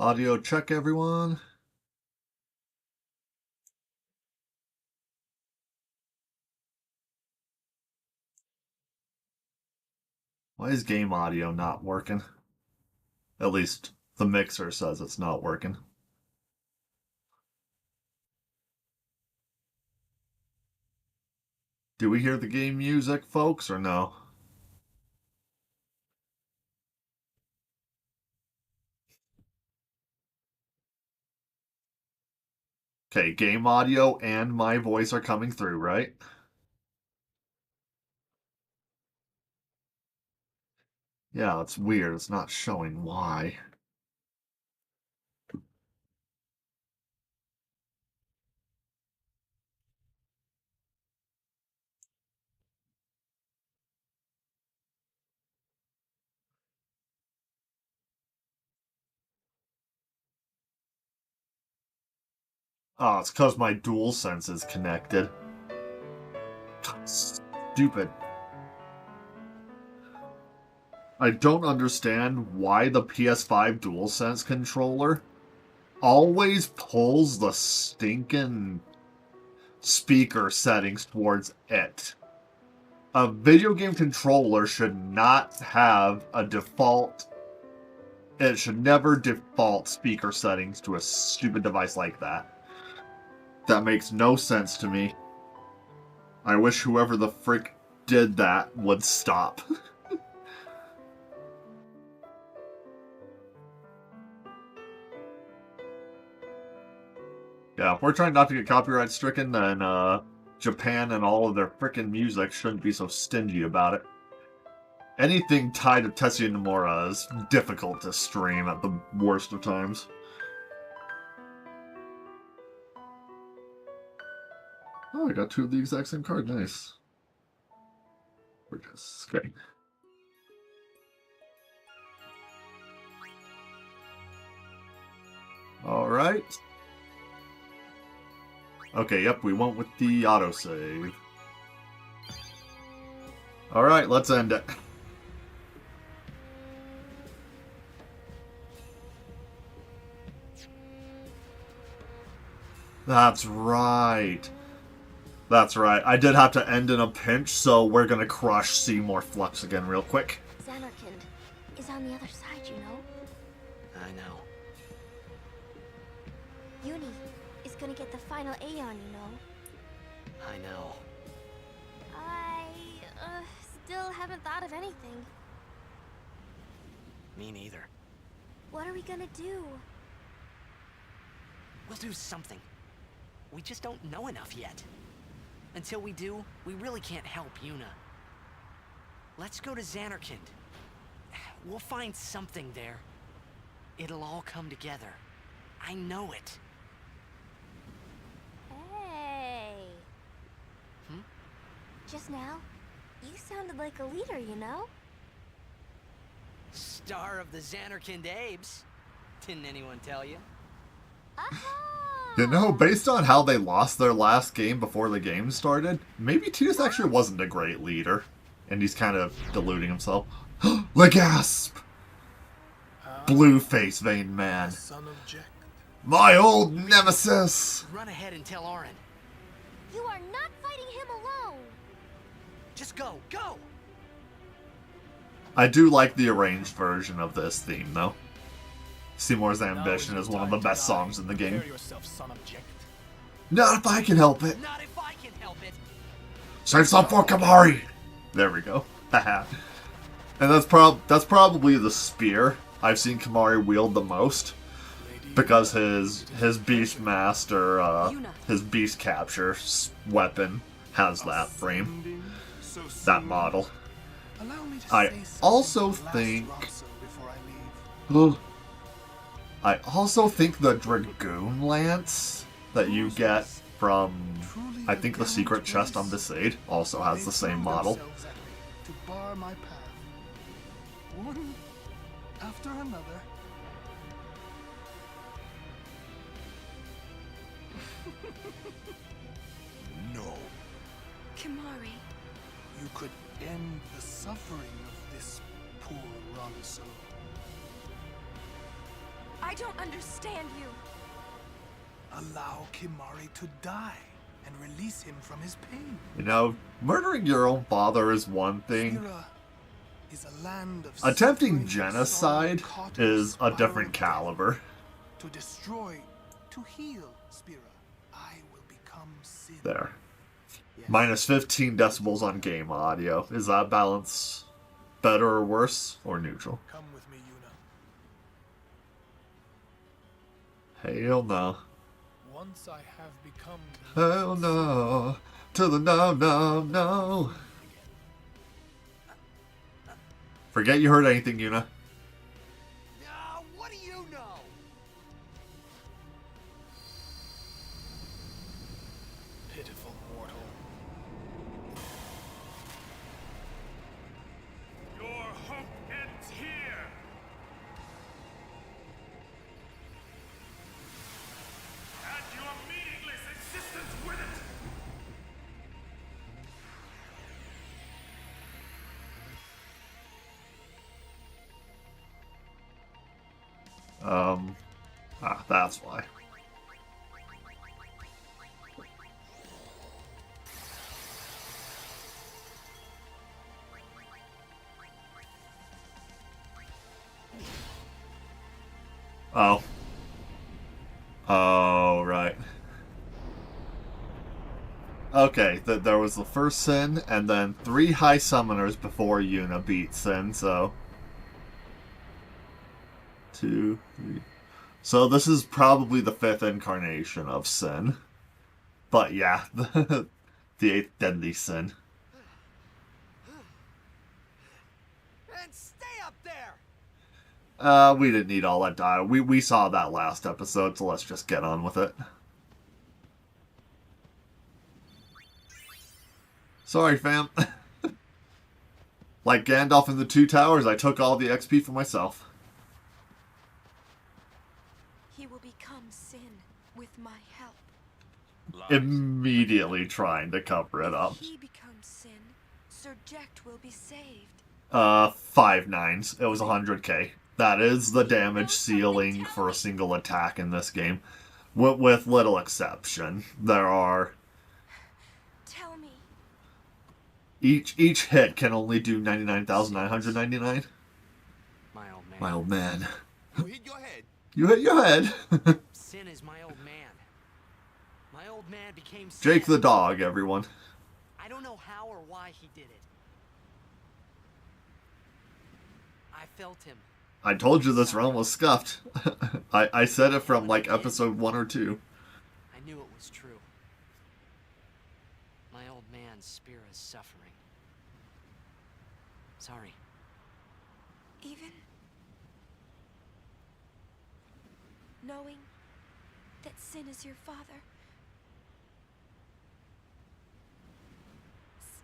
Audio check, everyone. Why is game audio not working? At least the mixer says it's not working. Do we hear the game music, folks, or no? Okay, game audio and my voice are coming through, right? Yeah, it's weird. It's not showing why. Oh, it's because my DualSense is connected. Stupid. I don't understand why the PS5 DualSense controller always pulls the stinking speaker settings towards it. A video game controller should not have a default. It should never default speaker settings to a stupid device like that. That makes no sense to me. I wish whoever the frick did that would stop. Yeah, if we're trying not to get copyright stricken, then Japan and all of their frickin' music shouldn't be so stingy about it. Anything tied to Tetsuya Nomura is difficult to stream at the worst of times. Oh, I got two of the exact same card. Nice. We're just okay. Alright. Okay, yep, we went with the autosave. Alright, let's end it. That's right. That's right. I did have to end in a pinch, so we're gonna crush Seymour Flux again real quick. Xanarkand is on the other side, you know? I know. Yuni is gonna get the final Aeon, you know? I know. I, still haven't thought of anything. Me neither. What are we gonna do? We'll do something. We just don't know enough yet. Until we do, we really can't help Yuna. Let's go to Xanarkand. We'll find something there. It'll all come together. I know it. Hey. Just now, you sounded like a leader, you know? Star of the Xanarkand Abes. Didn't anyone tell you? Aha! You know, based on how they lost their last game before the game started, maybe Tidus actually wasn't a great leader. And he's kind of deluding himself. The gasp! Blue face vein man. My old nemesis! Run ahead and tell Auron. You are not fighting him alone! Just go, go! I do like the arranged version of this theme, though. Seymour's Ambition is one of the best songs in the game. Not if I can help it. Not if I can help it. Save some for Kamari. There we go. Haha. And that's probably the spear I've seen Kamari wield the most, because his Beastmaster, his Beast Capture weapon has that frame, that model. I also think the Dragoon Lance that you get from, I think, the secret chest on Besaid also has the same model. To bar my path, one after another. No. Kamari. You could end the suffering of this poor wrong soul. I don't understand you. Allow Kimari to die and release him from his pain. You know, murdering your own father is one thing. Spira is a land of Attempting suffering and genocide sorrow caught in is a spiral different of death. caliber. To destroy, to heal, Spira, I will become sin. There. Yes. Minus 15 decibels on game audio. Is that balance better or worse, or neutral? Come with me, Yuna. Hell no. Once I have become Hell no. To the no, no, no. Forget you heard anything, Yuna. What do you know? pitiful mortal. Your hope ends here! And your meaningless existence with it! That's why. Oh. Oh, right. Okay, there was the first Sin, and then 3 High Summoners before Yuna beat Sin, so... 2, 3... So this is probably the 5th incarnation of Sin. But yeah, the 8th deadly sin. And stay up there! We didn't need all that dialogue. We saw that last episode, so let's just get on with it. Sorry, fam. Like Gandalf in the Two Towers, I took all the XP for myself. He will become sin with my help. Immediately trying to cover it up. If he becomes sin, Sir Jekt will be saved. 5 nines. It was 100k. That is the damage ceiling for a single attack in this game. With little exception. There are... Tell me. Each hit can only do 99,999. My old man. My old man. You hit your head. You hit your head. Sin is my old man. My old man became sin. Jake the dog, everyone. I don't know how or why he did it. I felt him. I told you this realm was scuffed. I said it from like episode 1 or 2. I knew it was true. My old man's spirit is suffering. Sorry. Even knowing that sin is your father,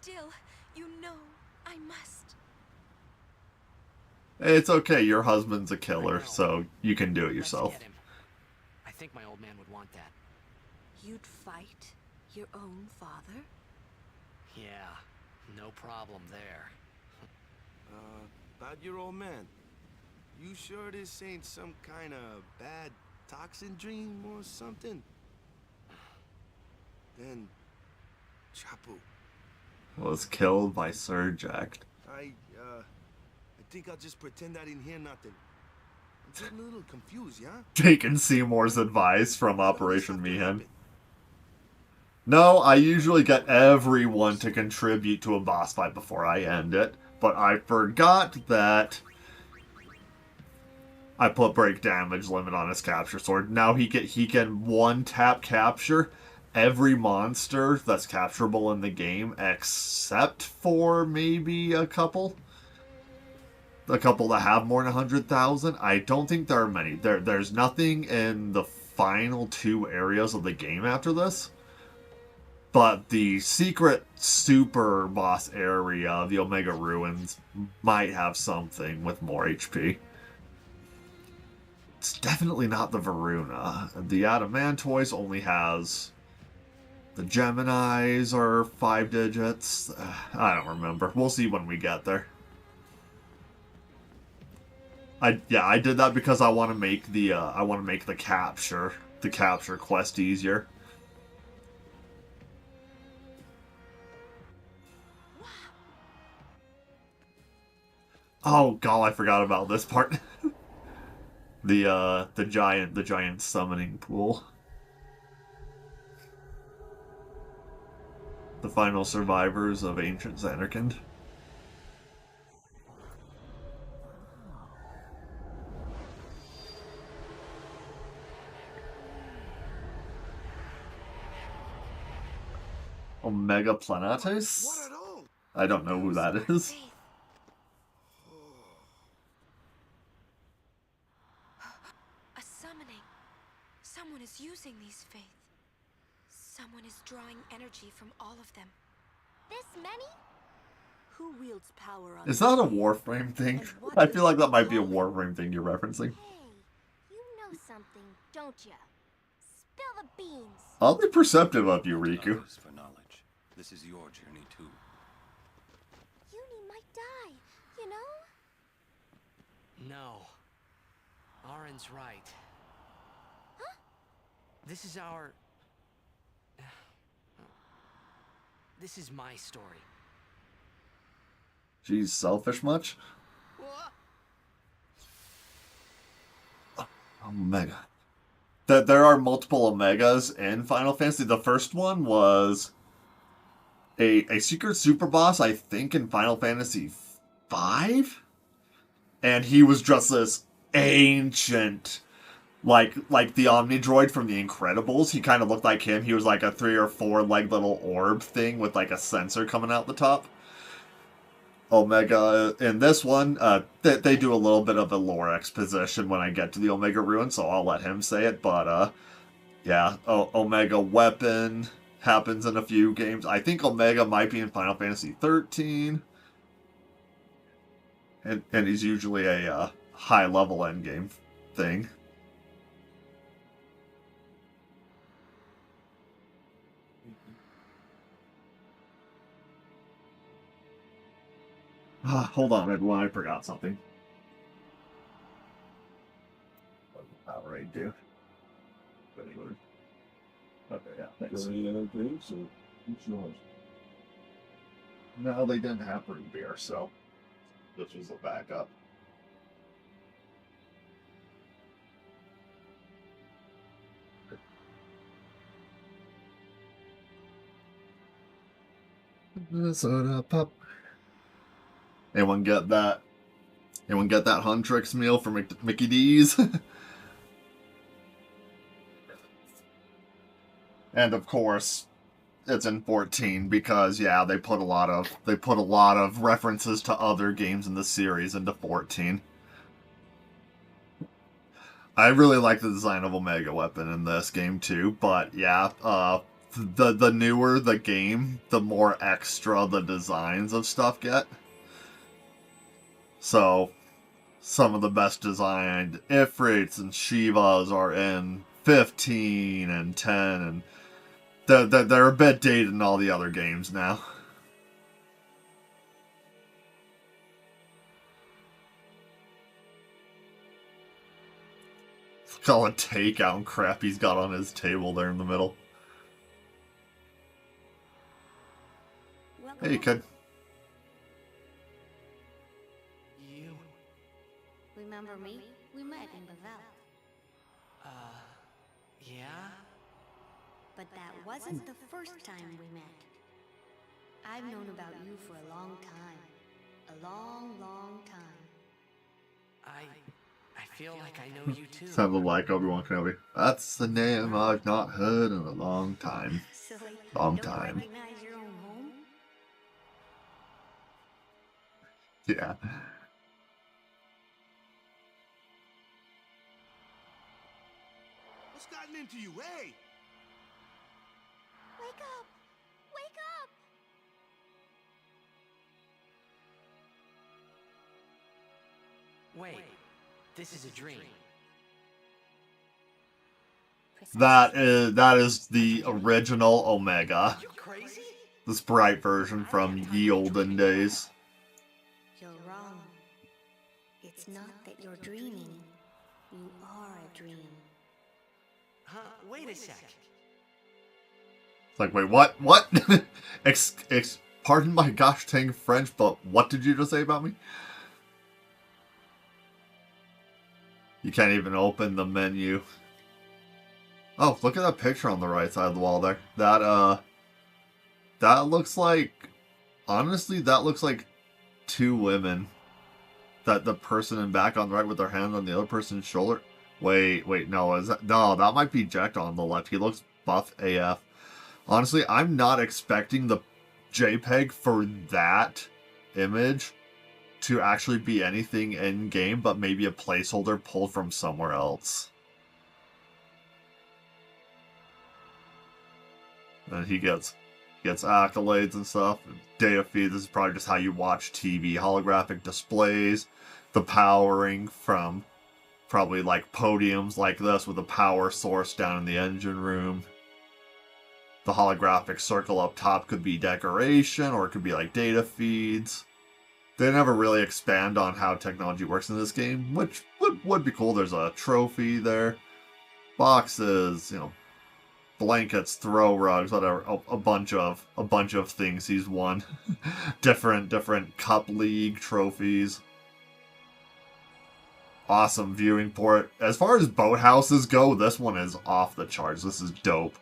still, you know I must. It's okay, your husband's a killer, so you can do it yourself. Let's get him. I think my old man would want that. You'd fight your own father? Yeah, no problem there. About your old man. You sure this ain't some kind of bad toxin dream or something? Then, Chapu, Was killed by Sir Jekt. I think I'll just pretend I didn't hear nothing. I'm getting a little confused, yeah? Taking Seymour's advice from Operation Mayhem. No, I usually get everyone to contribute to a boss fight before I end it, but I forgot that I put break damage limit on his capture sword. Now he can one-tap capture every monster that's capturable in the game, except for maybe a couple that have more than 100,000. I don't think there are many. There's nothing in the final 2 areas of the game after this. But the secret super boss area, the Omega Ruins, might have something with more HP. It's definitely not the Varuna. The Adamantoise only has... The Geminis are 5 digits. I don't remember. We'll see when we get there. I did that because I want to make the capture quest easier. Oh god, I forgot about this part. The giant summoning pool. The final survivors of ancient Zanarkand. Omega Planatis? What at all? I don't know who that is. Faith. A summoning. Someone is using these faith. Someone is drawing energy from all of them. This many? Who wields power on Is that a Warframe thing? I feel like that might be a Warframe thing you're referencing. Hey, you know something, don't ya? Spill the beans. Oddly perceptive of you, Riku. Others for knowledge. This is your journey too. Yuni might die, you know? No. Arin's right. Huh? This is our... This is my story. She's selfish much? Omega. That there are multiple Omegas in Final Fantasy. The first one was a secret super boss, I think, in Final Fantasy V? And he was just this ancient, like the Omni Droid from The Incredibles. He kind of looked like him. He was like a 3 or 4 leg little orb thing with like a sensor coming out the top. Omega in this one, they do a little bit of a lore exposition when I get to the Omega Ruin, so I'll let him say it. But yeah, Omega weapon happens in a few games. I think Omega might be in Final Fantasy 13, and he's usually a high level endgame thing. Hold on, everyone. I forgot something. What did Power Aid do? Okay, yeah, thanks. No, they didn't have root beer, so this was the backup. Soda pop. Anyone get that? Anyone get that Huntrix meal from Mickey D's? And of course, it's in 14 because yeah, they put a lot of references to other games in the series into 14. I really like the design of Omega Weapon in this game too, but yeah, the newer the game, the more extra the designs of stuff get. So, some of the best designed Ifrits and Shivas are in 15 and 10, and they're a bit dated in all the other games now. Look at all the takeout and crap he's got on his table there in the middle. Hey, kid. Remember me? We met in Bevelle. Yeah? But that wasn't the first time we met. I've known about you for a long time. A long, long time. I feel like I know you too. Sounded like Obi-Wan Kenobi. That's the name I've not heard in a long time. Silly. Long Don't time. recognize your own home? Yeah. What's gotten into you, hey? Wake up! Wake up! Wait, this is a dream. That is the original Omega. You crazy? The sprite version from ye olden days. You're wrong. It's not that you're dreaming. You are a dream. Huh? Wait a sec. It's like, wait, what? What? Pardon my gosh dang French, but what did you just say about me? You can't even open the menu. Oh, look at that picture on the right side of the wall there. That looks like, honestly, that looks like two women. That the person in back on the right with their hand on the other person's shoulder. Wait, no, no, that might be Jack on the left. He looks buff AF. Honestly, I'm not expecting the JPEG for that image to actually be anything in game, but maybe a placeholder pulled from somewhere else. And he gets accolades and stuff. Data feed, this is probably just how you watch TV. Holographic displays, the powering from probably like podiums like this with a power source down in the engine room. The holographic circle up top could be decoration, or it could be like data feeds. They never really expand on how technology works in this game, which would be cool. There's a trophy there. Boxes, you know, blankets, throw rugs, whatever, a bunch of things he's won. different cup league trophies. Awesome viewing port. As far as boathouses go, this one is off the charts. This is dope.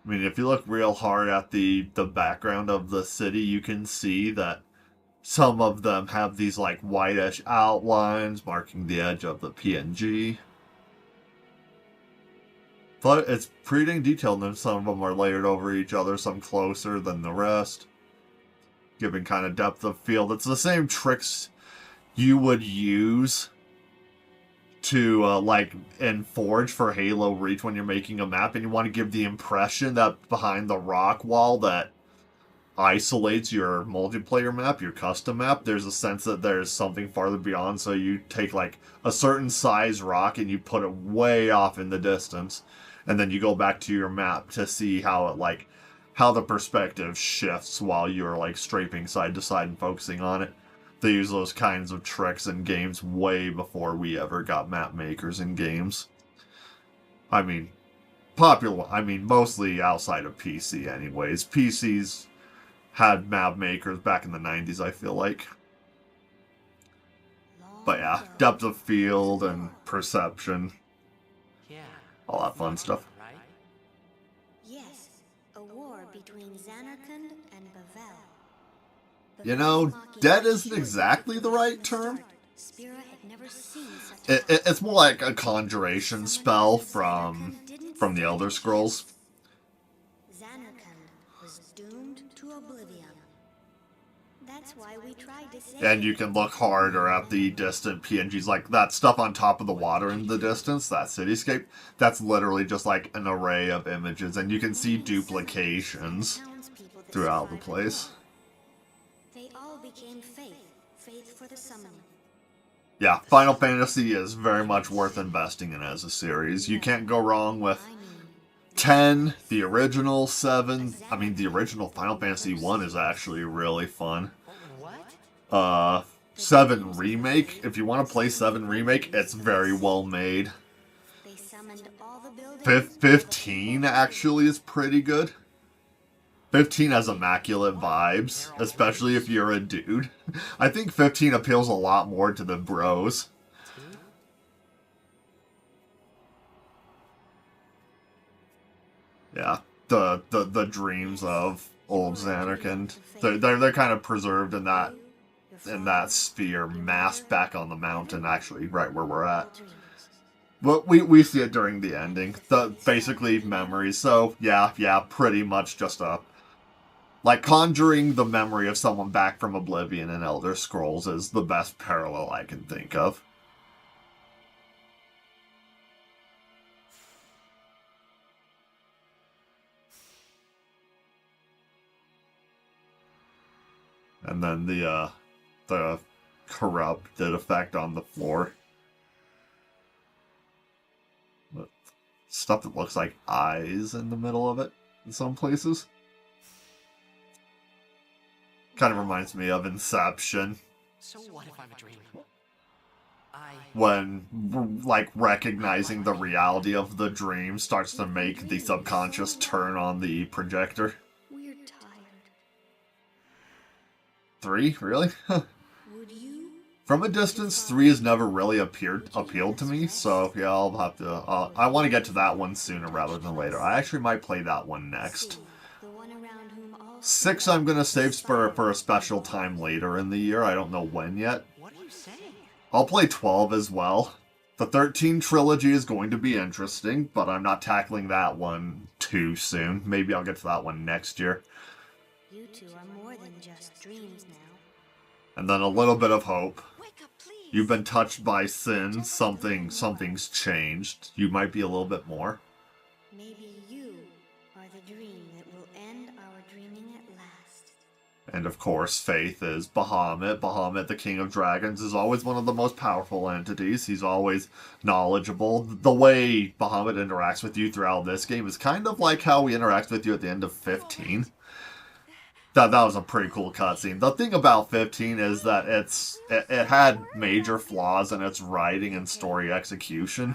I mean, if you look real hard at the background of the city, you can see that some of them have these like whitish outlines marking the edge of the PNG. But it's pretty dang detailed, and some of them are layered over each other, some closer than the rest, giving kind of depth of field. It's the same tricks you would use to like in Forge for Halo Reach when you're making a map and you want to give the impression that behind the rock wall that isolates your multiplayer map, your custom map, there's a sense that there's something farther beyond. So you take like a certain size rock and you put it way off in the distance, and then you go back to your map to see how it like how the perspective shifts while you're like strafing side to side and focusing on it. They use those kinds of tricks in games way before we ever got map makers in games. I mean, mostly outside of PC anyways. PCs had map makers back in the 90s, I feel like. But yeah, depth of field and perception. Yeah. All that fun stuff. Right? Yes, a war between Xanarkand and Bavel. You know, dead isn't exactly the right term. It's more like a conjuration spell from the Elder Scrolls. Xanarkand was doomed to oblivion. That's why we tried to save And you can look harder at the distant PNGs, like that stuff on top of the water in the distance, that cityscape. That's literally just like an array of images, and you can see duplications throughout the place. They all became faith for the summoning. Yeah, Final Fantasy is very much worth investing in as a series. You can't go wrong with 10, the original 7. I mean, the original Final Fantasy 1 is actually really fun. What? 7 Remake, if you want to play 7 Remake, it's very well made. They summoned all the buildings. 15 actually is pretty good. 15 has immaculate vibes, especially if you're a dude. I think 15 appeals a lot more to the bros. Yeah, the dreams of old Xanarkand. They're kind of preserved in that sphere, masked back on the mountain, actually, right where we're at. But we see it during the ending. Basically memories. So yeah, pretty much just like conjuring the memory of someone back from Oblivion in Elder Scrolls is the best parallel I can think of. And then the corrupted effect on the floor. stuff that looks like eyes in the middle of it in some places. Kind of reminds me of Inception. So what if I'm a dream? When, like, recognizing the reality of the dream starts to make the subconscious turn on the projector. We're tired. 3? Really? Would you? From a distance, 3 has never really appealed to me, so yeah, I'll have to... I want to get to that one sooner rather than later. I actually might play that one next. The one around whom all 6 I'm going to save for a special time later in the year. I don't know when yet. What are you saying? I'll play 12 as well. The 13 trilogy is going to be interesting, but I'm not tackling that one too soon. Maybe I'll get to that one next year. You two are more than just dreams now. And then a little bit of hope. Wake up, please. You've been touched by sin. Something's changed. You might be a little bit more. Maybe you are the dream that will end our dreaming at last. And of course, Faith is Bahamut. Bahamut, the King of Dragons, is always one of the most powerful entities. He's always knowledgeable. The way Bahamut interacts with you throughout this game is kind of like how he interacts with you at the end of 15. That was a pretty cool cutscene. The thing about 15 is that it had major flaws in its writing and story execution.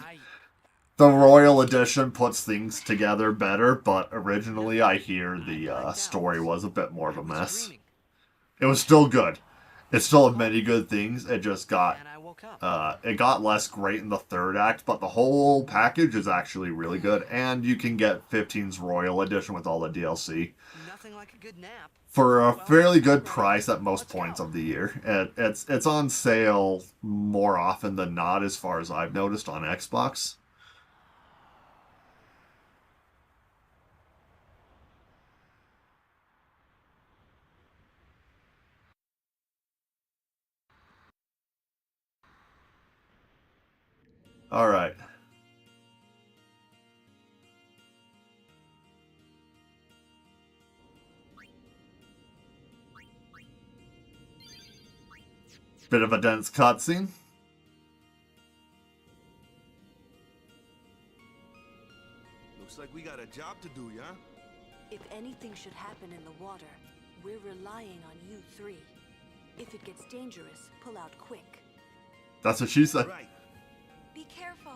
The Royal Edition puts things together better, but originally I hear the story was a bit more of a mess. It was still good. It still had many good things. It just got it got less great in the third act, but the whole package is actually really good, and you can get 15's Royal Edition with all the DLC Nothing like a good nap. for a fairly good price at most points of the year. It's on sale more often than not, as far as I've noticed on Xbox. All right. Bit of a dense cutscene. Looks like we got a job to do, yeah? If anything should happen in the water, we're relying on you three. If it gets dangerous, pull out quick. That's what she said. Right. Be careful.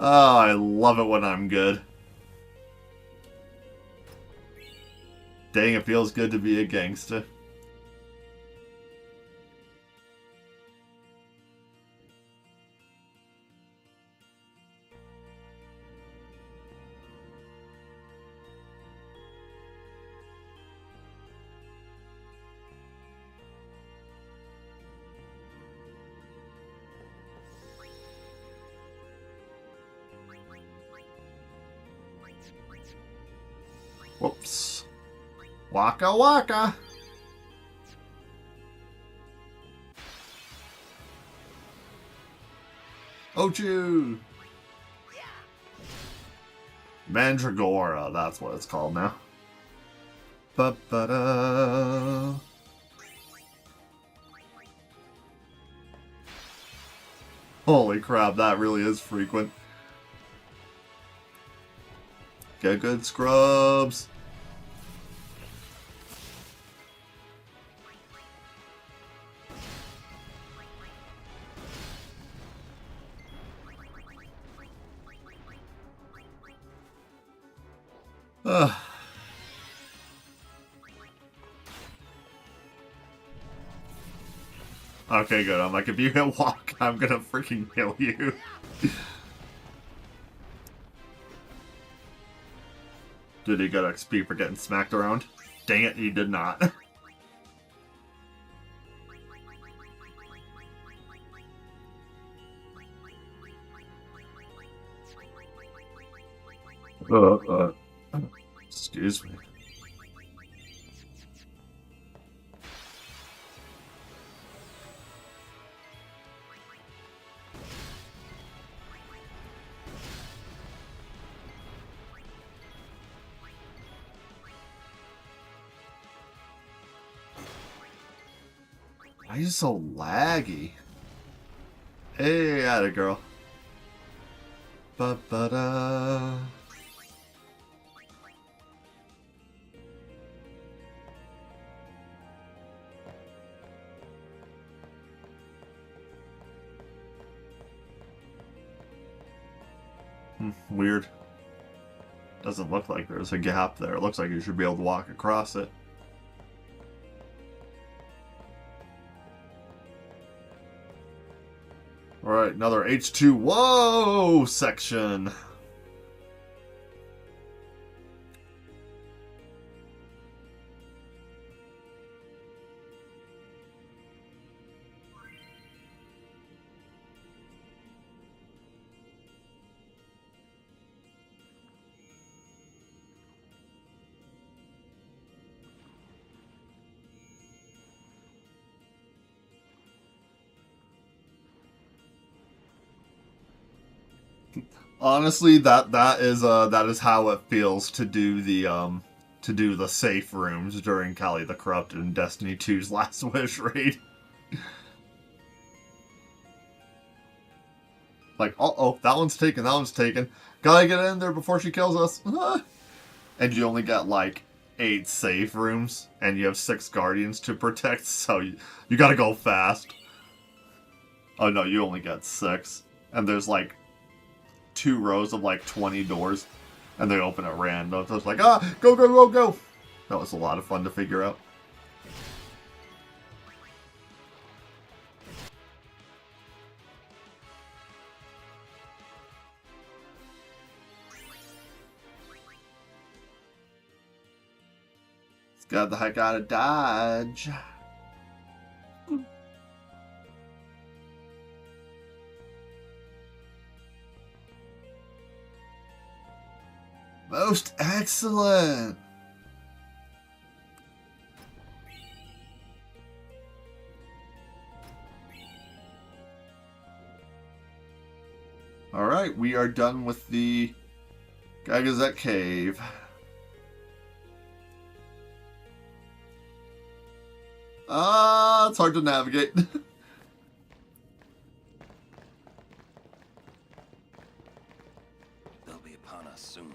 Oh, I love it when I'm good. Dang, it feels good to be a gangster. Whoops. Waka waka. Ochu. Mandragora, that's what it's called now. Ba-ba-da. Holy crap, that really is frequent. Get good, scrubs. Ugh. Okay, good. I'm like, if you hit walk, I'm gonna freaking kill you. Did he get XP for getting smacked around? Dang it, he did not. Excuse me. Why are you so laggy? Hey, atta girl. Ba-ba-da. Weird. Doesn't look like there's a gap there. It looks like you should be able to walk across it. Alright, another H2O section. Honestly, that is how it feels to do the safe rooms during Kali the Corrupted in Destiny 2's Last Wish raid. Like, uh-oh, that one's taken, that one's taken. Gotta get in there before she kills us. And you only got, like, 8 safe rooms, and you have 6 guardians to protect, so you gotta go fast. Oh no, you only got 6. And there's, like, 2 rows of, like, 20 doors, and they open at random. So it's like, go, go, go, go! That was a lot of fun to figure out. Got the heck out of dodge. Most excellent. All right, we are done with the Gagazet Cave. It's hard to navigate. They'll be upon us soon.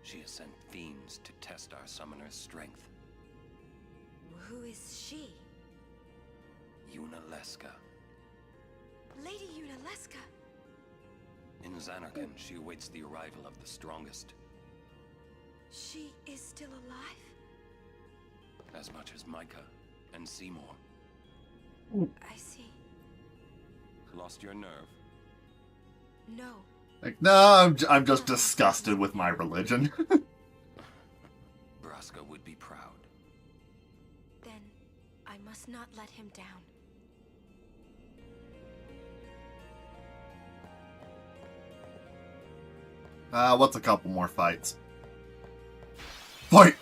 She has sent fiends to test our summoner's strength. Who is she? Yuna Leska. Lady Yuna Leska. In Xanarkand, she awaits the arrival of the strongest. She is still alive? As much as Micah and Seymour. I see. Lost your nerve? No. Like, no, I'm just disgusted with my religion. Braska would be proud. Then I must not let him down. What's a couple more fights? Fight!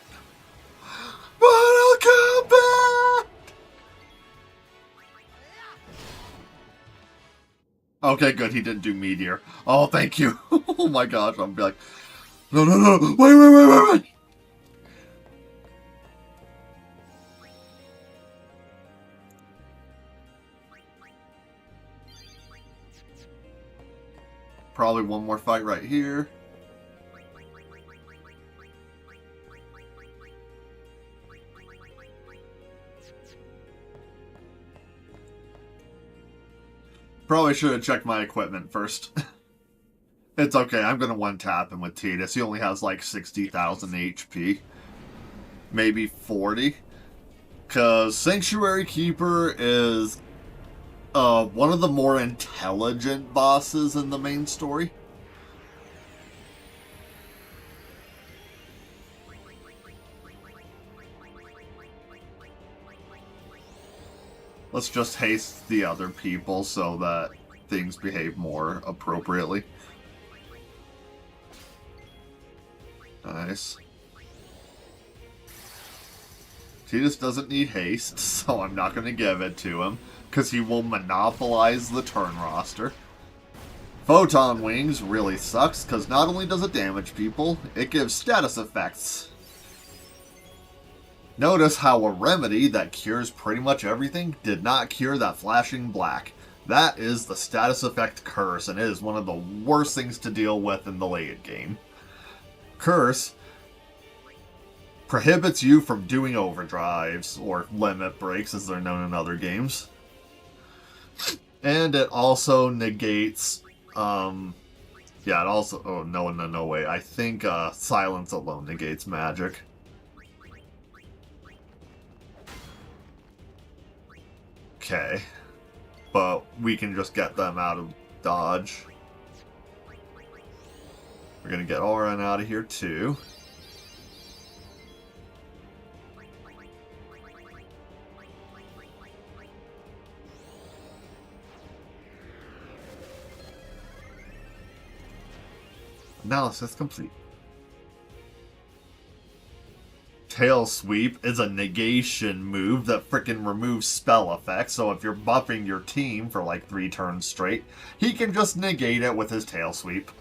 Mortal Kombat! Okay, good. He didn't do Meteor. Oh, thank you. Oh my gosh. I'll be like, no, no, no. Wait. Probably one more fight right here. Probably should have checked my equipment first. It's okay, I'm gonna one-tap him with Tidus. He only has like 60,000 HP. Maybe 40. Because Sanctuary Keeper is one of the more intelligent bosses in the main story. Let's just haste the other people so that things behave more appropriately. Nice. Tidus doesn't need haste, so I'm not going to give it to him, because he will monopolize the turn roster. Photon Wings really sucks, because not only does it damage people, it gives status effects. Notice how a remedy that cures pretty much everything did not cure that flashing black. That is the status effect curse, and it is one of the worst things to deal with in the late game. Curse prohibits you from doing overdrives, or limit breaks as they're known in other games. And it also negates, yeah, it also, oh, no way. I think silence alone negates magic. Okay. But we can just get them out of dodge. We're gonna get Oren out of here too. Analysis complete. Tail Sweep is a negation move that frickin' removes spell effects, so if you're buffing your team for like 3 turns straight, he can just negate it with his Tail Sweep.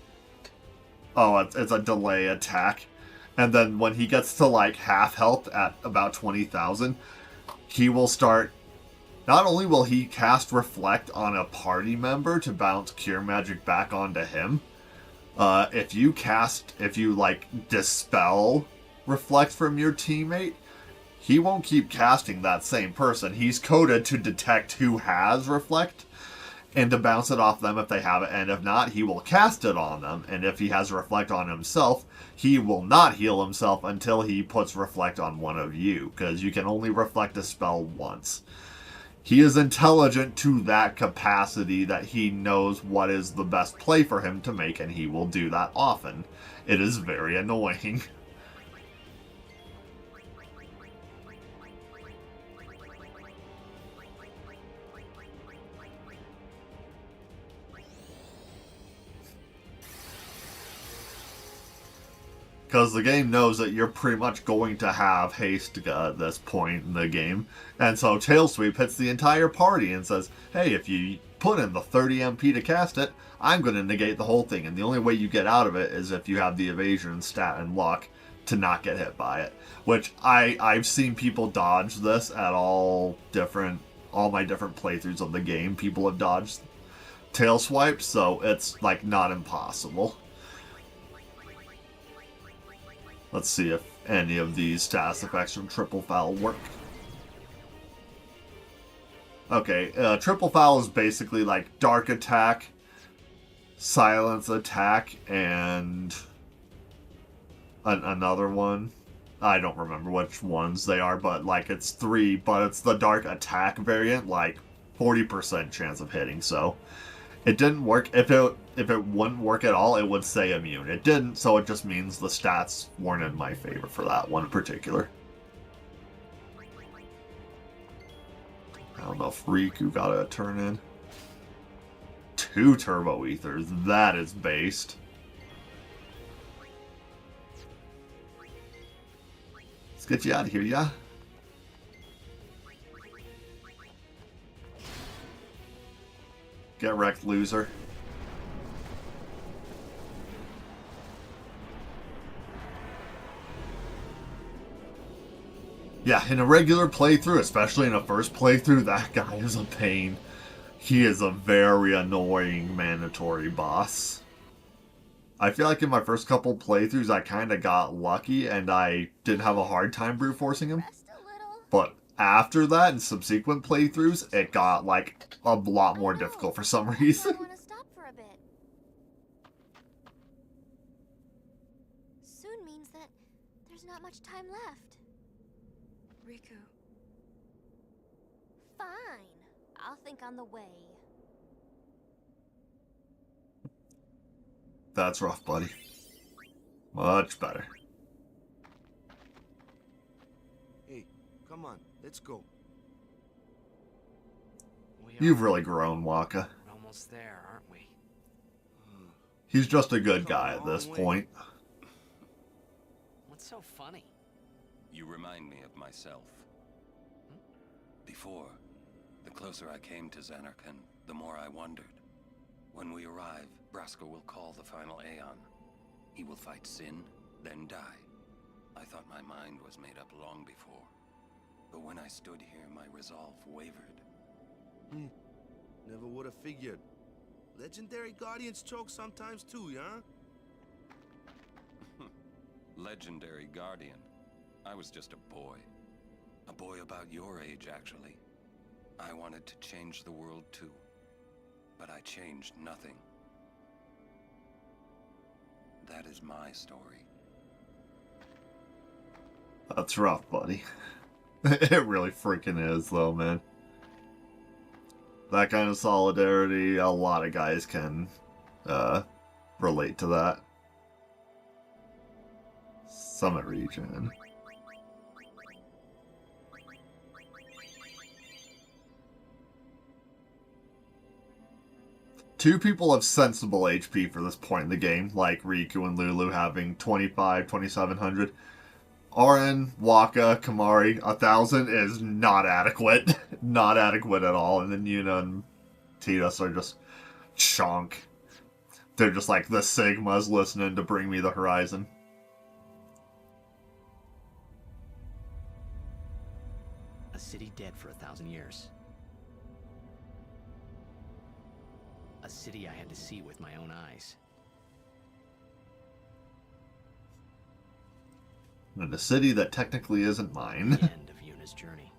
Oh, it's a delay attack. And then when he gets to like half health at about 20,000, he will start... Not only will he cast Reflect on a party member to bounce Cure Magic back onto him, if you like dispel Reflect from your teammate, he won't keep casting that same person. He's coded to detect who has Reflect and to bounce it off them if they have it, and if not, he will cast it on them. And if he has Reflect on himself, he will not heal himself until he puts Reflect on one of you, because you can only reflect a spell once. He is intelligent to that capacity that he knows what is the best play for him to make, and he will do that often. It is very annoying. Because the game knows that you're pretty much going to have haste at this point in the game. And so Tail Sweep hits the entire party and says, hey, if you put in the 30 MP to cast it, I'm going to negate the whole thing. And the only way you get out of it is if you have the evasion stat and luck to not get hit by it. Which I've seen people dodge this at all my different playthroughs of the game. People have dodged Tail Swipe, so it's like not impossible. Let's see if any of these status effects from Triple Foul work. Okay, Triple Foul is basically like Dark Attack, Silence Attack, and another one. I don't remember which ones they are, but like it's 3, but it's the Dark Attack variant, like 40% chance of hitting, so it didn't work. If it wouldn't work at all, it would say immune. It didn't, so it just means the stats weren't in my favor for that one in particular. I don't know if Riku got a turn in. 2 Turbo Ethers, that is based. Let's get you out of here, yeah? Get wrecked, loser. Yeah, in a regular playthrough, especially in a first playthrough, that guy is a pain. He is a very annoying mandatory boss. I feel like in my first couple playthroughs, I kind of got lucky and I didn't have a hard time brute forcing him. But after that, in subsequent playthroughs, it got like a lot more difficult for some reason. I want to stop for a bit. Soon means that there's not much time left. Riku. Fine. I'll think on the way. That's rough, buddy. Much better. Hey, come on, let's go. You've really grown, Waka. We're almost there, aren't we? He's just a good guy at this point. What's so funny? You remind me of myself. Before, the closer I came to Xanarkand, the more I wondered. When we arrive, Brasker will call the final Aeon. He will fight Sin, then die. I thought my mind was made up long before. But when I stood here, my resolve wavered. Never would have figured. Legendary Guardians choke sometimes too, yeah? Legendary Guardian. I was just a boy. A boy about your age, actually. I wanted to change the world too. But I changed nothing. That is my story. That's rough, buddy. It really freaking is, though, man. That kind of solidarity, a lot of guys can relate to that. Summit region. Two people have sensible HP for this point in the game, like Riku and Lulu having 25, 2700. RN, Waka, Kimahri, 1000 is not adequate. Not adequate at all. And then Yuna and Tidus are just chonk. They're just like the Sigmas listening to Bring Me the Horizon. A city dead for 1,000 years. A city I had to see with my own eyes. And a city that technically isn't mine. The end of Yuna's journey.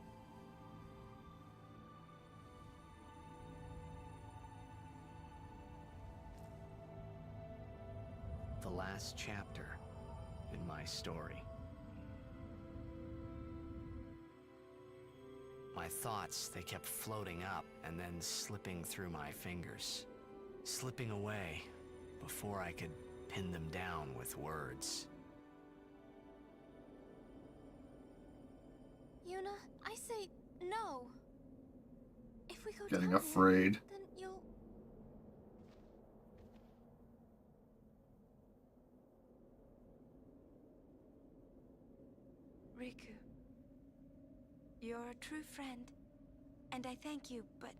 The last chapter in my story. My thoughts, they kept floating up and then slipping through my fingers. Slipping away before I could pin them down with words. Yuna, I say no. If we go Getting down afraid. there, then you'll... Riku, you're a true friend, and I thank you, but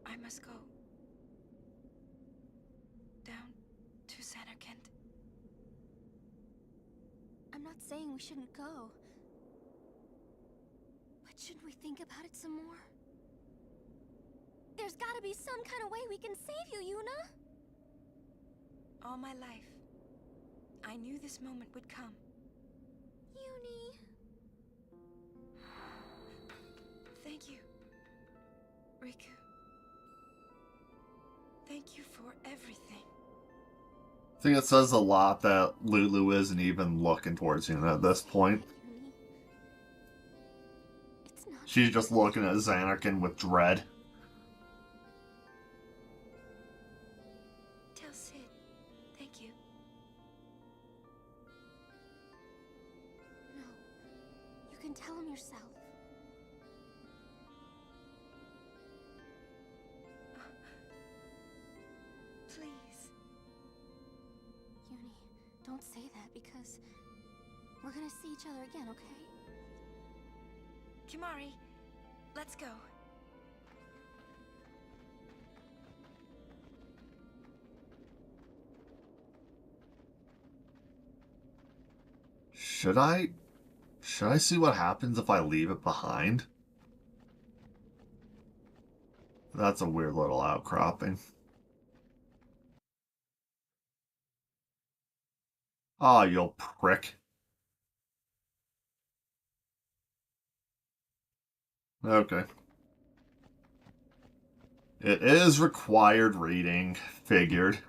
I must go. Down to Xanarkand. I'm not saying we shouldn't go. But shouldn't we think about it some more? There's gotta be some kind of way we can save you, Yuna! All my life, I knew this moment would come. Yuni... Thank you, Riku. Thank you for everything. I think it says a lot that Lulu isn't even looking towards Yuna at this point. She's just looking at Xanarkand with dread. Tell Sid, thank you. No, you can tell him yourself. Please. Yuni, don't say that because we're gonna see each other again, okay? Kimahri, let's go. Should I see what happens if I leave it behind? That's a weird little outcropping. Ah, you prick. Okay. It is required reading. Figured.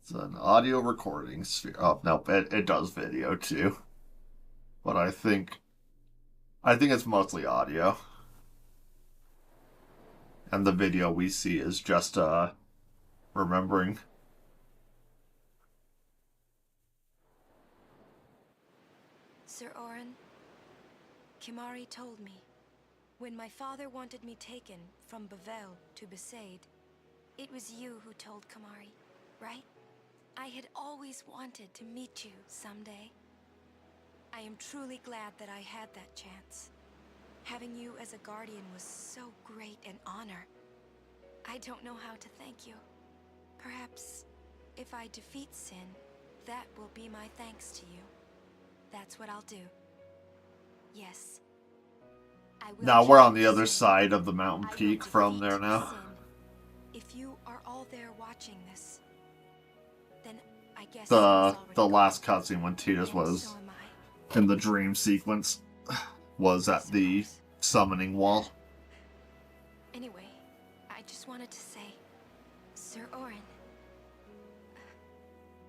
It's an audio recording sphere. Oh, no, it does video too. But I think it's mostly audio. And the video we see is just, remembering. Sir Orin, Kimahri told me, when my father wanted me taken from Bavel to Besaid, it was you who told Kimahri, right? I had always wanted to meet you someday. I am truly glad that I had that chance. Having you as a guardian was so great an honor. I don't know how to thank you. Perhaps, if I defeat Sin, that will be my thanks to you. That's what I'll do. Yes. I will Now we're on the challenge other Sin. side of the mountain I will peak from there defeat now. Sin. If you are all there watching this, then I guess The last cutscene when Tidus was so am I. in the dream sequence was at the summoning wall. Anyway, I just wanted to say, Sir Orin.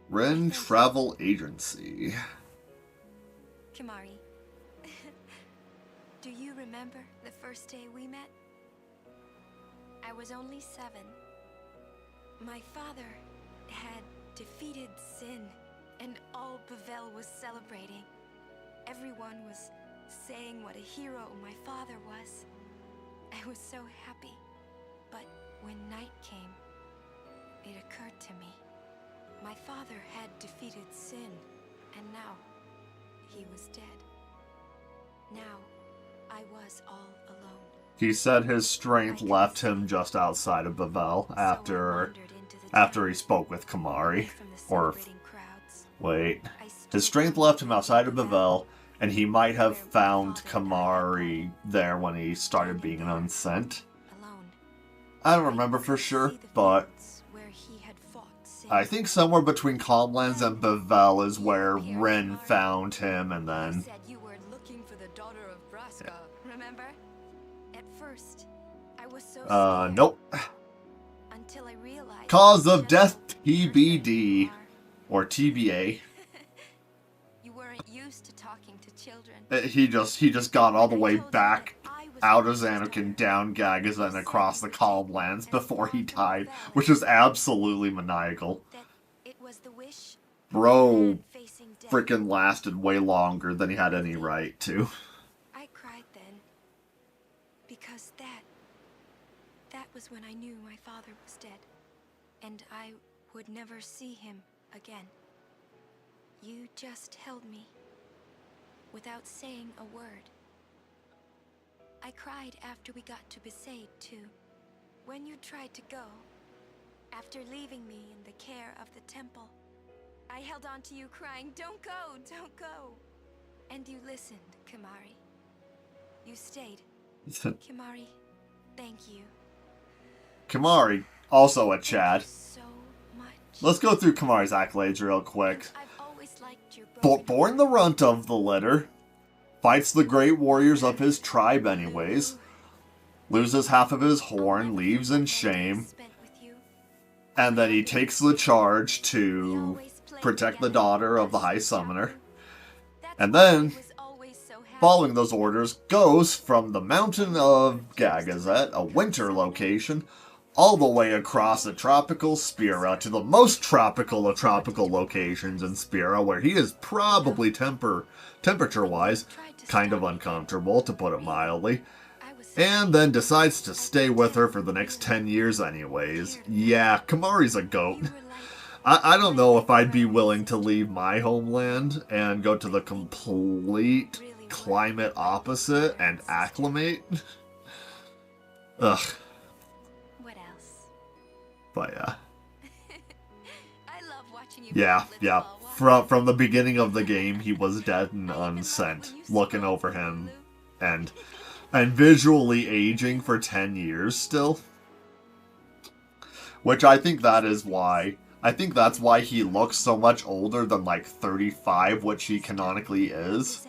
Ren Travel Agency. Kimahri, do you remember the first day we met? I was only 7. My father had defeated Sin, and all Bavel was celebrating. Everyone was saying what a hero my father was. I was so happy. But when night came, it occurred to me. My father had defeated Sin, and now he was dead. Now I was all alone. He said his strength left him just outside of Bavel after he spoke with Kimahri. Or, wait. His strength left him outside of Bavel, and he might have found Kimahri there when he started being an unsent. I don't remember for sure, but I think somewhere between Calmlands and Bavel is where Ren found him, and then... said you were looking for the daughter of Braska, remember? At first, I was so scared. Nope. Until I realized Cause of death TBD. Or TBA. You weren't used to talking to children. He just got all the way back out of Xanarkand, down Gagazet, and across the Calmlands before he died, which is absolutely maniacal. It was the wish Bro frickin' lasted way longer than he had any right to. I cried then, because that was when I knew my father was dead, and I would never see him again. You just held me, without saying a word. I cried after we got to Besaid, too. When you tried to go, after leaving me in the care of the temple, I held on to you crying, "Don't go, don't go." And you listened, Kimahri. You stayed. Kimahri, thank you. Kimahri, also a Chad. So much. Let's go through Kimahri's accolades real quick. I've always liked your Born the runt of the litter. Fights the great warriors of his tribe anyways. Loses half of his horn, leaves in shame. And then he takes the charge to protect the daughter of the High Summoner. And then, following those orders, goes from the mountain of Gagazet, a winter location, all the way across the tropical Spira to the most tropical of tropical locations in Spira, where he is probably temperature-wise kind of uncomfortable, to put it mildly. And then decides to stay with her for the next 10 years anyways. Yeah, Kimahri's a goat. I don't know if I'd be willing to leave my homeland and go to the complete climate opposite and acclimate. Ugh. What else? But yeah. I love watching you. Yeah. From the beginning of the game, he was dead and unsent, looking over him, and visually aging for 10 years still. Which I think that's why he looks so much older than like 35, which he canonically is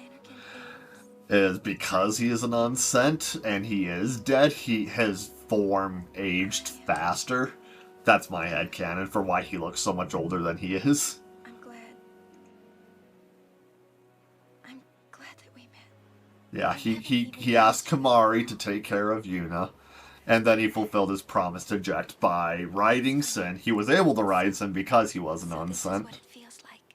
because he is an unsent and he is dead. His form aged faster. That's my headcanon for why he looks so much older than he is. I'm glad that we met. Yeah, he asked Kimahri to take care of Yuna, and then he fulfilled his promise to Jet by riding Sin. He was able to ride Sin because he was an unsent. This is what it feels like.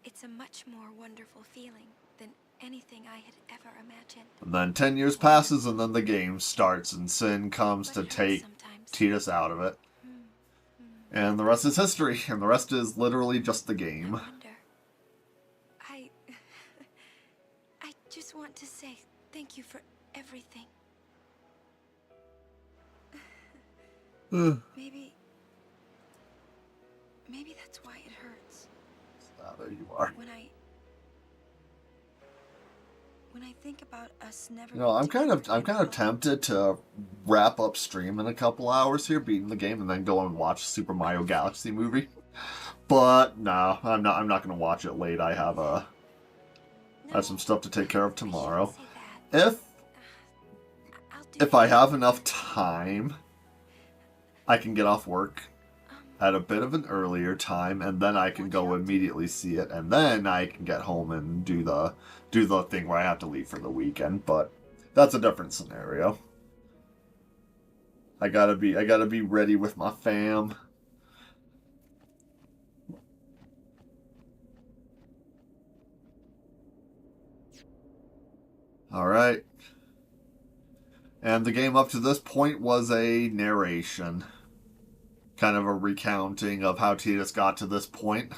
It's a much more wonderful feeling than anything I had ever imagined. And then 10 years passes, and then the game starts, and Sin comes But to it hurts take sometimes. Tidus out of it. And the rest is history, and the rest is literally just the I game. wonder. I just want to say thank you for everything. Maybe that's why it hurts. There you are. When I think about us never. You know, I'm kind of tempted to wrap up stream in a couple hours here, beating the game, and then go and watch Super Mario Galaxy movie. But no, I'm not gonna watch it late. I have some stuff to take care of tomorrow. If I have enough time, I can get off work at a bit of an earlier time, and then I can go immediately see it, and then I can get home and do the thing where I have to leave for the weekend. But that's a different scenario. I gotta be ready with my fam. All right. And the game up to this point was a narration. Kind of a recounting of how Tidus got to this point.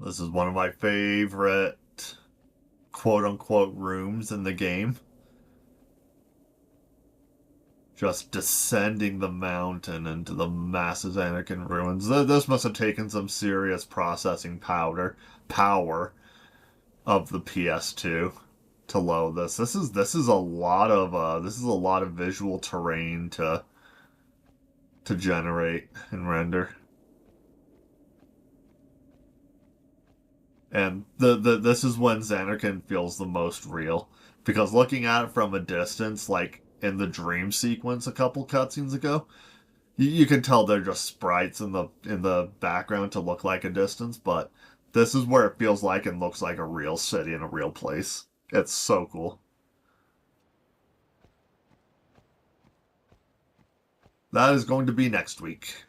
This is one of my favorite quote-unquote rooms in the game. Just descending the mountain into the massive Anakin ruins. This must have taken some serious processing power of the PS2 to load this. This is a lot of visual terrain to generate and render. And this is when Xanarkin feels the most real. Because looking at it from a distance, like in the dream sequence a couple cutscenes ago, you can tell they're just sprites in the background to look like a distance, but this is where it feels like and looks like a real city in a real place. It's so cool. That is going to be next week.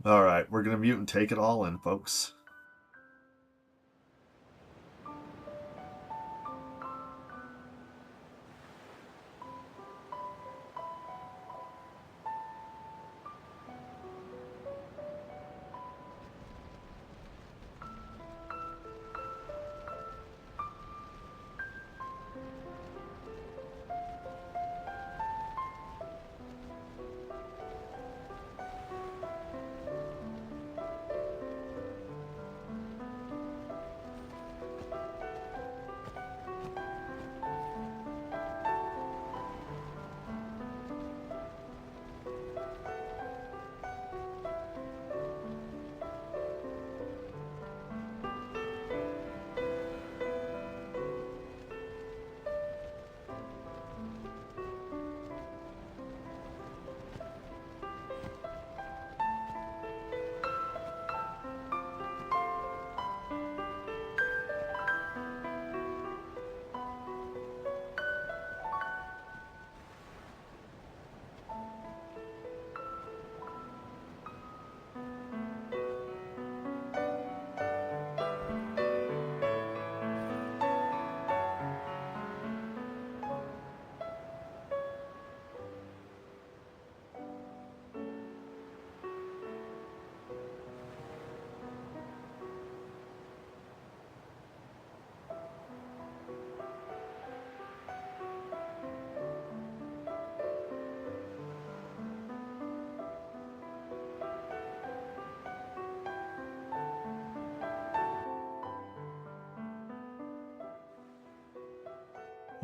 Alright, we're going to mute and take it all in, folks.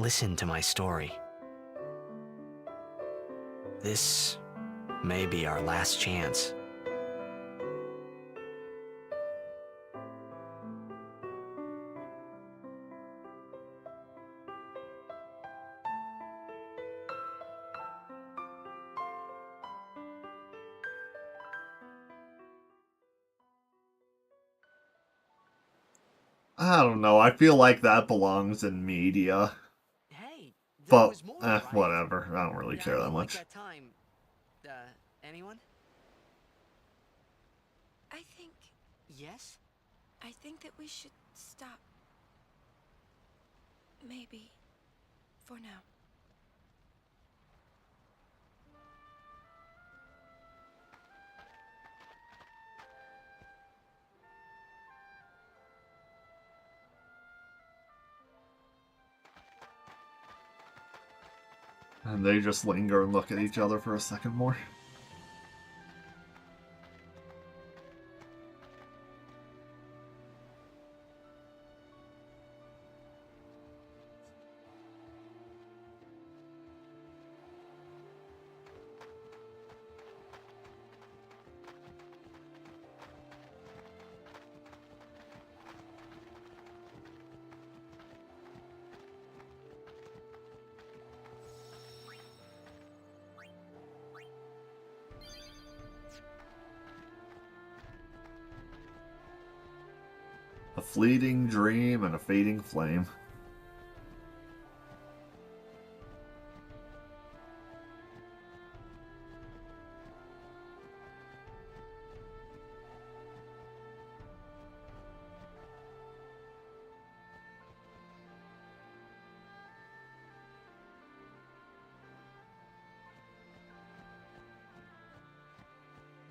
Listen to my story. This may be our last chance. I don't know. I feel like that belongs in media. Hey, there But, was more, right? whatever. I don't really Yeah, care I that mean, like much. that time. Anyone? I think Yes? that we should stop. Maybe. For now. And they just linger and look at each other for a second more. A fleeting dream and a fading flame.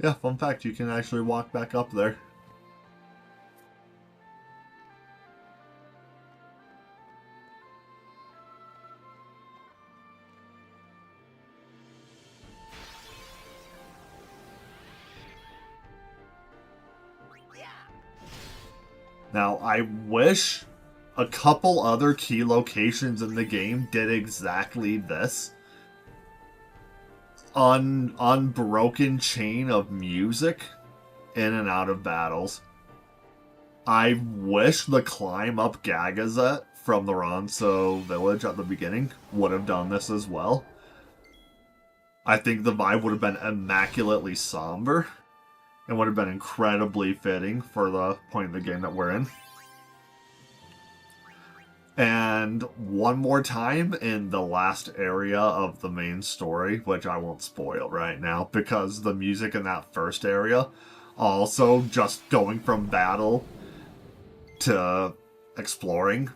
Yeah, fun fact, you can actually walk back up there. Now, I wish a couple other key locations in the game did exactly this. Unbroken chain of music in and out of battles. I wish the climb up Gagazet from the Ronso village at the beginning would have done this as well. I think the vibe would have been immaculately somber and would have been incredibly fitting for the point of the game that we're in. And one more time in the last area of the main story, which I won't spoil right now, because the music in that first area, also just going from battle to exploring,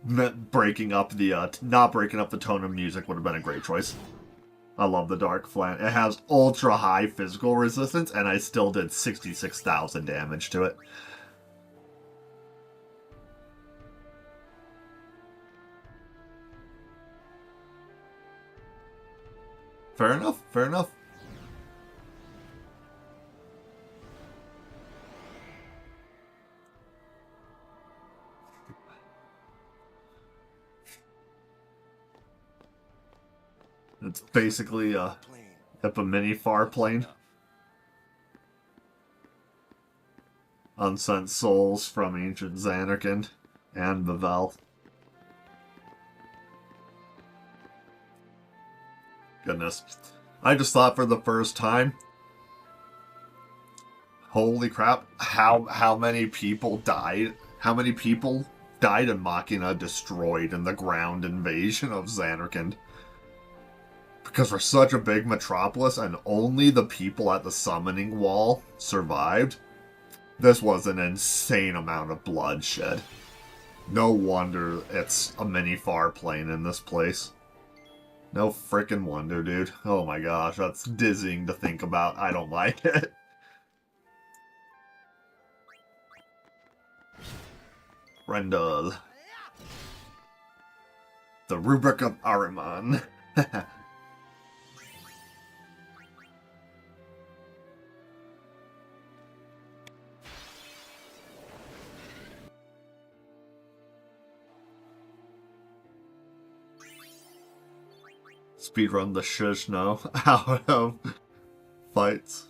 breaking up the, not breaking up the tone of music would have been a great choice. I love the Dark Flan. It has ultra high physical resistance, and I still did 66,000 damage to it. Fair enough, fair enough. It's basically a mini far plane. Unsent souls from ancient Zanarkand and Bavel. Goodness. I just thought for the first time, holy crap, how many people died? How many people died and Machina destroyed in the ground invasion of Zanarkand? Because we're such a big metropolis and only the people at the summoning wall survived, this was an insane amount of bloodshed. No wonder it's a mini far plane in this place. No frickin' wonder, dude. Oh my gosh, that's dizzying to think about. I don't like it. Rendell. The Rubric of Ahriman. Speedrun the shush now out of fights.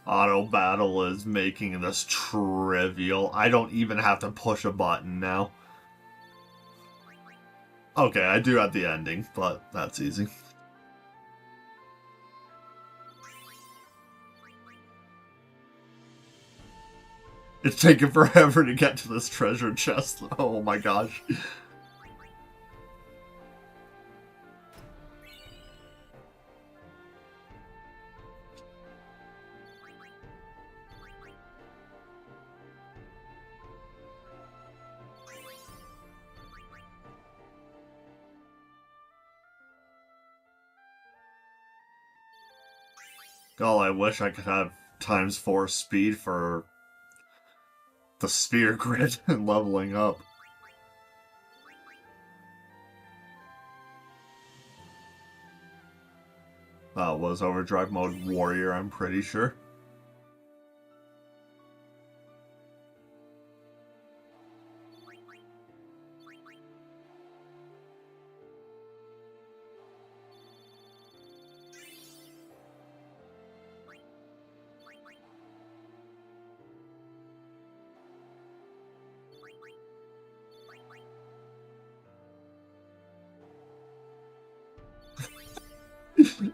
Auto battle is making this trivial. I don't even have to push a button now. Okay, I do at the ending, but that's easy. It's taken forever to get to this treasure chest. Oh my gosh. God, I wish I could have ×4 speed for the sphere grid and leveling up. That was Overdrive Mode Warrior, I'm pretty sure.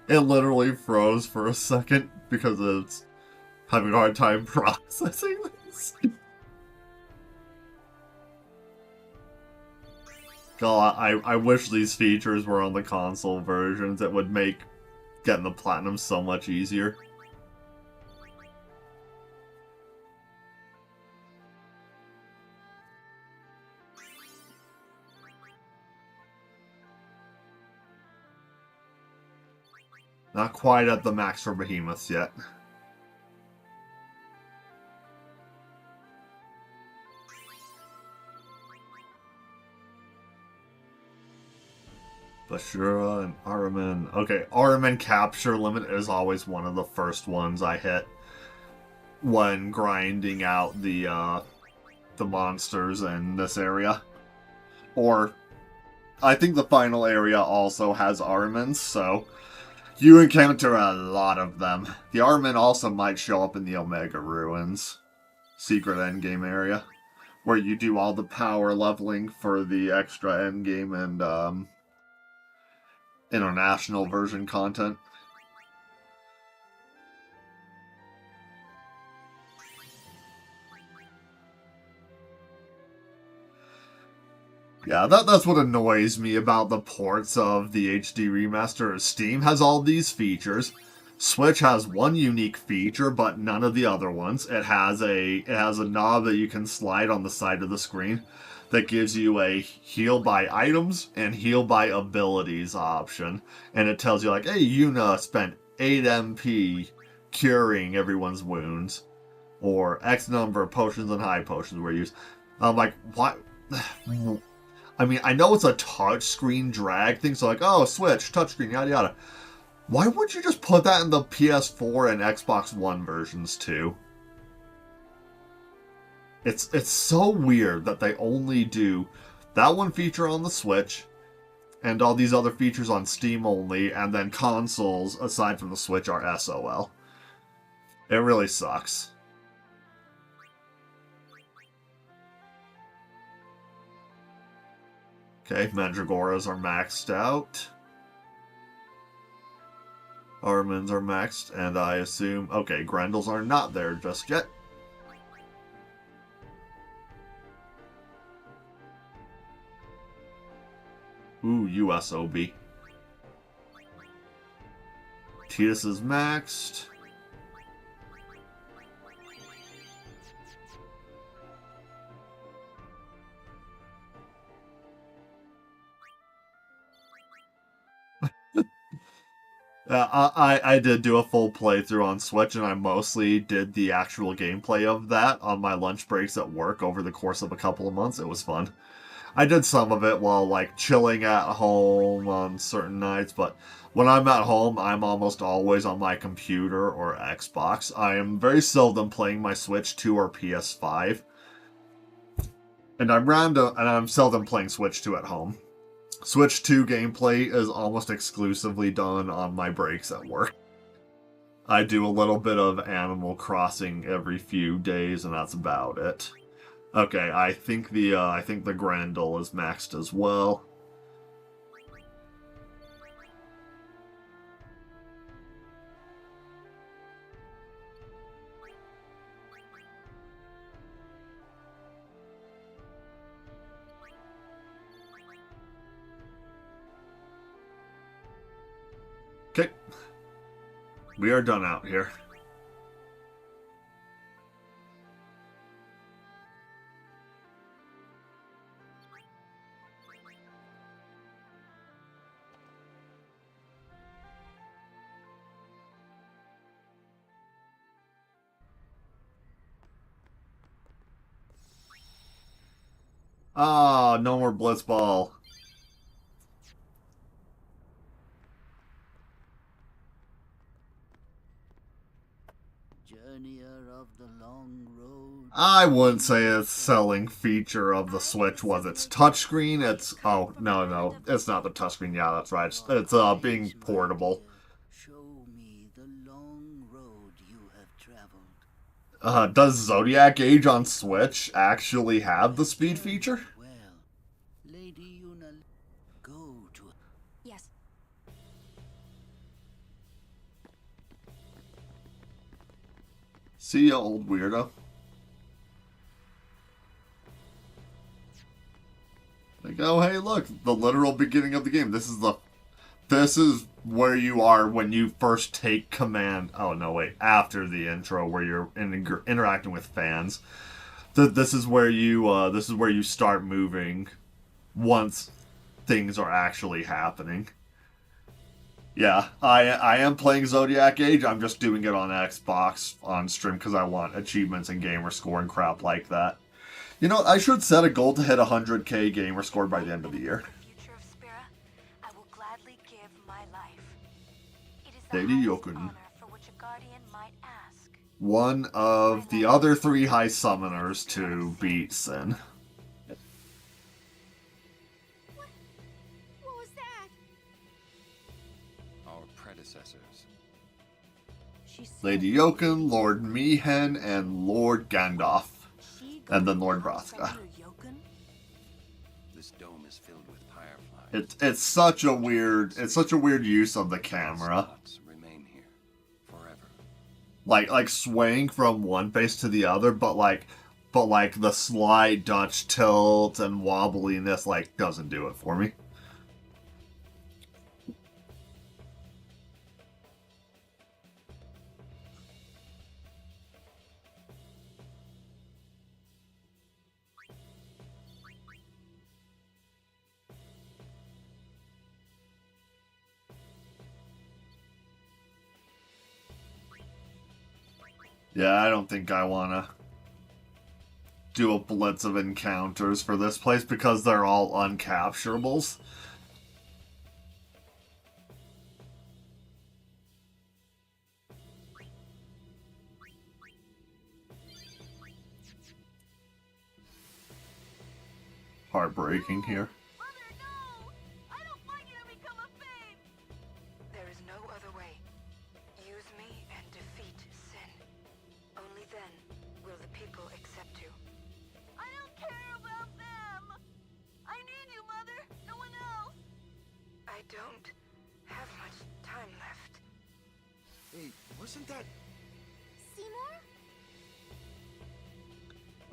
It literally froze for a second because it's having a hard time processing this. God, I wish these features were on the console versions. It would make getting the platinum so much easier. Not quite at the max for behemoths yet. Bashura and Araman. Okay, Araman capture limit is always one of the first ones I hit when grinding out the monsters in this area. Or, I think the final area also has Aramans, so you encounter a lot of them. The Araman also might show up in the Omega Ruins secret endgame area, where you do all the power leveling for the extra endgame and international version content. Yeah, that's what annoys me about the ports of the HD remaster. Steam has all these features. Switch has one unique feature, but none of the other ones. It has a knob that you can slide on the side of the screen that gives you a heal by items and heal by abilities option. And it tells you like, hey, Yuna spent 8 MP curing everyone's wounds. Or X number of potions and high potions were used. I'm like, what? I mean, I know it's a touchscreen drag thing, so like, oh, Switch, touchscreen, yada yada. Why would you just put that in the PS4 and Xbox One versions too? It's so weird that they only do that one feature on the Switch and all these other features on Steam only, and then consoles, aside from the Switch, are SOL. It really sucks. Okay, Mandragoras are maxed out. Armans are maxed, and I assume... Okay, Grendels are not there just yet. Ooh, USOB. Tidus is maxed. I did do a full playthrough on Switch, and I mostly did the actual gameplay of that on my lunch breaks at work over the course of a couple of months. It was fun. I did some of it while, like, chilling at home on certain nights, but when I'm at home, I'm almost always on my computer or Xbox. I am very seldom playing my Switch 2 or PS5. And I'm seldom playing Switch 2 at home. Switch 2 gameplay is almost exclusively done on my breaks at work. I do a little bit of Animal Crossing every few days, and that's about it. Okay, I think the Grendel is maxed as well. Okay. We are done out here. Ah, no more Blitzball. Journeyer of the long road. I wouldn't say a selling feature of the Switch was its touchscreen. It's no, it's not the touchscreen. Yeah, that's right. It's being portable. Show me the long road you have traveled. Does Zodiac Age on Switch actually have the speed feature? Well, Lady Yuna, go to. Yes. See ya, old weirdo. Like, oh hey, look, the literal beginning of the game. This is where you are when you first take command. Oh no, wait, after the intro where you're interacting with fans. This is where you start moving once things are actually happening. Yeah, I am playing Zodiac Age. I'm just doing it on Xbox on stream because I want achievements and gamer score and crap like that. You know, I should set a goal to hit 100k gamer score by the end of the year. Future of Spira, I will gladly give my life. It is Lady the Yokun. honor for which a guardian might ask. One of the other 3 high summoners to beat Sin. What was that? Our predecessors. She said Lady Yokun, Lord Mihen, and Lord Gandalf. she And then got Lord from Braska. Senator Yokun? This dome is filled with fireflies. It's such a weird use of the camera. Spots remain here forever. Like swaying from one face to the other, but like the slight Dutch tilt and wobbliness like doesn't do it for me. Yeah, I don't think I want to do a blitz of encounters for this place because they're all uncapturables. Heartbreaking here. Mother, no! I don't want you to become a Fae! There is no other way. Use me and defeat Sin. Only then will the people accept you. I don't care about them! I need you, Mother! No one else! I don't have much time left. Hey, wasn't that... Seymour?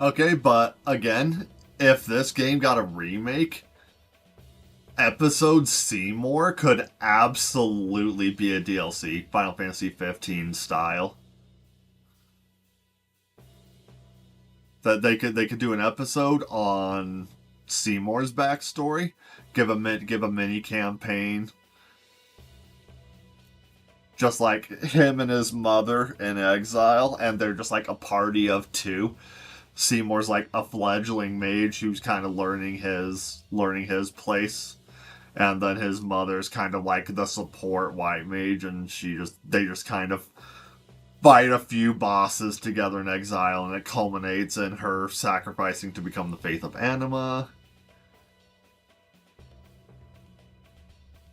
Okay, but again, if this game got a remake, Episode Seymour could absolutely be a DLC, Final Fantasy 15 style. That they could do an episode on Seymour's backstory, give a mini campaign, just like him and his mother in exile, and they're just like a party of 2. Seymour's like a fledgling mage who's kind of learning his place, and then his mother's kind of like the support white mage, and they just kind of fight a few bosses together in exile, and it culminates in her sacrificing to become the Faith of Anima.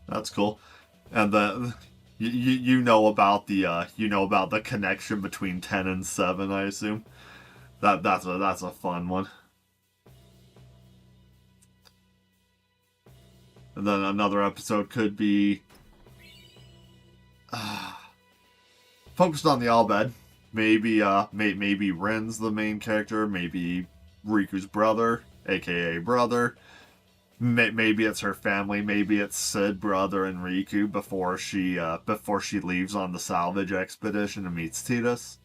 That's cool. And You know about the connection between 10 and 7, I assume. That's a fun one. And then another episode could be focused on the Albed. Maybe Ren's the main character. Maybe Riku's brother, aka brother. Maybe it's her family. Maybe it's Sid, brother, and Riku before she leaves on the salvage expedition and meets Tidus.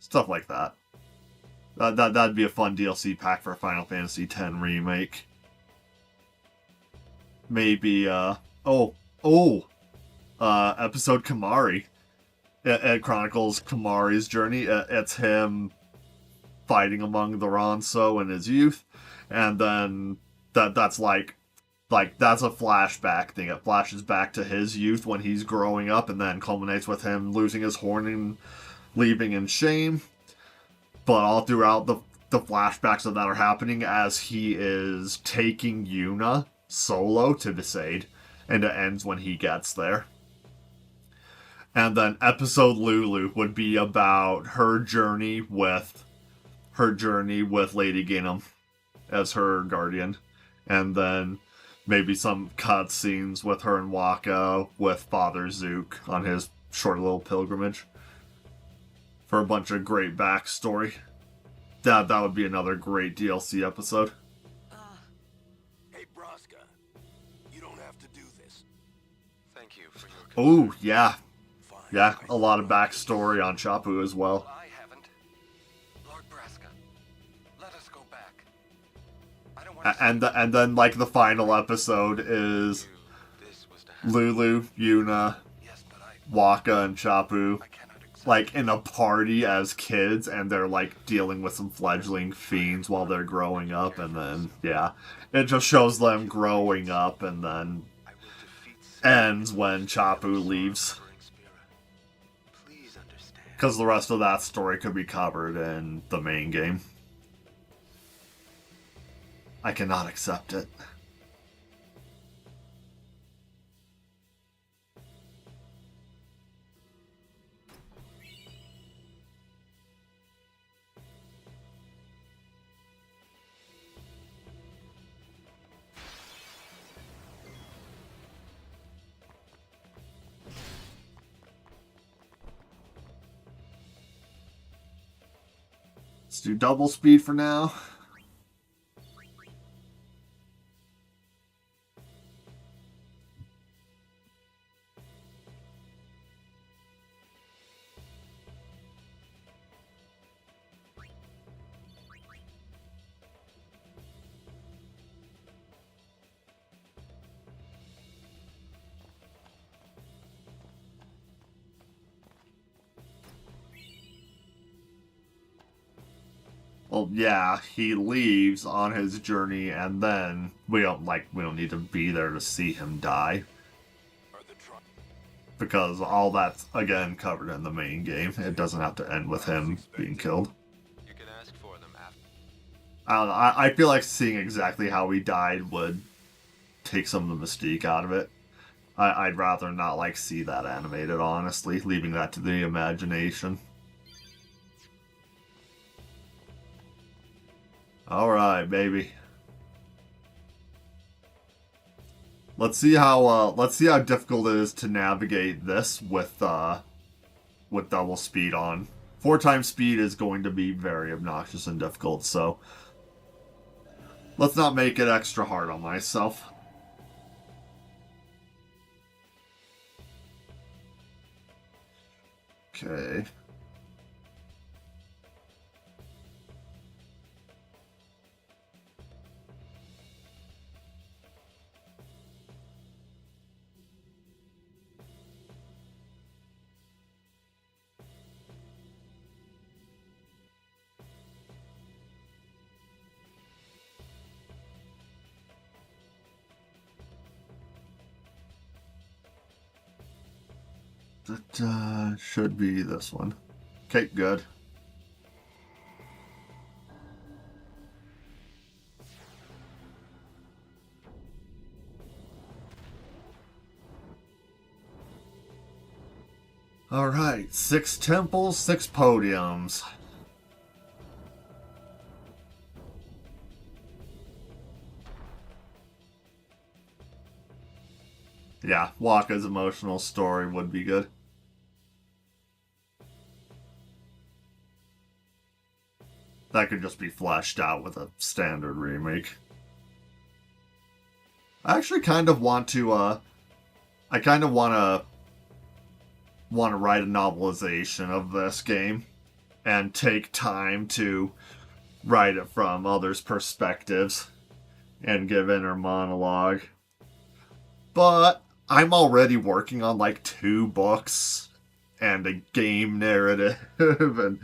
Stuff like that. That'd be a fun DLC pack for Final Fantasy X remake. Maybe episode Kamari. It chronicles Kamari's journey. It's him fighting among the Ronso in his youth, and then that's like that's a flashback thing. It flashes back to his youth when he's growing up, and then culminates with him losing his horn and leaving in shame. But all throughout the flashbacks of that are happening as he is taking Yuna solo to Besaid, and it ends when he gets there. And then episode Lulu would be about her journey with Lady Gingham as her guardian, and then maybe some cutscenes with her and Waka with Father Zook on his short little pilgrimage for a bunch of great backstory. That would be another great DLC episode. Hey, Braska, you don't have to do this. Thank you for your Oh, yeah. Yeah, a lot of backstory on Chapu as well. I haven't. Lord Braska, let us go back. I don't want And then like the final episode is Lulu, Yuna, Waka, and Chapu like in a party as kids, and they're like dealing with some fledgling fiends while they're growing up, and then yeah, it just shows them growing up, and then ends when Chapu leaves. Because the rest of that story could be covered in the main game. I cannot accept it. Let's do double speed for now. Well, yeah, he leaves on his journey, and then we don't need to be there to see him die. Because all that's, again, covered in the main game. It doesn't have to end with him being killed. You can ask for them after. I don't know, I feel like seeing exactly how he died would take some of the mystique out of it. I'd rather not, see that animated, honestly, leaving that to the imagination. Alright, baby. Let's see how difficult it is to navigate this with double speed on. 4 times speed is going to be very obnoxious and difficult, so let's not make it extra hard on myself. Okay. That should be this one. Okay, good. Alright, 6 temples, 6 podiums. Yeah, Wakka's emotional story would be good. That could just be fleshed out with a standard remake. I actually kind of want to, I kind of want to write a novelization of this game and take time to write it from others' perspectives and give inner monologue. But I'm already working on like 2 books and a game narrative, and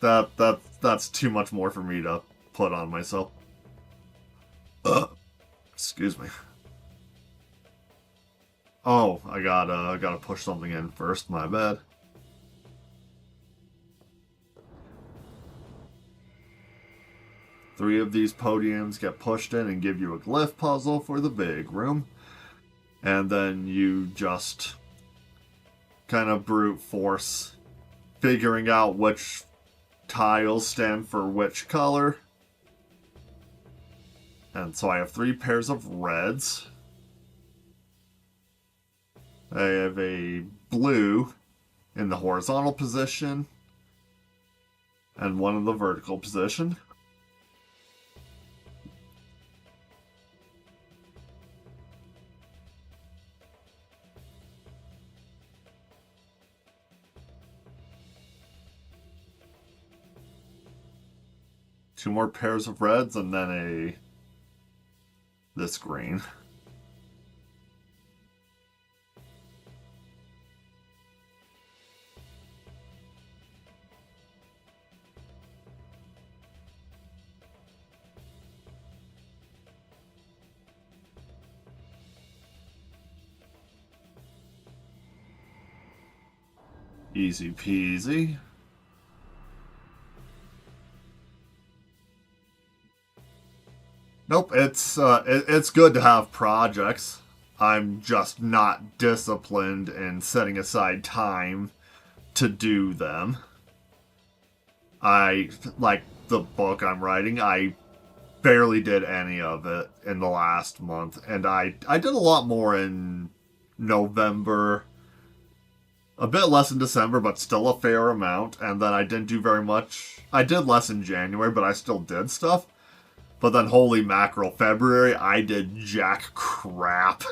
that's too much more for me to put on myself. Excuse me. Oh, I gotta push something in first. My bad. Three of these podiums get pushed in and give you a glyph puzzle for the big room. And then you just kind of brute force figuring out which tiles stand for which color. And so I have 3 pairs of reds. I have a blue in the horizontal position and one in the vertical position. Two more pairs of reds and then this green. Easy peasy. Nope, it's good to have projects. I'm just not disciplined in setting aside time to do them. Like the book I'm writing, I barely did any of it in the last month, and I did a lot more in November, a bit less in December, but still a fair amount, and then I didn't do very much. I did less in January, but I still did stuff. But then, holy mackerel, February, I did jack crap.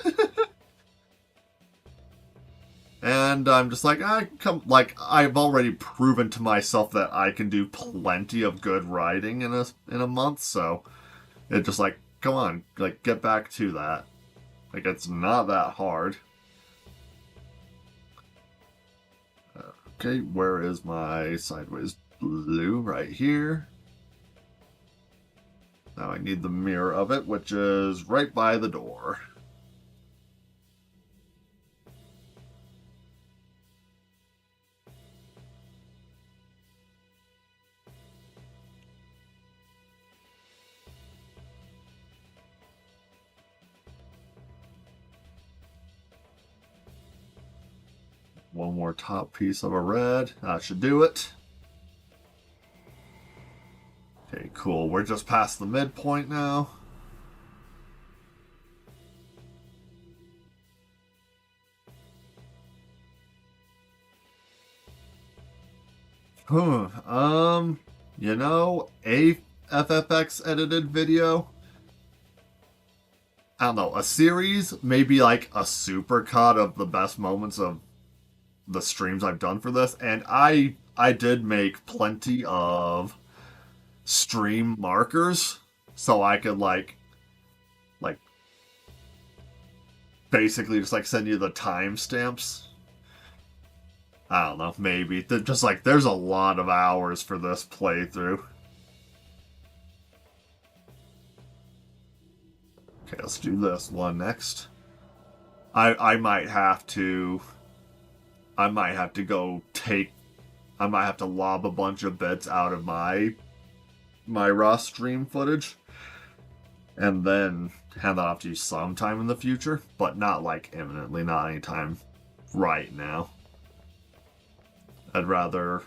And I'm just like, I've already proven to myself that I can do plenty of good writing in a month, so it's just like, come on, like, get back to that. Like, it's not that hard. Okay, where is my sideways blue? Right here. Now I need the mirror of it, which is right by the door. One more top piece of a red. That should do it. Okay, cool. We're just past the midpoint now. You know, a FFX edited video. I don't know, a series, maybe like a supercut of the best moments of the streams I've done for this, and I did make plenty of stream markers so I could like basically just like send you the timestamps. I don't know, maybe. Just like there's a lot of hours for this playthrough. Okay, let's do this one next. I might have to go I might have to lob a bunch of bits out of my raw stream footage and then hand that off to you sometime in the future, but not like imminently, not anytime right now. I'd rather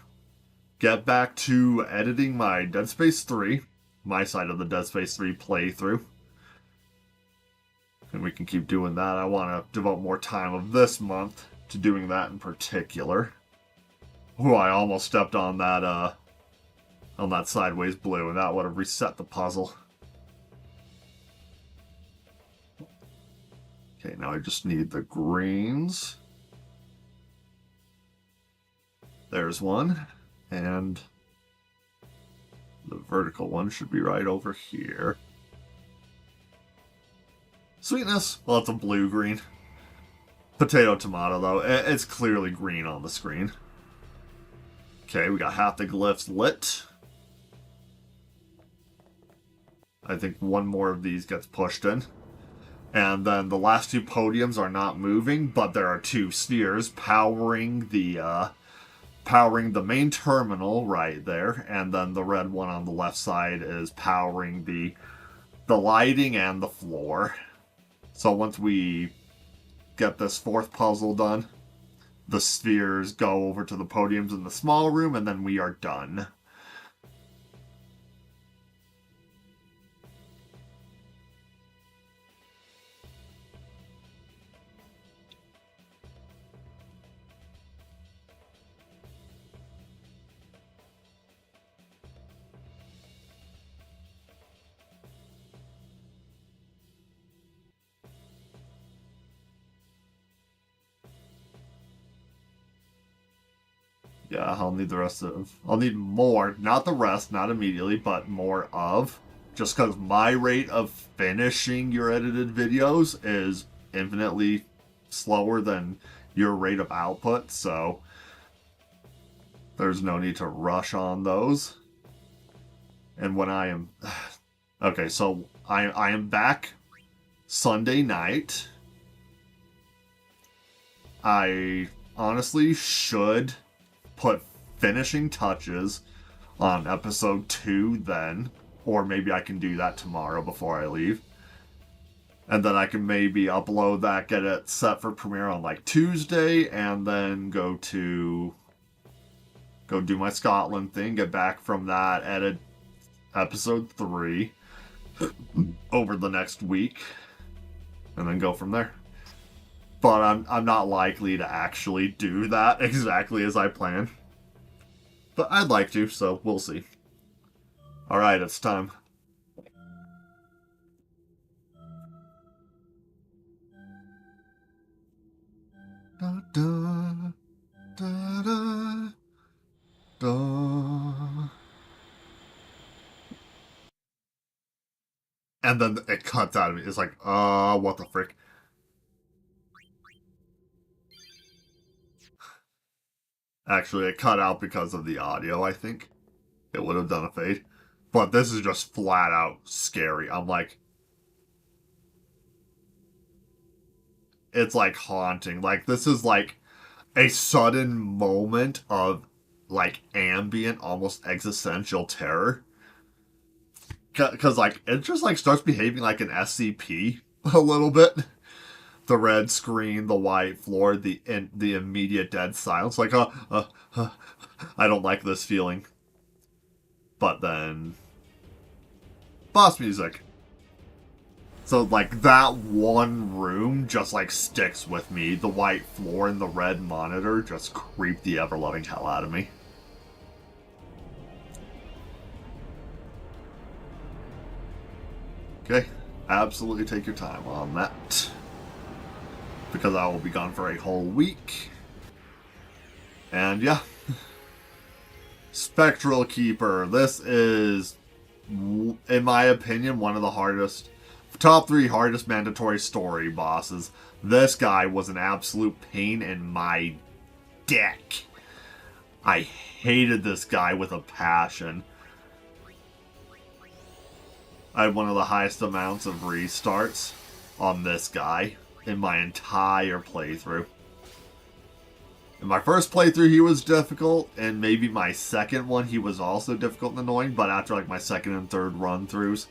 get back to editing my Dead Space 3, my side of the Dead Space 3 playthrough. And we can keep doing that. I want to devote more time of this month to doing that in particular. Ooh, I almost stepped on that sideways blue, and that would have reset the puzzle. Okay, now I just need the greens. There's one, and the vertical one should be right over here. Sweetness. Well, it's a blue-green. Potato-tomato, though. It's clearly green on the screen. Okay, we got half the glyphs lit. I think one more of these gets pushed in. And then the last two podiums are not moving, but there are two spheres powering the main terminal right there, and then the red one on the left side is powering the lighting and the floor. So once we get this fourth puzzle done, the spheres go over to the podiums in the small room, and then we are done. Yeah, I'll need the rest of... I'll need more, not the rest, not immediately, but more of. Just because my rate of finishing your edited videos is infinitely slower than your rate of output, so there's no need to rush on those. And when I am... Okay, so I am back Sunday night. I honestly should put finishing touches on episode 2 then, or maybe I can do that tomorrow before I leave. And then I can maybe upload that, get it set for premiere on like Tuesday, and then go do my Scotland thing, get back from that, edit episode 3 over the next week, and then go from there. But I'm not likely to actually do that exactly as I plan. But I'd like to, so we'll see. Alright, it's time. Da, da, da, da, da. And then it cuts out of me. It's like, what the frick? Actually, it cut out because of the audio, I think. It would have done a fade. But this is just flat out scary. I'm like... It's like haunting. Like, this is like a sudden moment of like ambient, almost existential terror. Because like, it just like starts behaving like an SCP a little bit. The red screen, the white floor, the immediate dead silence. Like, I don't like this feeling. But then... boss music. So, like, that one room just, like, sticks with me. The white floor and the red monitor just creep the ever-loving hell out of me. Okay, absolutely take your time on that. Because I will be gone for a whole week. And yeah. Spectral Keeper. This is, in my opinion, one of the hardest, top 3 hardest mandatory story bosses. This guy was an absolute pain in my dick. I hated this guy with a passion. I had one of the highest amounts of restarts on this guy in my entire playthrough. In my first playthrough, he was difficult, and maybe my second one, he was also difficult and annoying, but after like my second and third run-throughs,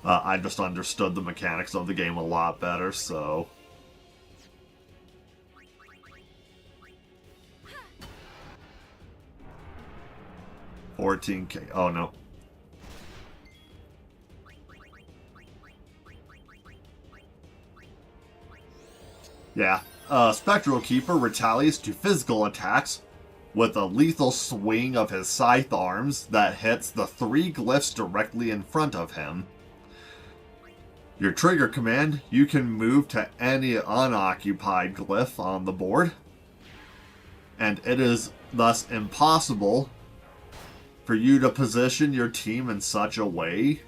I just understood the mechanics of the game a lot better, so... 14K. Oh, no. Yeah. Spectral Keeper retaliates to physical attacks with a lethal swing of his scythe arms that hits the 3 glyphs directly in front of him. Your trigger command, you can move to any unoccupied glyph on the board, and it is thus impossible for you to position your team in such a way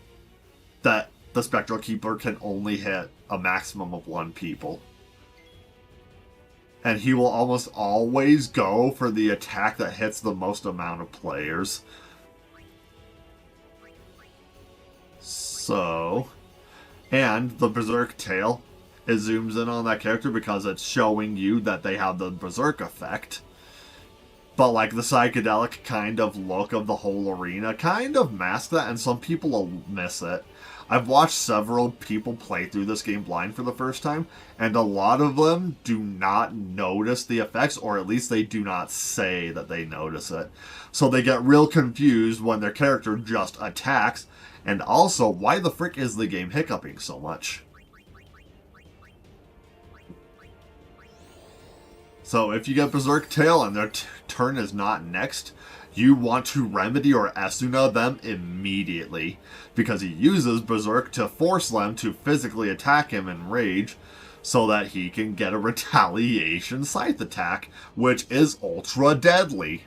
that the Spectral Keeper can only hit a maximum of 1 people. And he will almost always go for the attack that hits the most amount of players. So, and the Berserk tail, it zooms in on that character because it's showing you that they have the Berserk effect. But like the psychedelic kind of look of the whole arena kind of masks that, and some people will miss it. I've watched several people play through this game blind for the first time, and a lot of them do not notice the effects, or at least they do not say that they notice it. So they get real confused when their character just attacks, and also, why the frick is the game hiccuping so much? So if you get Berserk Tail and their turn is not next, you want to remedy or Esuna them immediately, because he uses Berserk to force them to physically attack him in rage, so that he can get a retaliation scythe attack, which is ultra deadly.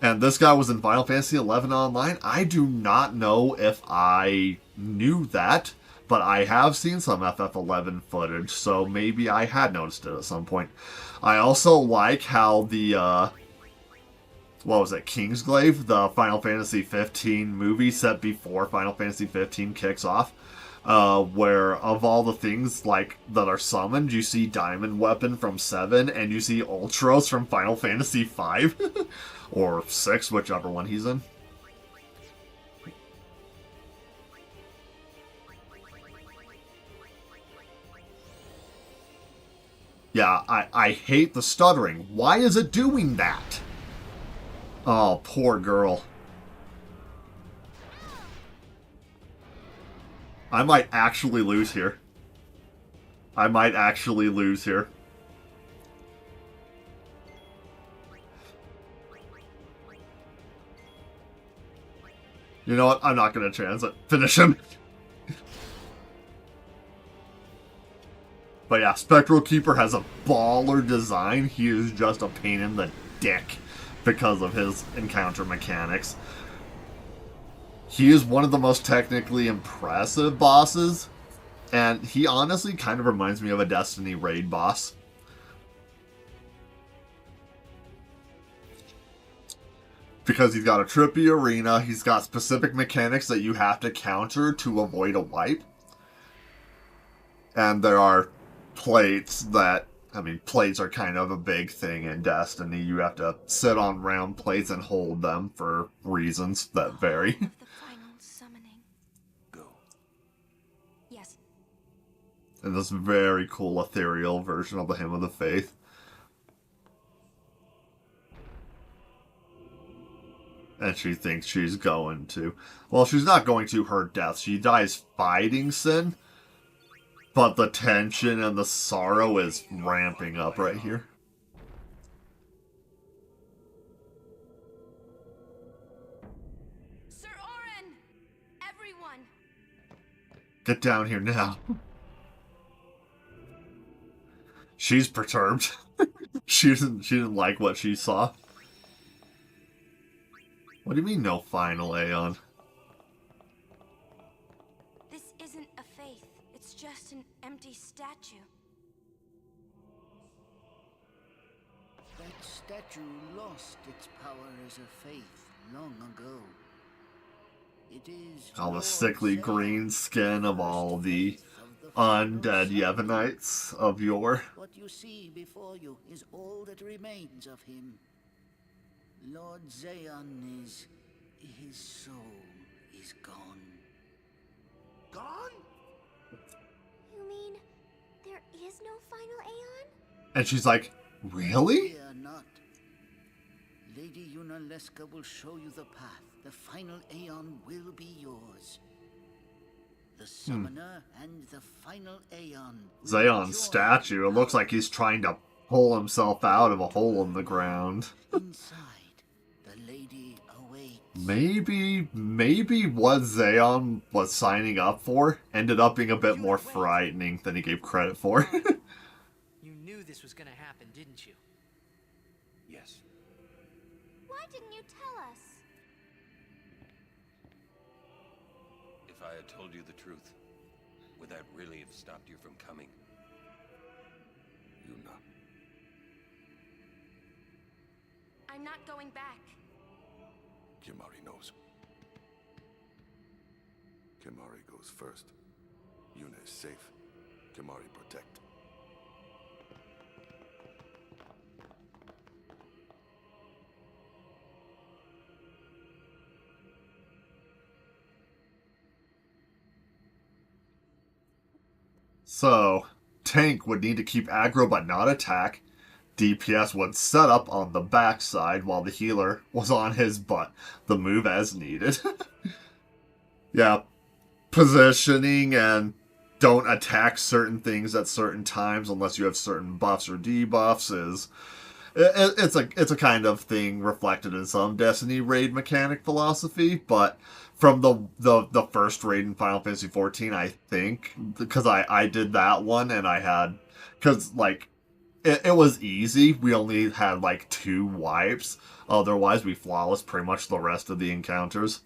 And this guy was in Final Fantasy XI Online. I do not know if I knew that, but I have seen some FF11 footage, so maybe I had noticed it at some point. I also like how the, what was it, Kingsglaive, the Final Fantasy 15 movie set before Final Fantasy 15 kicks off, where of all the things like that are summoned, you see Diamond Weapon from 7, and you see Ultros from Final Fantasy 5, or 6, whichever one he's in. Yeah, I hate the stuttering. Why is it doing that? Oh, poor girl. I might actually lose here. I might actually lose here. You know what? I'm not going to chance it. Finish him. But yeah, Spectral Keeper has a baller design. He is just a pain in the dick because of his encounter mechanics. He is one of the most technically impressive bosses, and he honestly kind of reminds me of a Destiny raid boss. Because he's got a trippy arena, he's got specific mechanics that you have to counter to avoid a wipe. And there are plates that, I mean, plates are kind of a big thing in Destiny. You have to sit on round plates and hold them for reasons that vary. The final summoning. Go. Yes. And this very cool ethereal version of the Hymn of the Faith. And she thinks she's going to. Well, she's not going to her death. She dies fighting Sin. But the tension and the sorrow is ramping up right here. Sir Oren! Everyone! Get down here now. She's perturbed. she didn't like what she saw. What do you mean no final Aeon? This isn't a faith. It's just an empty statue. That statue lost its power as a faith long ago. It is All the sickly green skin of all the undead Yevonites of yore. What you see before you is all that remains of him. Lord Zayon is... his soul is gone. Gone? You mean there is no final Aeon? And she's like, really? Fear not. Lady Yuna Leska will show you the path. The final Aeon will be yours. The Summoner and the final Aeon. Zeon's statue, it looks like he's trying to pull himself out of a hole in the ground. Inside, the lady awaits. Maybe what Zeon was signing up for ended up being a bit more frightening than he gave credit for. You knew this was gonna happen, didn't you? Yes. Why didn't you tell us? If I had told you the truth, would that really have stopped you from coming? Yuna. I'm not going back. Kimahri knows. Kimahri goes first. Yuna is safe. Kimahri protect. So, tank would need to keep aggro but not attack. DPS would set up on the backside while the healer was on his butt. The move as needed. Yeah, positioning and don't attack certain things at certain times unless you have certain buffs or debuffs is... It's a kind of thing reflected in some Destiny raid mechanic philosophy, but from the first raid in Final Fantasy XIV, I think, because I did that one and I had, because like it was easy. We only had like 2 wipes. Otherwise, we flawless pretty much the rest of the encounters,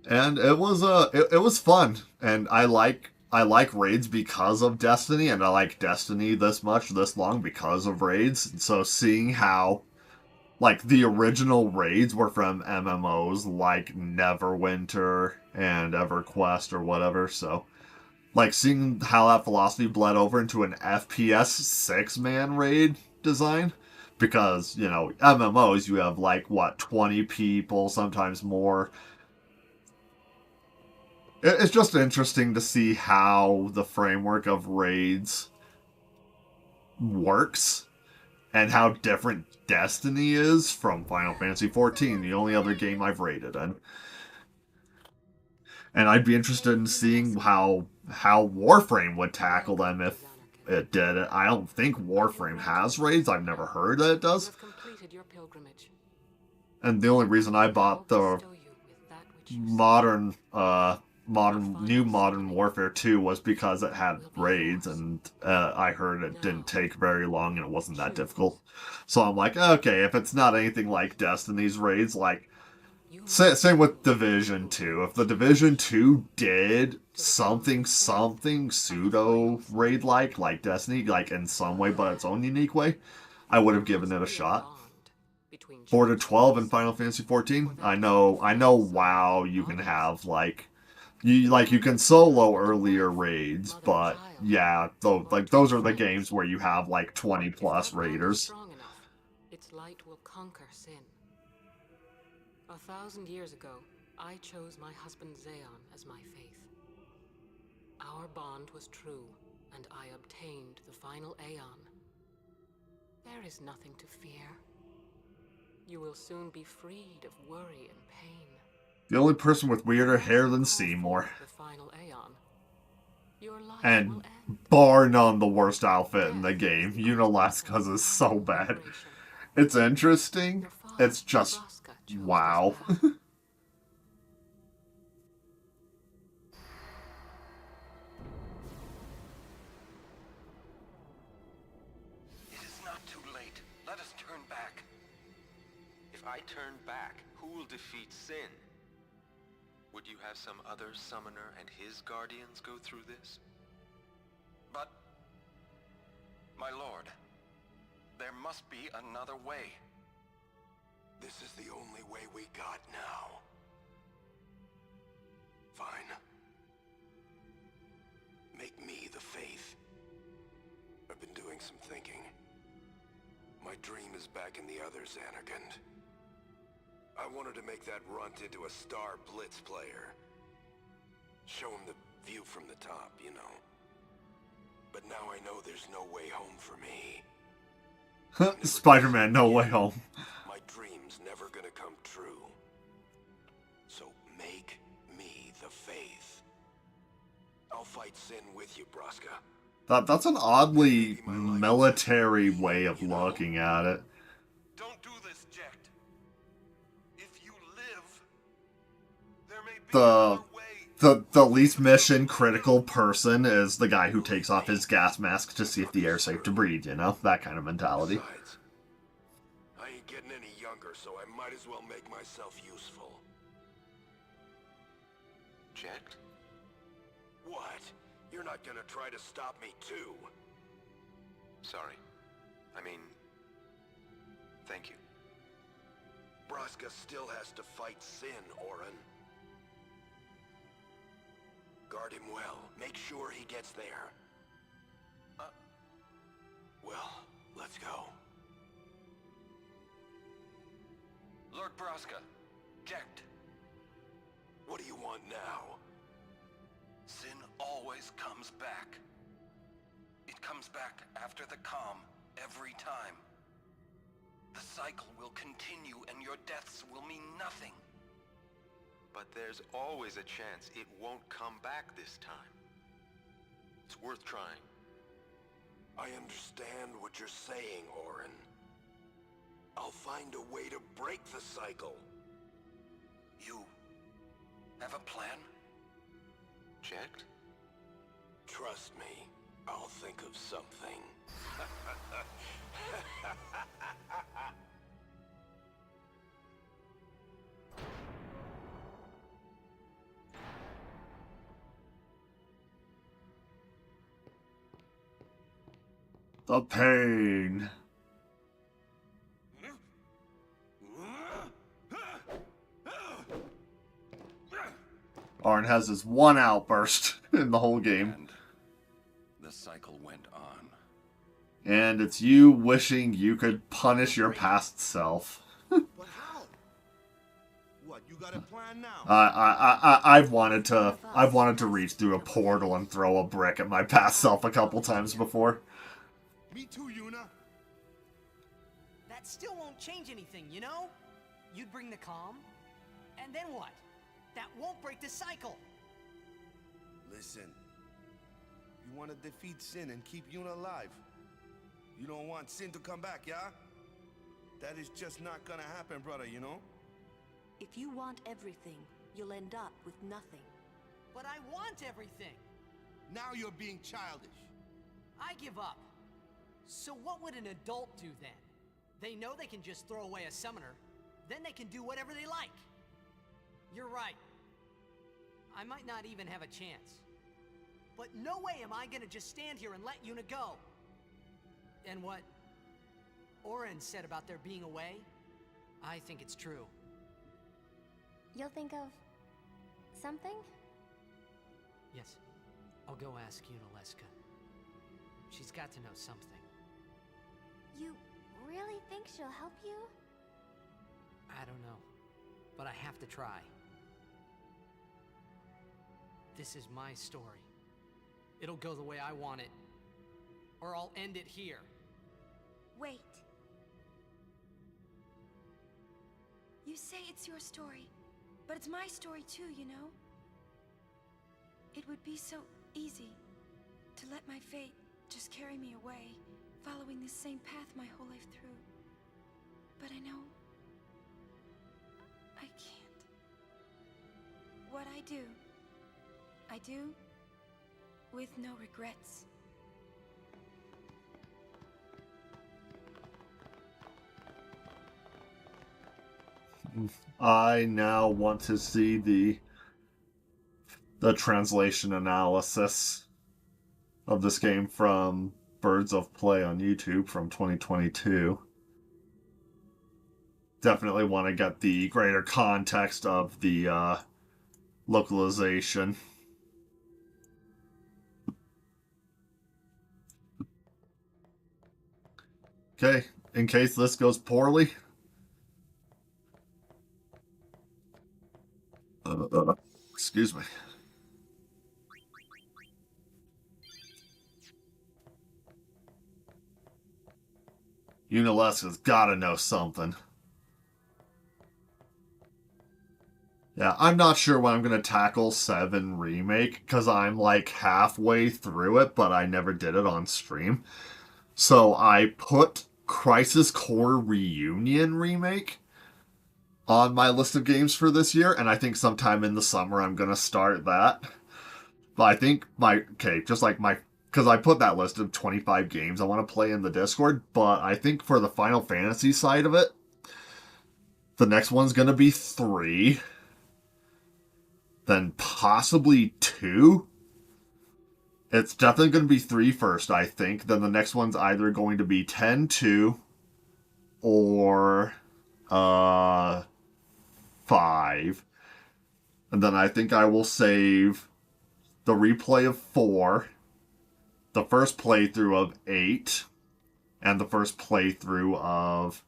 and it was fun. And I like raids because of Destiny, and I like Destiny this long because of raids. So seeing how, like, the original raids were from MMOs like Neverwinter and EverQuest or whatever, so, like, seeing how that philosophy bled over into an FPS 6-man raid design, because, you know, MMOs, you have, like, what, 20 people, sometimes more. It's just interesting to see how the framework of raids works and how different Destiny is from Final Fantasy XIV, the only other game I've raided in. And I'd be interested in seeing how Warframe would tackle them if it did. I don't think Warframe has raids. I've never heard that it does. And the only reason I bought the modern Warfare 2 was because it had raids, and I heard it didn't take very long and it wasn't that difficult. So I'm like, okay, if it's not anything like Destiny's raids, like, same with Division 2. If the Division 2 did something pseudo raid like Destiny, like in some way but its own unique way, I would have given it a shot. 4 to 12 in Final Fantasy XIV. I know WoW you can have you can solo earlier raids, but yeah, those are the games where you have like 20 plus raiders. Its light will conquer sin. 1,000 years ago, I chose my husband Zeon as my faith. Our bond was true, and I obtained the final Aeon. There is nothing to fear. You will soon be freed of worry and pain. The only person with weirder hair than Seymour. And bar none the worst outfit in the game. Yuna Leska's is so bad. It's interesting. It's just wow. It is not too late. Let us turn back. If I turn back, who will defeat Sin? Would you have some other summoner and his guardians go through this? But, my lord, there must be another way. This is the only way we got now. Fine. Make me the faith. I've been doing some thinking. My dream is back in the other Zanarkand. I wanted to make that runt into a star blitz player. Show him the view from the top, you know. But now I know there's no way home for me. Spider-Man No Way Home. My dream's never gonna come true. So make me the faith. I'll fight sin with you, Braska. That's an oddly military way of looking at it. Don't do this, Jacked. If you live, there may be The another way. the least mission critical person is the guy who takes off his gas mask to see if the air's safe to breathe, you know? That kind of mentality. Besides, I ain't getting any younger, so I might as well make myself useful. Jacked? What? You're not gonna try to stop me too? Sorry. I mean, thank you. Braska still has to fight sin, Orin. Guard him well. Make sure he gets there. Well, let's go. Lord Braska, Jacked. What do you want now? Sin always comes back. It comes back after the calm, every time. The cycle will continue and your deaths will mean nothing. But there's always a chance it won't come back this time. It's worth trying. I understand what you're saying, Orin. I'll find a way to break the cycle. You have a plan? Jacked? Trust me, I'll think of something. The pain. Arn has his one outburst in the whole game. And the cycle went on. And it's you wishing you could punish your past self. But how? What, you got a plan now? I've wanted to reach through a portal and throw a brick at my past self a couple times before. Me too, Yuna. That still won't change anything, you know? You'd bring the calm, and then what? That won't break the cycle. Listen. You want to defeat Sin and keep Yuna alive. You don't want Sin to come back, yeah? That is just not gonna happen, brother, you know? If you want everything, you'll end up with nothing. But I want everything. Now you're being childish. I give up. So what would an adult do then? They know they can just throw away a summoner, then they can do whatever they like. You're right. I might not even have a chance. But no way am I gonna just stand here and let Yuna go. And what Orin said about there being a way, I think it's true. You'll think of something? Yes, I'll go ask Yuna Leska. She's got to know something. You really think she'll help you? I don't know, but I have to try. This is my story. It'll go the way I want it, or I'll end it here. Wait. You say it's your story, but it's my story too, you know? It would be so easy to let my fate just carry me away, following this same path my whole life through. But I know I can't. What I do with no regrets. I now want to see the translation analysis of this game from Birds of Play on YouTube from 2022. Definitely want to get the greater context of the localization. Okay, in case this goes poorly. Excuse me. Unileska's gotta know something. Yeah, I'm not sure when I'm gonna tackle 7 Remake, because I'm like halfway through it, but I never did it on stream. So I put Crisis Core Reunion Remake on my list of games for this year, and I think sometime in the summer I'm gonna start that. But I think because I put that list of 25 games I want to play in the Discord, but I think for the Final Fantasy side of it, the next one's gonna be 3, then possibly 2. It's definitely going to be 3 first, I think. Then the next one's either going to be 10-2 or 5. And then I think I will save the replay of 4, the first playthrough of 8, and the first playthrough of,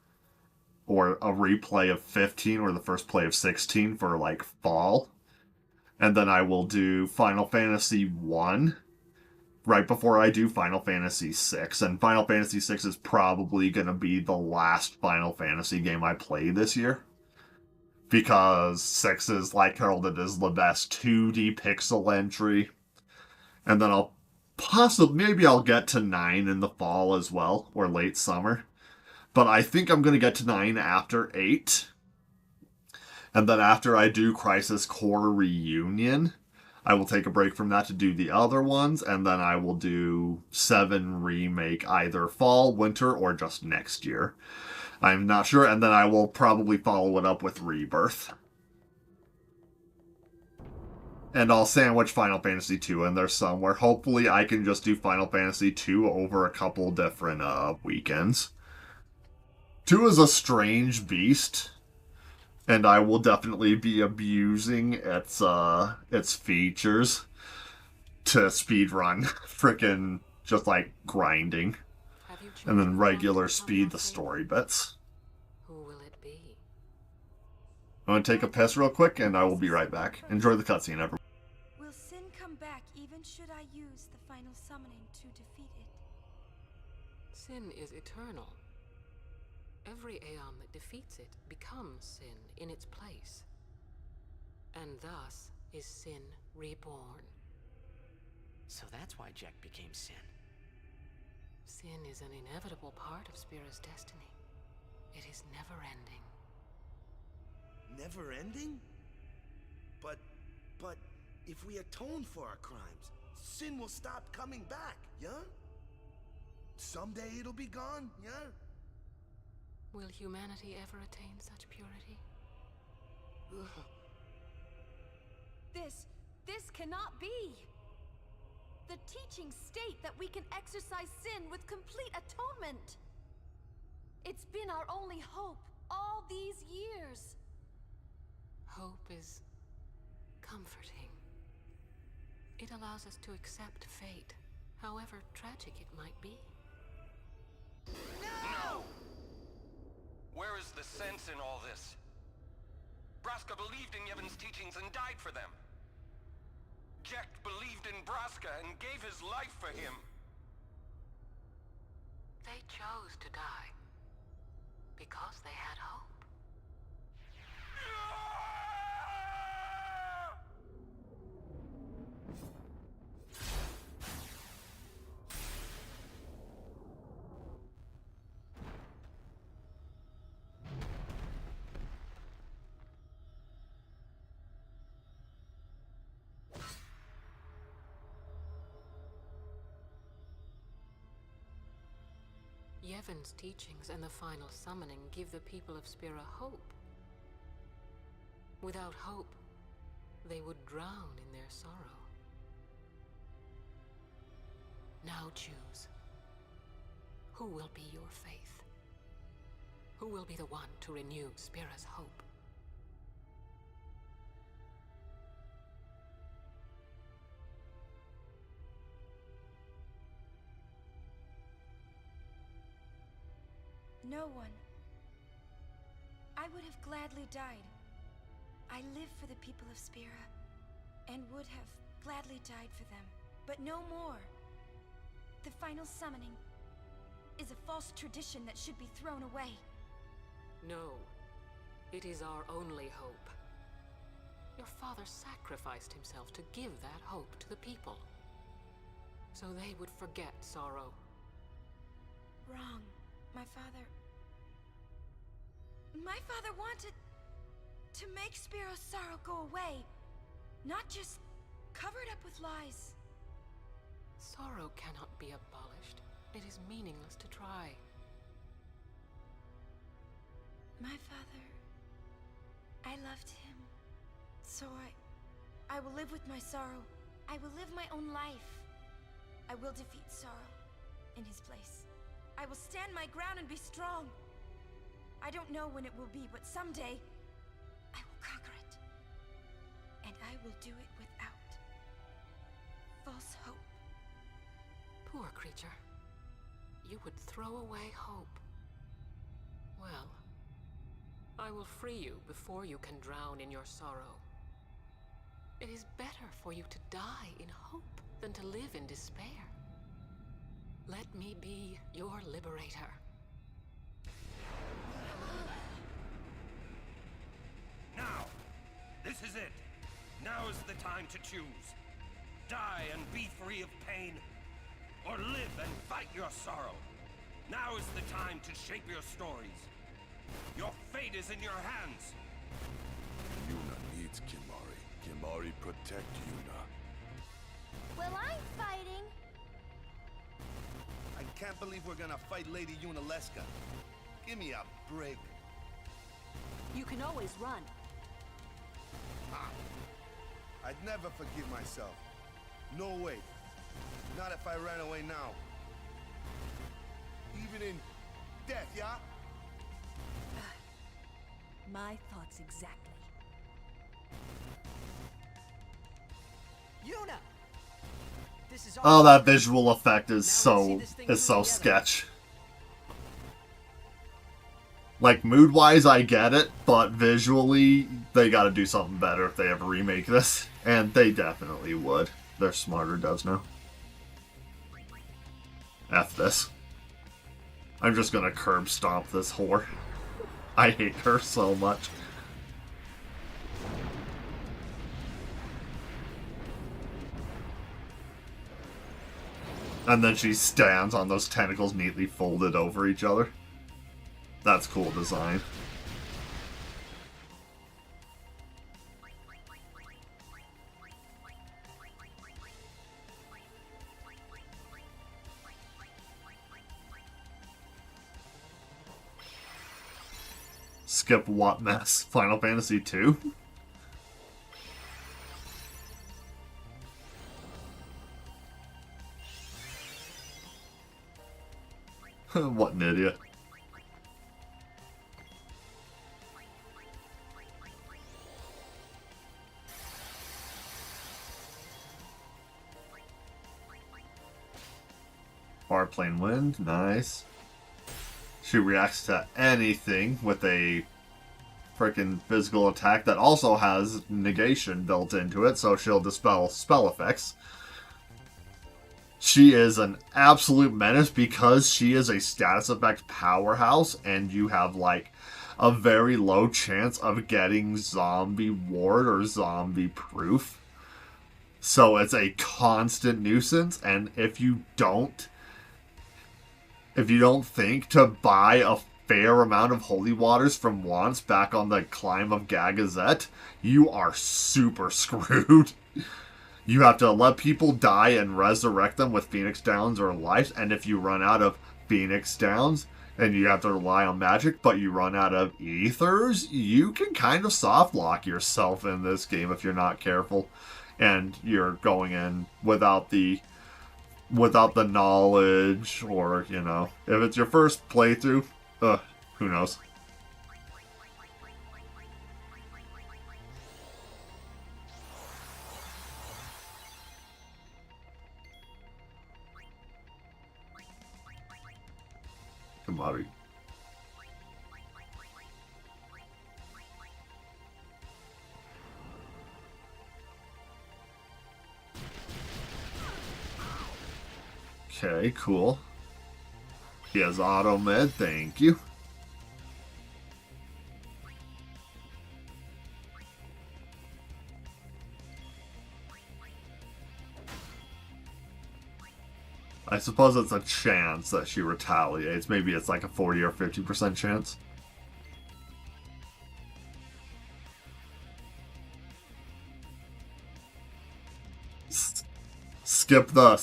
or a replay of 15, or the first play of 16 for like fall. And then I will do Final Fantasy 1 right before I do Final Fantasy VI. And Final Fantasy VI is probably going to be the last Final Fantasy game I play this year. Because 6 is like heralded as the best 2D pixel entry. And then maybe I'll get to 9 in the fall as well, or late summer. But I think I'm going to get to 9 after 8. And then after I do Crisis Core Reunion, I will take a break from that to do the other ones, and then I will do 7 Remake either fall, winter, or just next year. I'm not sure, and then I will probably follow it up with Rebirth. And I'll sandwich Final Fantasy 2 in there somewhere. Hopefully I can just do Final Fantasy 2 over a couple different weekends. 2 is a strange beast, and I will definitely be abusing its features to speedrun frickin' just like grinding. And then regular speed the story bits. Who will it be? I'm gonna take a piss real quick and I will be right back. Enjoy the cutscene, everyone. Will Sin come back even should I use the final summoning to defeat it? Sin is eternal. Every Aeon that defeats it becomes Sin in its place. And thus is Sin reborn. So that's why Jack became Sin. Sin is an inevitable part of Spira's destiny. It is never-ending. Never-ending? But if we atone for our crimes, Sin will stop coming back, yeah? Someday it'll be gone, yeah? Will humanity ever attain such purity? This cannot be! The teachings state that we can exercise sin with complete atonement! It's been our only hope all these years! Hope is comforting. It allows us to accept fate, however tragic it might be. No! Where is the sense in all this? Braska believed in Yevon's teachings and died for them. Jack believed in Braska and gave his life for him. They chose to die because they had hope. Yevon's teachings and the final summoning give the people of Spira hope. Without hope, they would drown in their sorrow. Now choose. Who will be your faith? Who will be the one to renew Spira's hope? No one. I would have gladly died. I live for the people of Spira, and would have gladly died for them, but no more. The final summoning. is a false tradition that should be thrown away. No. It is our only hope. Your father sacrificed himself to give that hope to the people. So they would forget sorrow. Wrong. My father wanted to make Spiro's sorrow go away, not just covered up with lies. Sorrow cannot be abolished. It is meaningless to try. My father, I loved him. So I will live with my sorrow. I will live my own life. I will defeat sorrow in his place. I will stand my ground and be strong. I don't know when it will be, but someday I will conquer it. And I will do it without false hope. Poor creature. You would throw away hope. Well, I will free you before you can drown in your sorrow. It is better for you to die in hope than to live in despair. Let me be your liberator. Now! This is it! Now is the time to choose. Die and be free of pain, or live and fight your sorrow. Now is the time to shape your stories. Your fate is in your hands. Yuna needs Kimahri. Kimahri protect Yuna. Well, I'm fighting. I can't believe we're gonna fight Lady Yunalesca. Give me a break. You can always run. Ah. I'd never forgive myself. No way. Not if I ran away now. Even in death, yeah? My thoughts exactly. Yuna! This is Oh, that visual effect is so sketch. Like, mood-wise, I get it, but visually, they gotta do something better if they ever remake this. And they definitely would. They're smarter devs now. F this. I'm just gonna curb stomp this whore. I hate her so much. And then she stands on those tentacles neatly folded over each other. That's cool design. Skip what mess? Final Fantasy 2? What an idiot. Far plane wind, nice. She reacts to anything with a freaking physical attack that also has negation built into it, so she'll dispel spell effects. She is an absolute menace because she is a status effect powerhouse, and you have like a very low chance of getting zombie ward or zombie proof. So it's a constant nuisance, and if you don't think to buy a fair amount of holy waters from once back on the climb of Gagazet, you are super screwed. You have to let people die and resurrect them with Phoenix Downs or life, and if you run out of Phoenix Downs and you have to rely on magic, but you run out of ethers, you can kind of soft lock yourself in this game if you're not careful, and you're going in without the knowledge, or, you know, if it's your first playthrough, who knows. Kimahri. Okay, cool. He has auto med, thank you. I suppose it's a chance that she retaliates. Maybe it's like a 40 or 50% chance. Skip the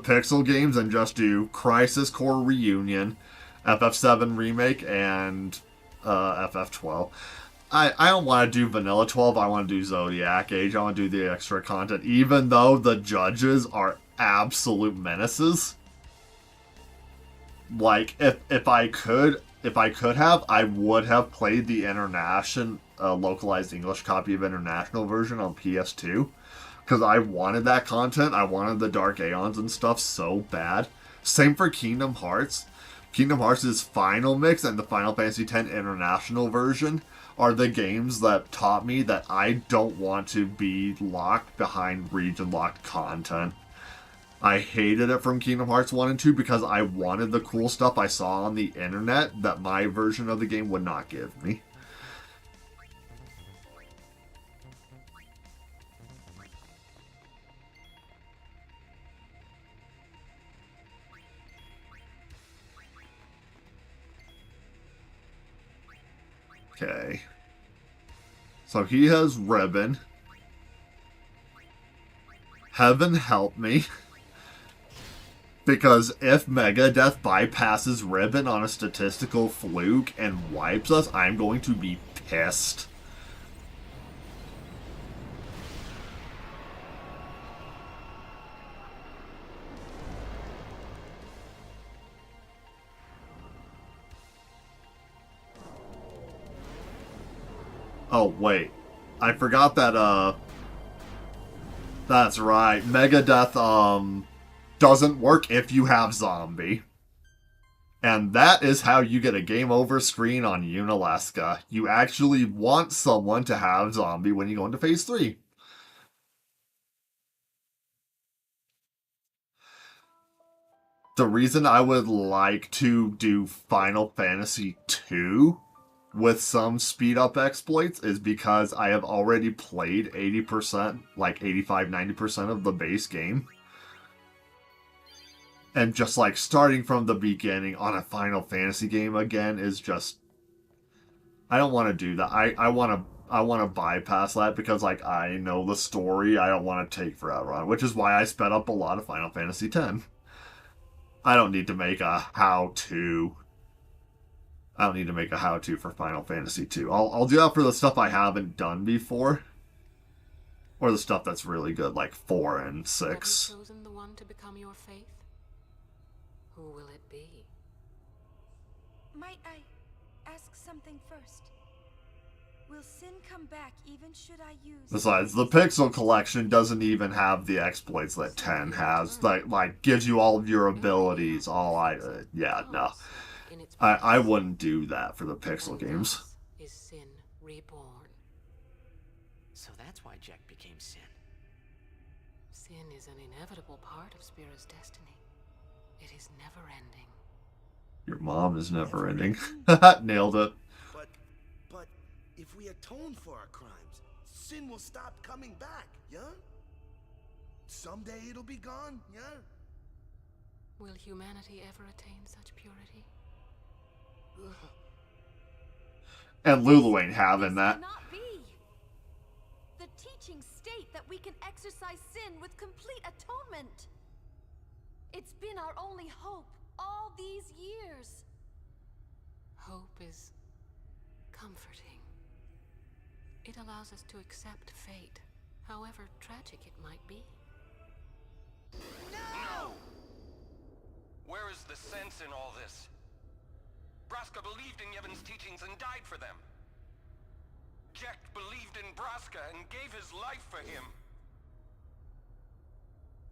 Pixel games and just do Crisis Core Reunion, FF7 Remake, and FF12. I don't want to do Vanilla 12, I want to do Zodiac Age, I want to do the extra content, even though the judges are absolute menaces. Like, if I could have, I would have played the international, localized English copy of international version on PS2. Because I wanted that content, I wanted the Dark Aeons and stuff so bad. Same for Kingdom Hearts. Kingdom Hearts' Final Mix and the Final Fantasy X International version are the games that taught me that I don't want to be locked behind region-locked content. I hated it from Kingdom Hearts 1 and 2 because I wanted the cool stuff I saw on the internet that my version of the game would not give me. Okay. So he has Ribbon. Heaven help me. Because if Megadeth bypasses Ribbon on a statistical fluke and wipes us, I'm going to be pissed. Oh, wait. I forgot that, that's right. Megadeth, doesn't work if you have Zombie. And that is how you get a game over screen on Unalaska. You actually want someone to have Zombie when you go into Phase 3. The reason I would like to do Final Fantasy II with some speed-up exploits is because I have already played 80%, like 85-90% of the base game. And just like starting from the beginning on a Final Fantasy game again is just... I don't want to do that. I want to bypass that because like I know the story. I don't want to take forever on it, which is why I sped up a lot of Final Fantasy X. I don't need to make a how-to. I don't need to make a how-to for Final Fantasy II. I'll do that for the stuff I haven't done before. Or the stuff that's really good, like 4 and 6. Have you chosen the one to become your faith? Who will it be? Might I ask something first? Will Sin come back even should I use... Besides, the Pixel Collection doesn't even have the exploits that 10 has. That, like, gives you all of your abilities, yeah, no. I wouldn't do that for the Pixel games. Is Sin reborn? So that's why Jack became Sin. Sin is an inevitable part of Spira's destiny. It is never ending. Your mom is never ending. Nailed it. But if we atone for our crimes, Sin will stop coming back, yeah? Someday it'll be gone, yeah? Will humanity ever attain such purity? And Lulu ain't having that. Cannot be. The teachings state that we can exercise sin with complete atonement. It's been our only hope all these years. Hope is comforting. It allows us to accept fate, however tragic it might be. No! Where is the sense in all this? Braska believed in Yevon's teachings and died for them. Jack believed in Braska and gave his life for him.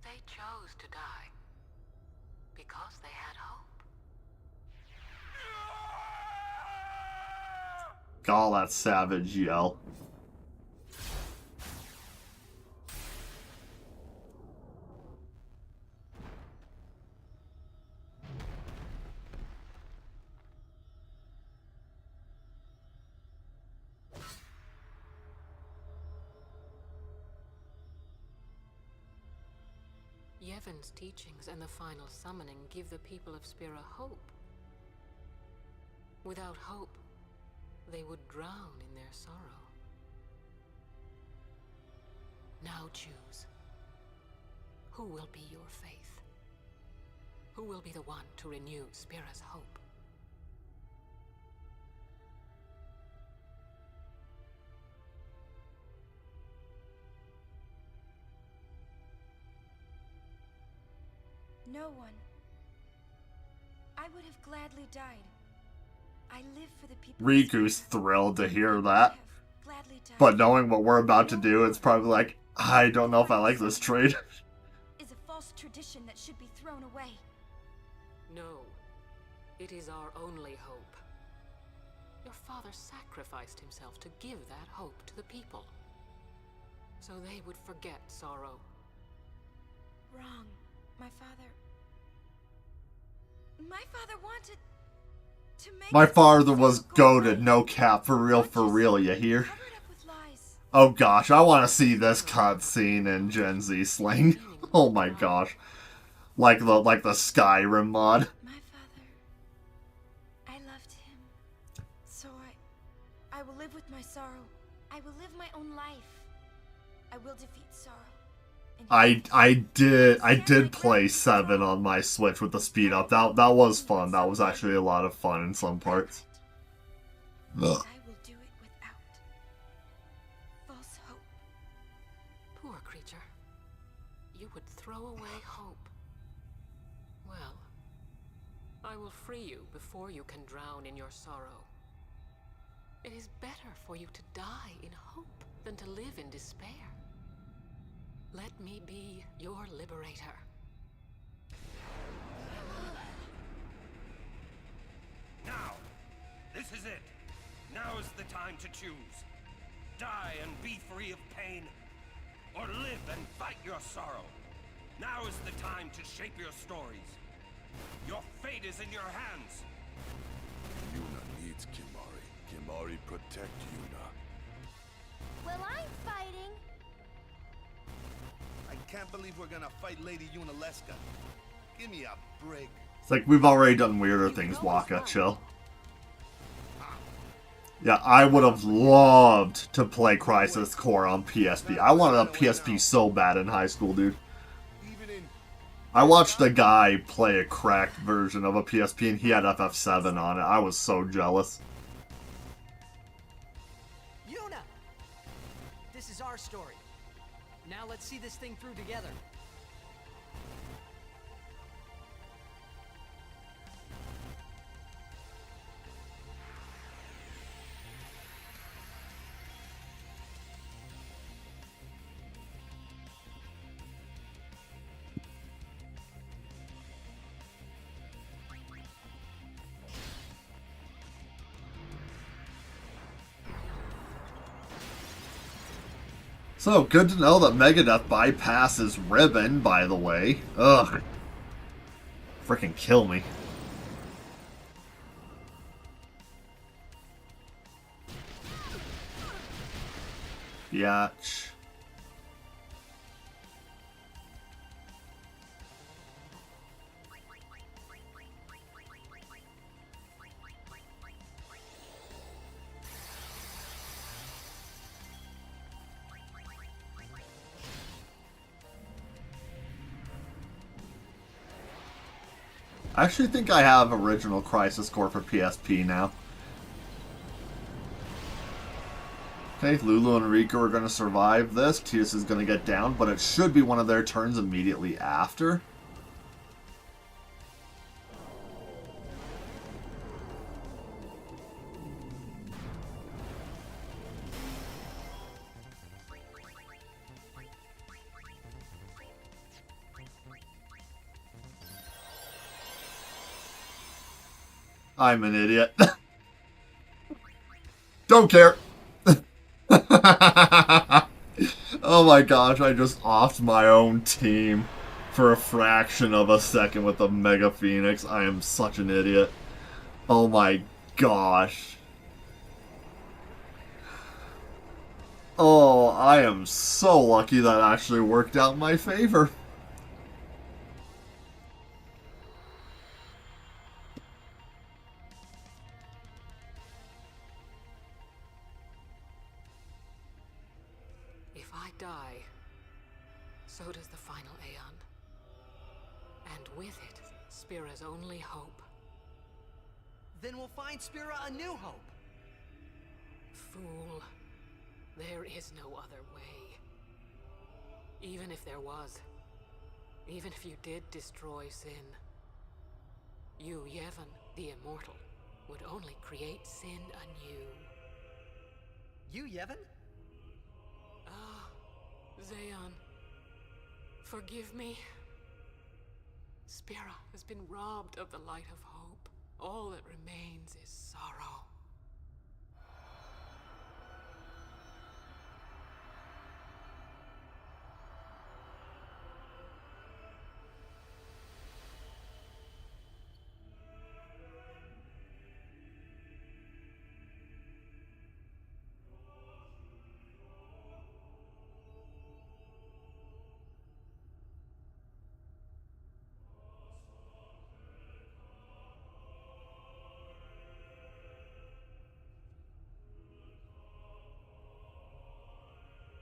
They chose to die because they had hope. Call that savage yell. Yevon's teachings and the final summoning give the people of Spira hope. Without hope, they would drown in their sorrow. Now choose. Who will be your faith? Who will be the one to renew Spira's hope? No one. I would have gladly died. I live for the people. Riku's thrilled to hear that. But knowing what we're about to do, it's probably like, I don't know if I like this trade. Is a false tradition that should be thrown away. No. It is our only hope. Your father sacrificed himself to give that hope to the people. So they would forget sorrow. Wrong. My father wanted to make... My father was goated, no cap, for real, you hear? Oh gosh, I want to see this cutscene in Gen Z slang. Oh my gosh. Like the Skyrim mod. My father... I loved him. So I will live with my sorrow. I will live my own life. I will defeat sorrow. I did play 7 on my Switch with the speed up. That was fun. That was actually a lot of fun in some parts. Ugh. I will do it without false hope. Poor creature. You would throw away hope. Well, I will free you before you can drown in your sorrow. It is better for you to die in hope than to live in despair. Let me be your liberator. Now! This is it! Now is the time to choose. Die and be free of pain, or live and fight your sorrow. Now is the time to shape your stories. Your fate is in your hands. Yuna needs Kimahri. Kimahri protect Yuna. Well, I'm fighting. I can't believe we're gonna fight Lady Yunalesca. Give me a break. It's like, we've already done weirder things, Waka. Chill. Yeah, I would have loved to play Crisis Core on PSP. I wanted a PSP so bad in high school, dude. I watched a guy play a cracked version of a PSP and he had FF7 on it. I was so jealous. Yuna! This is our story. Now let's see this thing through together. So, good to know that Megadeth bypasses Ribbon, by the way. Ugh. Freaking kill me. Biatch. I actually think I have original Crisis Core for PSP now. Okay, Lulu and Rika are going to survive this. Tias is going to get down, but it should be one of their turns immediately after. I'm an idiot. Don't care. Oh my gosh, I just offed my own team for a fraction of a second with a Mega Phoenix. I am such an idiot. Oh my gosh. Oh, I am so lucky that actually worked out in my favor. is the final Aeon. And with it, Spira's only hope. Then we'll find Spira a new hope. Fool. There is no other way. Even if there was, even if you did destroy Sin, you, Yevon, the Immortal, would only create Sin anew. You, Yevon? Ah, Zeon. Forgive me. Spira has been robbed of the light of hope. All that remains is sorrow.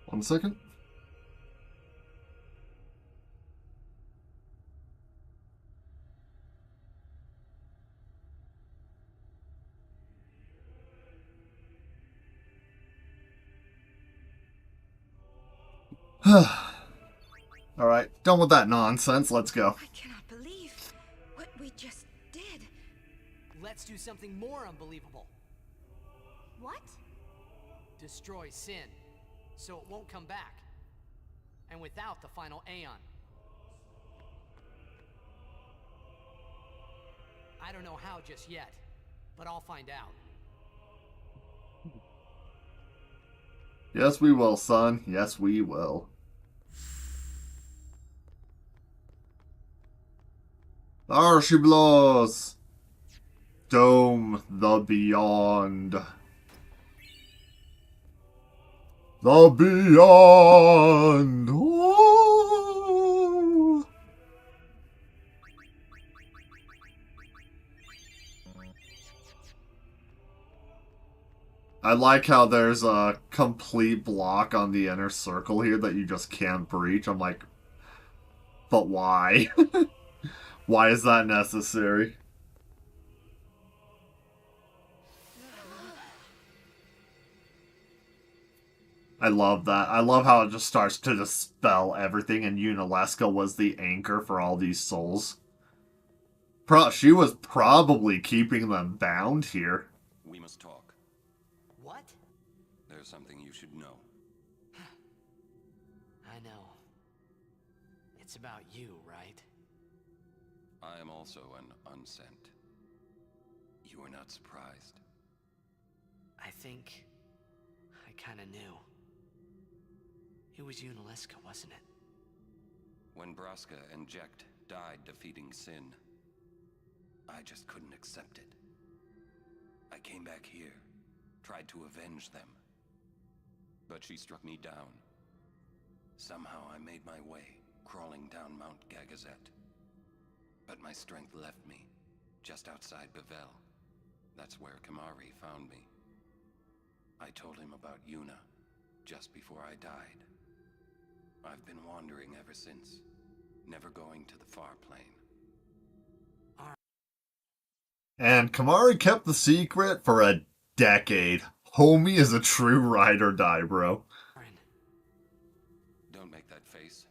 One second. Alright, done with that nonsense. Let's go. I cannot believe what we just did. Let's do something more unbelievable. What? Destroy Sin, so it won't come back. And without the final Aeon. I don't know how just yet, but I'll find out. Yes, we will, son. Yes, we will. There she blows. Dome the Beyond. The Beyond. Ooh. I like how there's a complete block on the inner circle here that you just can't breach. I'm like, but why? Why is that necessary? I love that. I love how it just starts to dispel everything, and Yuna was the anchor for all these souls. She was probably keeping them bound here. We must talk. What? There's something you should know. I know. It's about you, right? I am also an unsent. You are not surprised. I think I kinda knew. It was Yuna, wasn't it? When Braska and Jecht died defeating Sin, I just couldn't accept it. I came back here, tried to avenge them. But she struck me down. Somehow I made my way, crawling down Mount Gagazet. But my strength left me, just outside Bevel. That's where Kimahri found me. I told him about Yuna, just before I died. I've been wandering ever since, never going to the far plane. And Kimahri kept the secret for a decade. Homie is a true ride or die, bro. Don't make that face.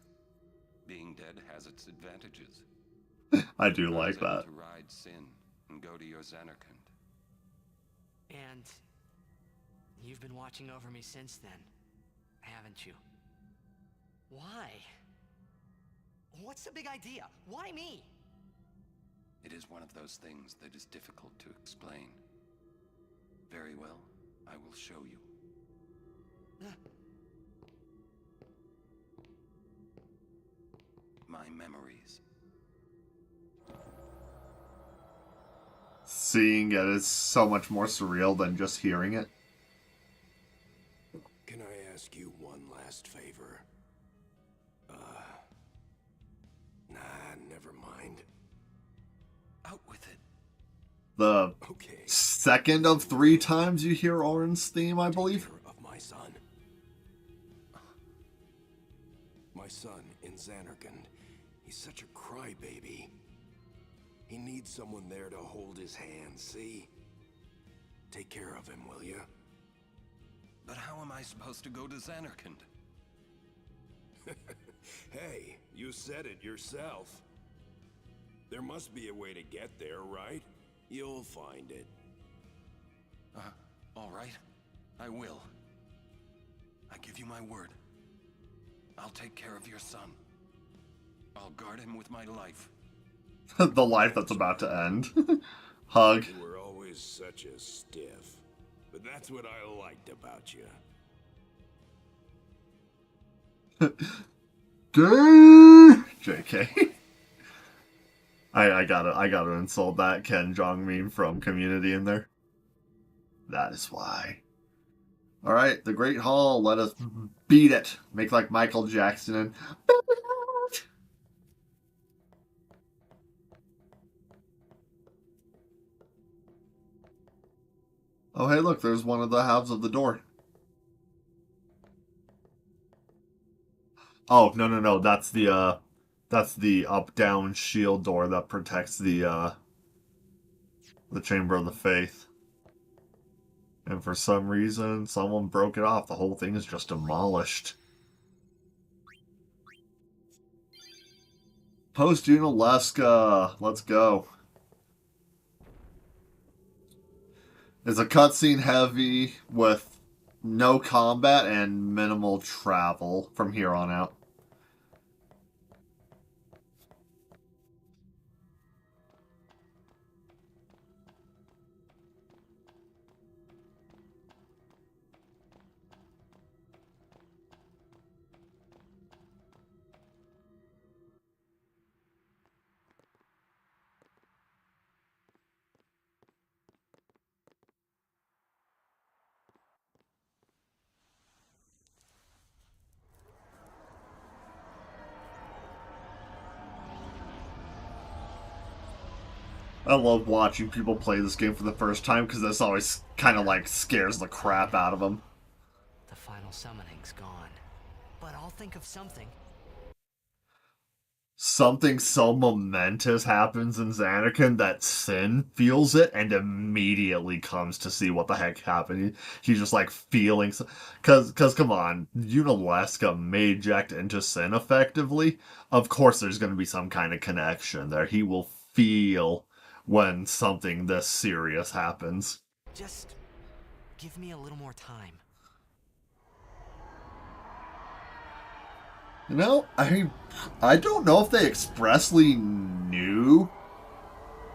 Being dead has its advantages. I do like that. To ride Sin and go to your Zanarkand. And you've been watching over me since then, haven't you? Why? What's the big idea? Why me? It is one of those things that is difficult to explain. Very well, I will show you. My memories. Seeing it is so much more surreal than just hearing it. Can I ask you one last favor? Nah, never mind. Out with it. The second of 3 times you hear Orin's theme, I believe. Of my son. My son in Xanarkand. He's such a crybaby. He needs someone there to hold his hand, see? Take care of him, will you? But how am I supposed to go to Xanarkand? Hey, you said it yourself. There must be a way to get there, right? You'll find it. All right. I will. I give you my word. I'll take care of your son. I'll guard him with my life. The life that's about to end. Hug. You were always such a stiff. But that's what I liked about you. JK. I gotta insult that Ken Jong meme from Community in there. That is why. Alright, the Great Hall, let us beat it. Make like Michael Jackson and oh hey look, there's one of the halves of the door. Oh, no, that's the up-down shield door that protects the Chamber of the Faith. And for some reason, someone broke it off. The whole thing is just demolished. Post-Unaleska. Let's go. It's a cutscene heavy with no combat and minimal travel from here on out. I love watching people play this game for the first time because this always kind of like scares the crap out of them. The final summoning's gone. But I'll think of something. Something so momentous happens in Xanarkand that Sin feels it and immediately comes to see what the heck happened. He's just like feeling... Cause come on, Unaleska may eject into Sin effectively. Of course there's going to be some kind of connection there. He will feel when something this serious happens. Just give me a little more time. You know, I don't know if they expressly knew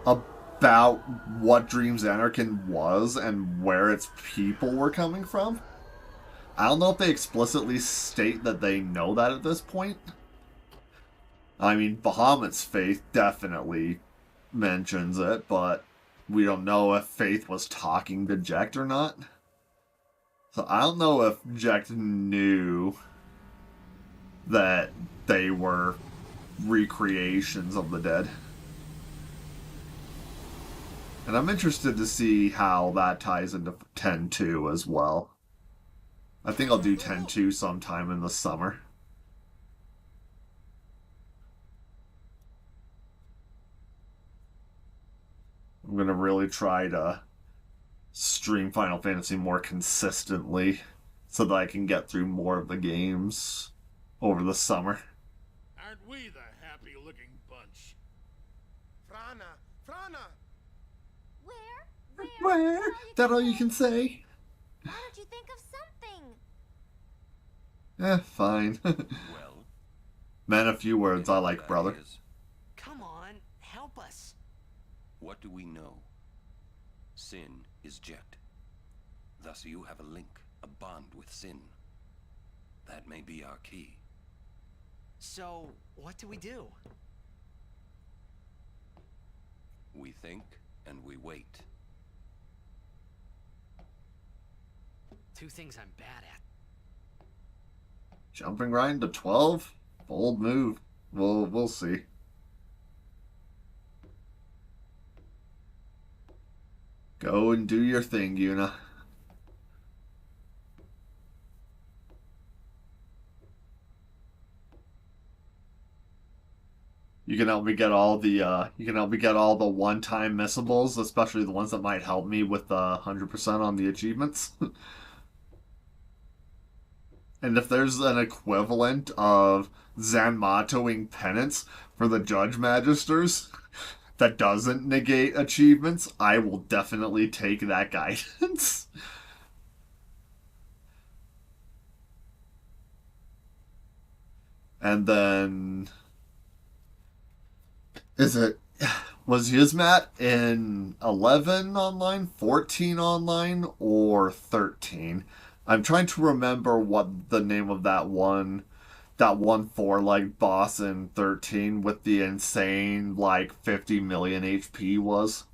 about what Dream Xanarkand was and where its people were coming from. I don't know if they explicitly state that they know that at this point. I mean, Bahamut's Faith definitely mentions it, but we don't know if Faith was talking to Jecht or not. So I don't know if Jecht knew that they were recreations of the dead. And I'm interested to see how that ties into 10-2 as well. I think I'll do 10-2 sometime in the summer. I'm going to really try to stream Final Fantasy more consistently so that I can get through more of the games over the summer. Aren't we the happy-looking bunch? Frana! Where? That all you can say? Why don't you think of something? Fine. Well, Man, a few words I like, brother. Come on, help us. What do we know? Sin is Jecht. Thus you have a link, a bond with Sin. That may be our key. So, what do we do? We think and we wait. Two things I'm bad at. Jumping right into 12? Bold move. We'll see. Go and do your thing, Yuna. You can help me get all the one-time missables, especially the ones that might help me with 100% on the achievements. And if there's an equivalent of Zanmatoing penance for the Judge Magisters that doesn't negate achievements, I will definitely take that guidance. And then was Yuzmat in 11 online, 14 online, or 13? I'm trying to remember what the name of that one four-leg boss in 13 with the insane, 50 million HP was.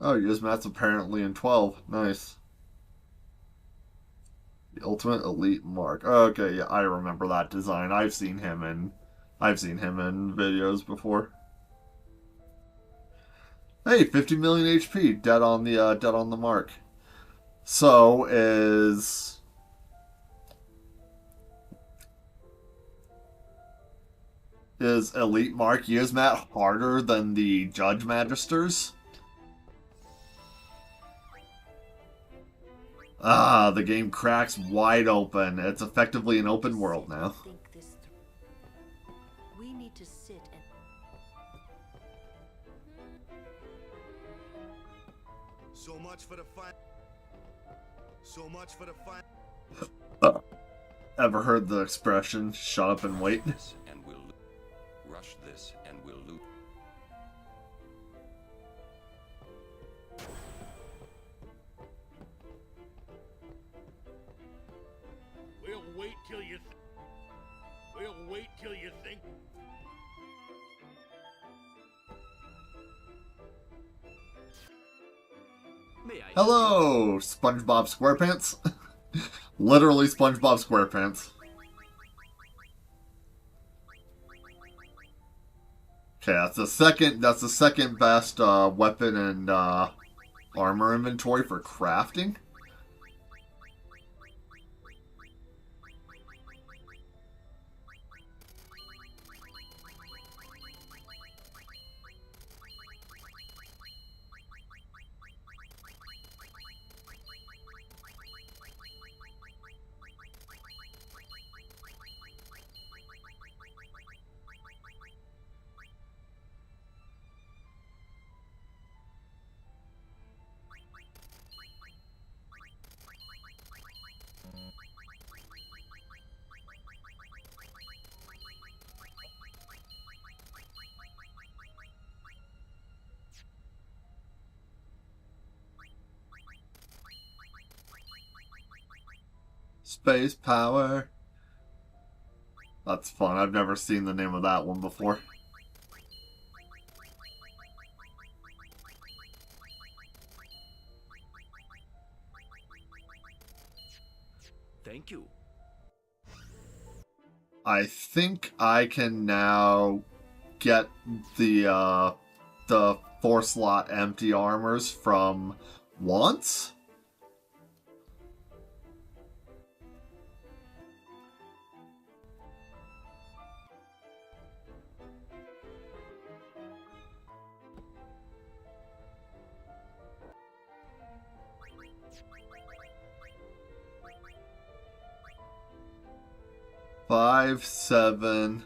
Oh, Yuzmat's apparently in 12. Nice. The Ultimate Elite Mark. Okay, yeah, I remember that design. I've seen him in videos before. Hey, 50 million HP, dead on the mark. So is Elite Mark Yuzmat harder than the Judge Magisters? Ah, the game cracks wide open. It's effectively an open world now. We need to sit and... So much for the fun. So much for the fun. Ever heard the expression, shut up and wait? And we'll rush this and we'll loot. We'll wait till you think. Hello, SpongeBob SquarePants. Literally SpongeBob SquarePants. Okay, that's the second best weapon and armor inventory for crafting. Space power. That's fun. I've never seen the name of that one before. Thank you. I think I can now get the 4-slot empty armors from once. Five, 7,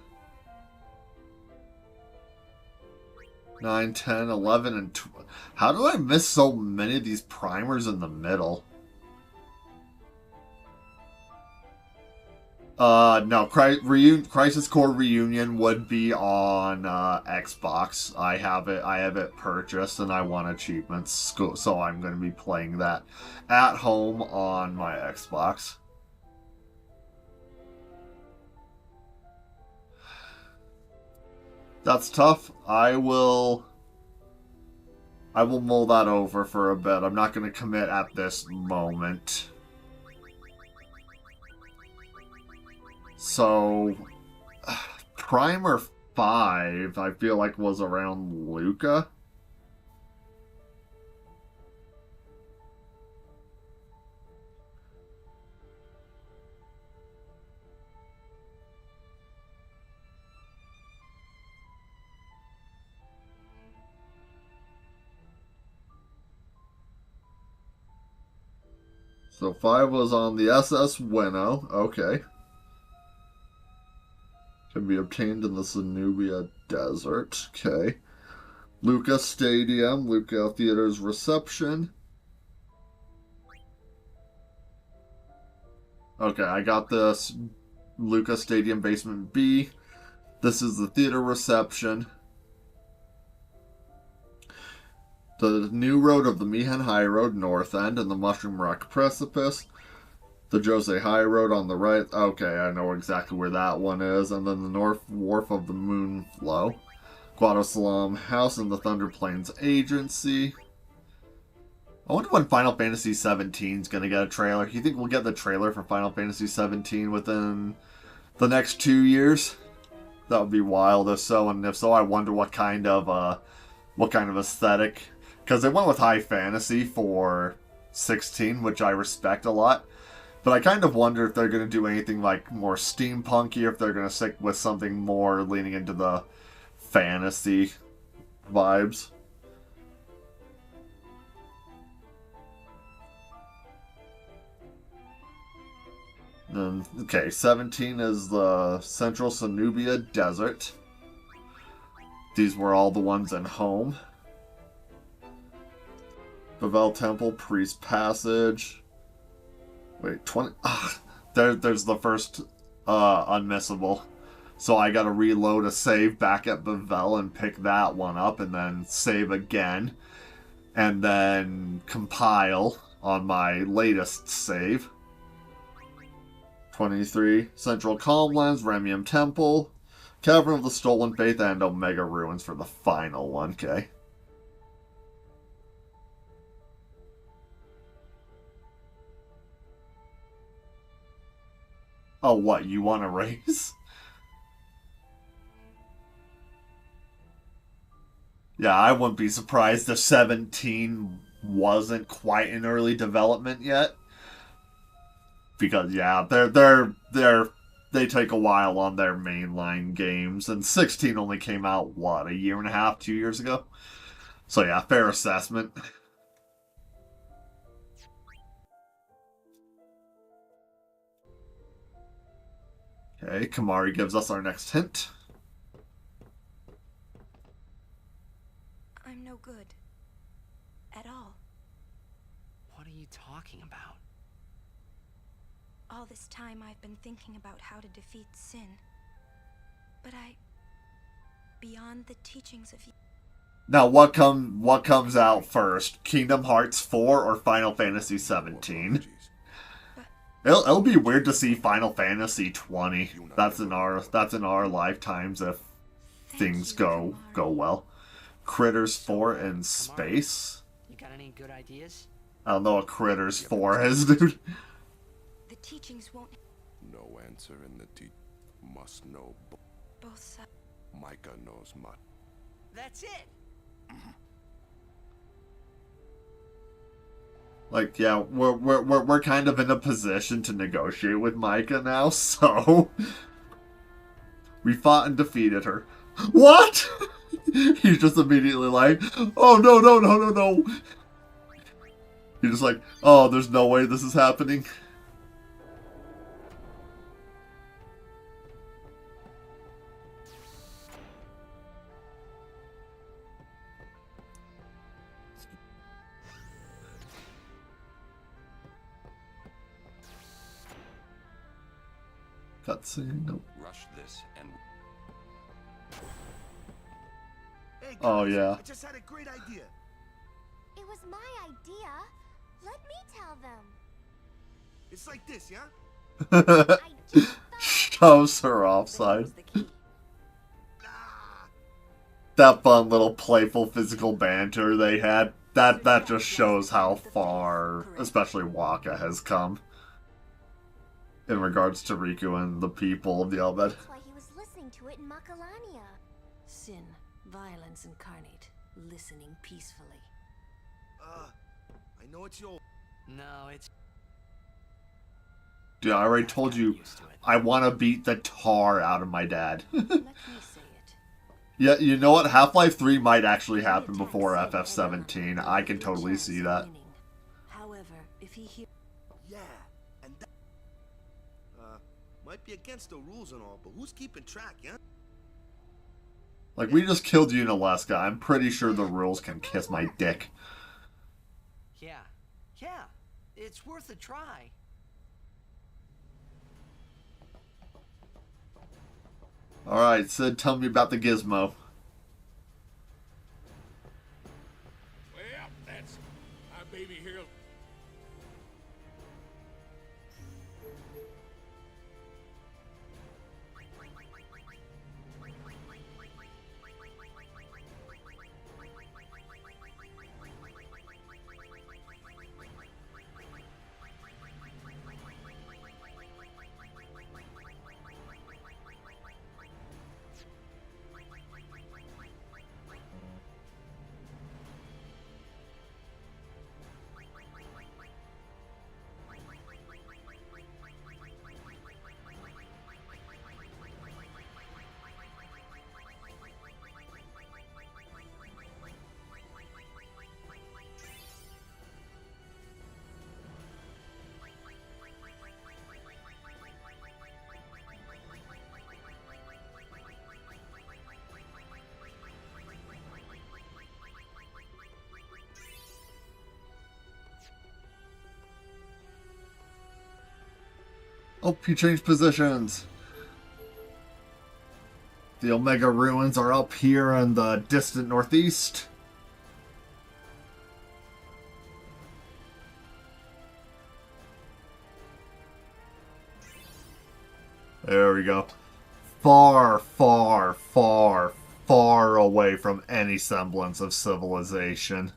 9, 10, 11, and 12. How do I miss so many of these primers in the middle? No, Crisis Core Reunion would be on Xbox. I have it purchased, and I want achievements, so I'm going to be playing that at home on my Xbox. That's tough. I will mull that over for a bit. I'm not going to commit at this moment. So, Primer 5, I feel like was around Luca. So 5 was on the SS Winnow. Okay. Can be obtained in the Zenubia Desert. Okay. Luca Stadium, Luca Theater's reception. Okay, I got this. Luca Stadium Basement B. This is the theater reception. The new road of the Mihan High Road, North End, and the Mushroom Rock Precipice. The Jose High Road on the right. Okay, I know exactly where that one is. And then the North Wharf of the Moonflow. Guadosalam House and the Thunder Plains Agency. I wonder when Final Fantasy 17 is going to get a trailer. You think we'll get the trailer for Final Fantasy 17 within the next 2 years? That would be wild if so, and if so, I wonder what kind of aesthetic. Because they went with high fantasy for 16, which I respect a lot. But I kind of wonder if they're going to do anything like more steampunky, or if they're going to stick with something more leaning into the fantasy vibes. Okay, 17 is the Central Zenubia Desert. These were all the ones in home. Pavel Temple, Priest Passage. Wait, 20... there's the first unmissable. So I gotta reload a save back at Bavel and pick that one up, and then save again. And then compile on my latest save. 23, Central Calmlands, Remium Temple, Cavern of the Stolen Faith, and Omega Ruins for the final one, okay. Oh, what, you want to raise? Yeah, I wouldn't be surprised if 17 wasn't quite in early development yet. Because yeah, they take a while on their mainline games, and 16 only came out what, a year and a half, 2 years ago. So yeah, fair assessment. Okay, Kimahri gives us our next hint. I'm no good. At all. What are you talking about? All this time I've been thinking about how to defeat sin. But beyond the teachings of... Now, what comes out first? Kingdom Hearts 4 or Final Fantasy 17? It'll be weird to see Final Fantasy 20. That's in our lifetimes if things go well. Critters 4 in space? You got any good ideas? I don't know what Critters 4 is, dude. The teachings won't... No answer in the must know. Both sides. Micah knows much. That's it! Like, yeah, we're kind of in a position to negotiate with Micah now, so... We fought and defeated her. What?! He's just immediately like, oh, no. He's just like, oh, there's no way this is happening. Cutscene, nope. Rush this and... Hey guys, Oh, yeah. I just had a great idea. It was my idea. Let me tell them. It's like this, yeah? Shoves her offside. That fun little playful physical banter they had, that just shows how far, especially Waka, has come. In regards to Riku and the people of the Elbed. That's why he was listening to it in Macalania. Sin, violence incarnate, listening peacefully. I know it's your... No, it's... Dude, I already told you, I want to beat the tar out of my dad. Let me say it. Yeah, you know what? Half-Life 3 might actually happen before FF17. I can totally see that. However, if he hears... Yeah, and that... might be against the rules and all, but who's keeping track, yeah? Like, we just killed Unalaska. I'm pretty sure the rules can kiss my dick. Yeah. Yeah. It's worth a try. Alright, Sid, tell me about the gizmo. Well, that's my baby here. Oh, he changed positions. The Omega ruins are up here in the distant northeast. There we go. Far, far, far, far away from any semblance of civilization.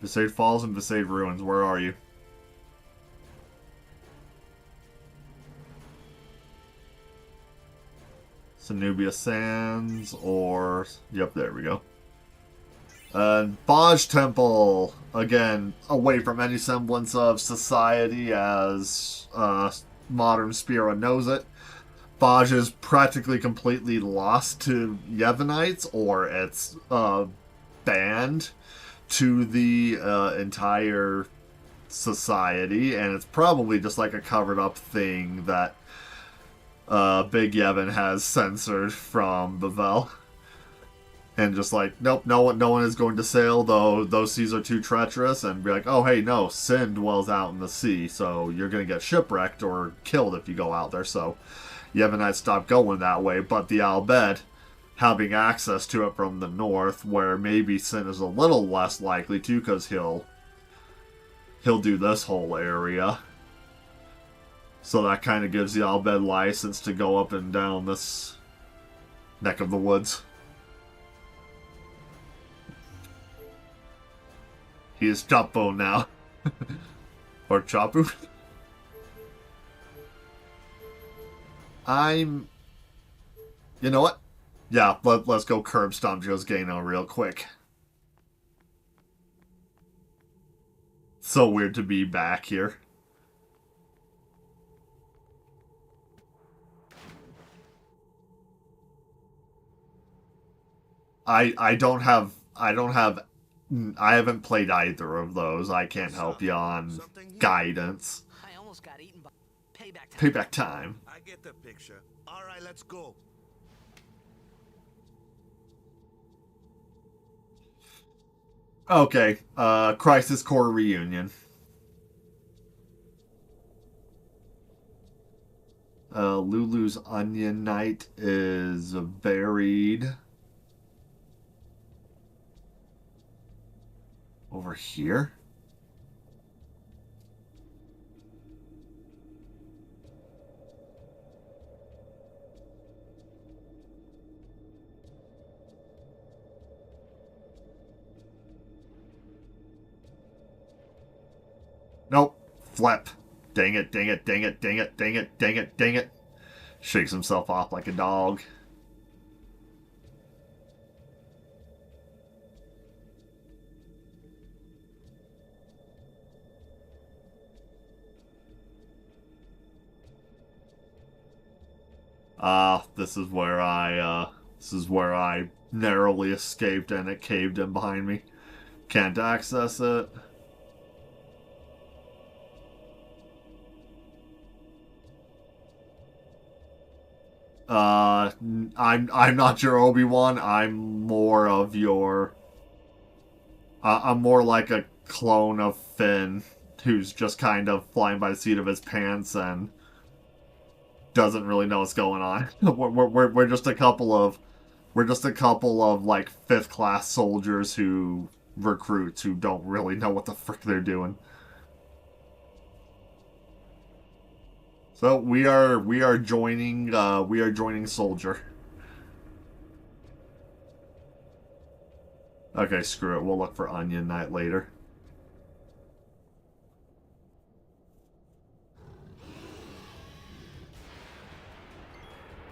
Visage Falls and Visage Ruins, where are you? Cenubia Sands, or... Yep, there we go. Baj Temple, again, away from any semblance of society as modern Spira knows it. Baj is practically completely lost to Yevonites, or it's banned to the entire society, and it's probably just like a covered up thing that Big Yevon has censored from Bavel. And just like, nope, no one is going to sail, though those seas are too treacherous, and be like, oh hey, no, sin dwells out in the sea, so you're gonna get shipwrecked or killed if you go out there, so Yevonites stopped going that way, but the Albed, having access to it from the north, where maybe Sin is a little less likely to, because he'll do this whole area. So that kind of gives the Albed license to go up and down this neck of the woods. He is Chapo now. Or Chapu. You know what? Yeah, let's go curb stomp Joe's Gano real quick. So weird to be back here. I haven't played either of those. I can't help you on guidance. I almost got eaten by Payback time. I get the picture. All right, let's go. Okay, Crisis Core reunion. Lulu's Onion Knight is buried over here. Nope. Flip. Dang it, dang it, dang it, dang it, dang it, dang it, dang it. Shakes himself off like a dog. This is where I This is where I narrowly escaped and it caved in behind me. Can't access it. I'm not your Obi-Wan. I'm more of your... I'm more like a clone of Finn, who's just kind of flying by the seat of his pants and doesn't really know what's going on. We're just a couple of... We're just a couple of, like, 5th class soldiers who... recruits who don't really know what the frick they're doing. So we are joining Soldier. Okay, screw it. We'll look for Onion Knight later.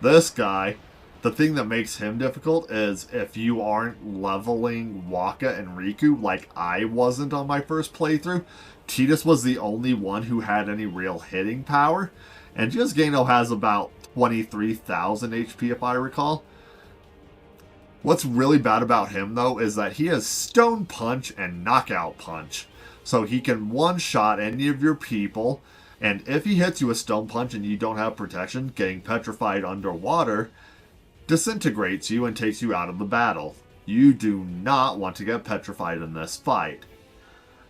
This guy, the thing that makes him difficult is if you aren't leveling Waka and Riku like I wasn't on my first playthrough. Tidus was the only one who had any real hitting power, and Geno has about 23,000 HP if I recall. What's really bad about him, though, is that he has Stone Punch and Knockout Punch. So he can one-shot any of your people, and if he hits you with Stone Punch and you don't have protection, getting petrified underwater disintegrates you and takes you out of the battle. You do not want to get petrified in this fight.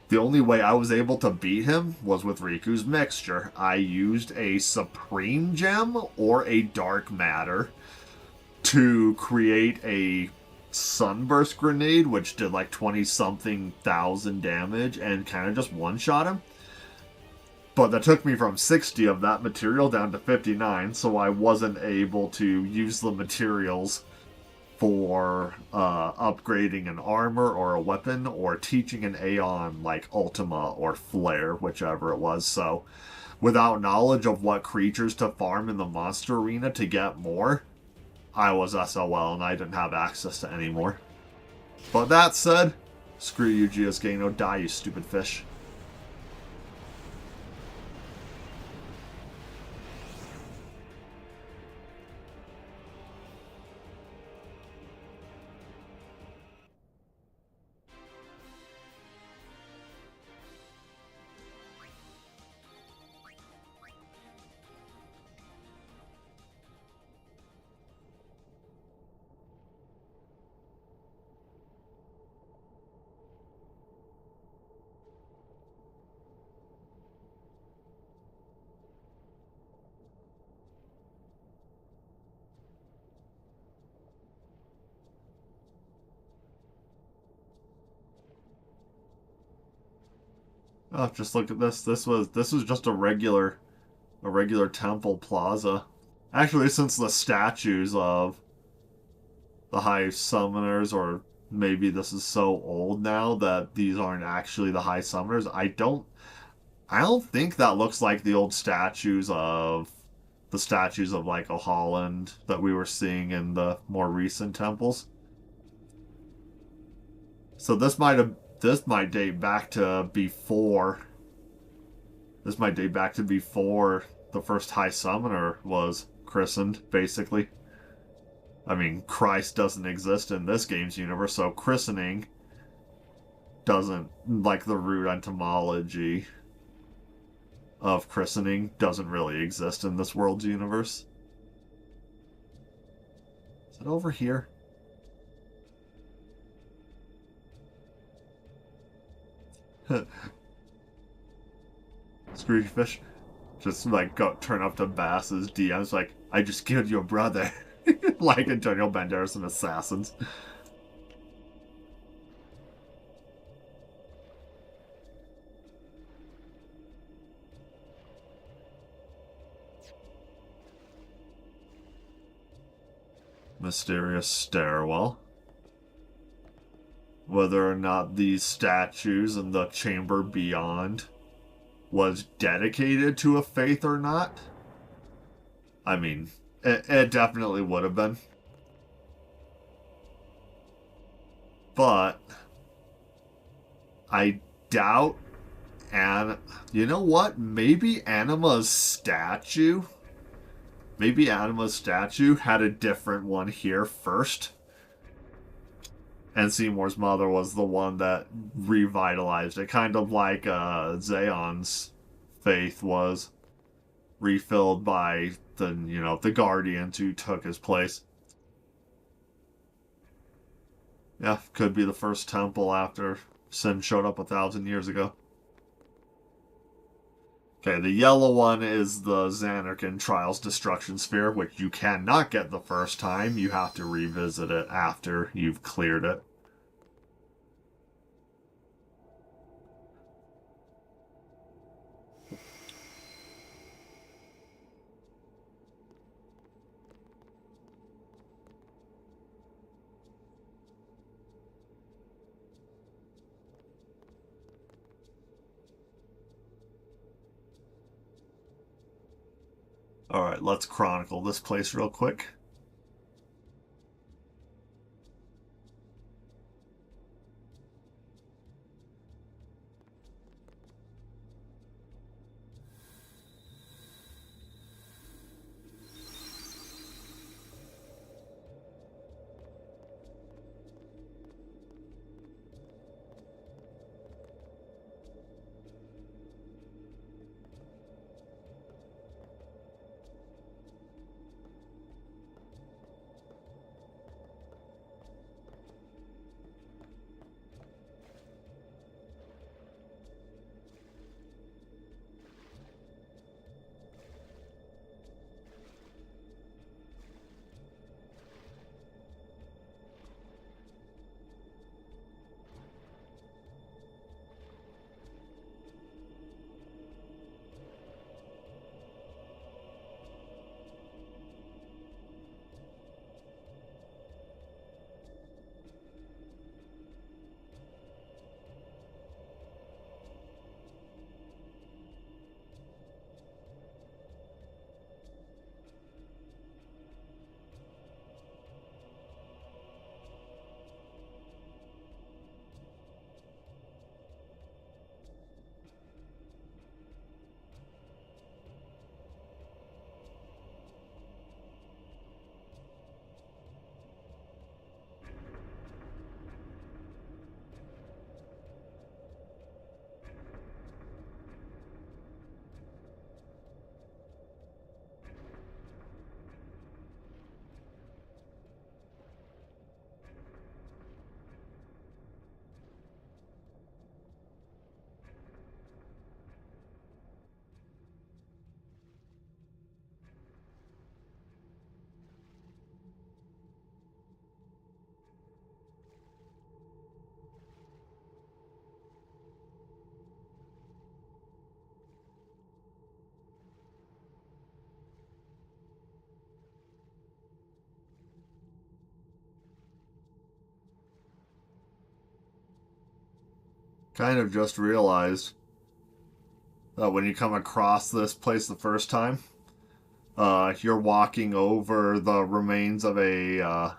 The only way I was able to beat him was with Riku's mixture. I used a Supreme Gem or a Dark Matter to create a Sunburst Grenade, which did like 20-something thousand damage and kind of just one-shot him. But that took me from 60 of that material down to 59, so I wasn't able to use the materials for upgrading an armor or a weapon or teaching an Aeon like Ultima or Flare, whichever it was. So without knowledge of what creatures to farm in the monster arena to get more, I was SOL and I didn't have access to any more. But that said, screw you, Geno, die, you stupid fish. Oh, just look at this. This was just a regular temple plaza. Actually, since the statues of the high summoners, or maybe this is so old now that these aren't actually the high summoners. I don't think that looks like the old statues of like Holland that we were seeing in the more recent temples. So this might date back to before. This might date back to before the first High Summoner was christened, basically. I mean, Christ doesn't exist in this game's universe, so christening doesn't, like the root etymology of christening doesn't really exist in this world's universe. Is it over here? Screwy fish. Just like turn up to Bass's DMs like, I just killed your brother. Like Antonio Banderas and Assassins. Mysterious stairwell. Whether or not these statues in the chamber beyond was dedicated to a faith or not, I mean, it definitely would have been. But I doubt, and you know what? Maybe Anima's statue maybe Anima's statue had a different one here first. And Seymour's mother was the one that revitalized it. Kind of like Zeon's faith was refilled by the Guardians who took his place. Yeah, could be the first temple after Sin showed up 1,000 years ago. Okay, the yellow one is the Xanarkin Trials Destruction Sphere, which you cannot get the first time. You have to revisit it after you've cleared it. Alright, let's chronicle this place real quick. Kind of just realized that when you come across this place the first time, you're walking over the remains of a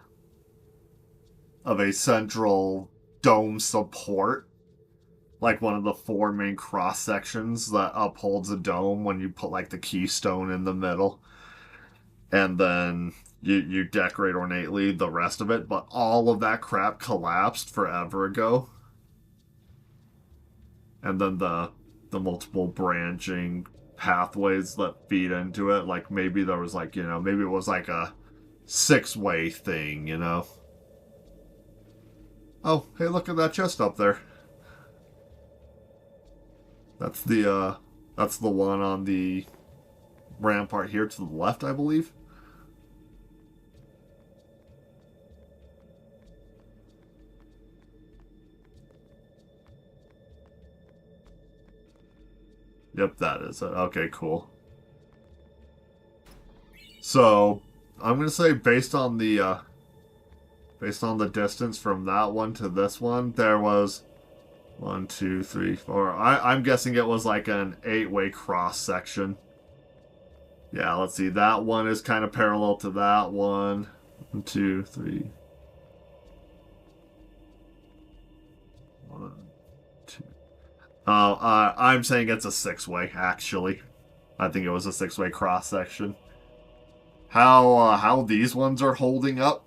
central dome support, like one of the four main cross sections that upholds a dome when you put like the keystone in the middle, and then you decorate ornately the rest of it. But all of that crap collapsed forever ago. And then the multiple branching pathways that feed into it, like maybe there was like, maybe it was like a 6-way thing, Oh, hey, look at that chest up there. That's the one on the rampart here to the left, I believe. Yep, that is it. Okay, cool. So, I'm gonna say based on the distance from that one to this one, there was 1, 2, 3, 4. I'm guessing it was like an 8-way cross section. Yeah, let's see. That one is kind of parallel to that one. 1, 2, 3. 1, 2. I'm saying it's a 6-way, actually. I think it was a 6-way cross section. How these ones are holding up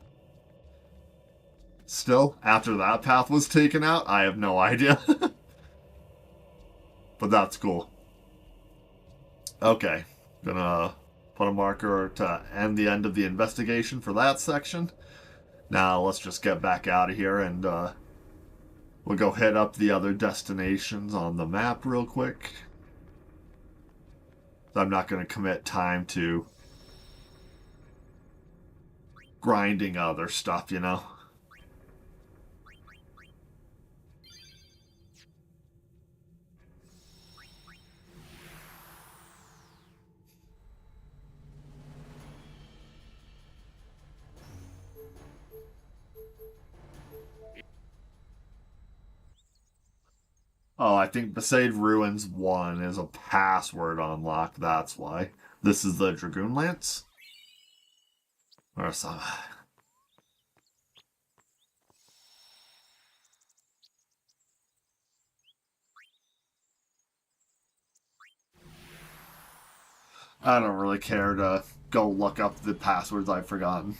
still after that path was taken out, I have no idea. But that's cool. Okay, gonna put a marker to end the end of the investigation for that section. Now let's just get back out of here and we'll go hit up the other destinations on the map real quick. I'm not going to commit time to grinding other stuff, you know? Oh, I think Besaid Ruins 1 is a password unlocked, that's why. This is the Dragoon Lance? Or some... I don't really care to go look up the passwords I've forgotten.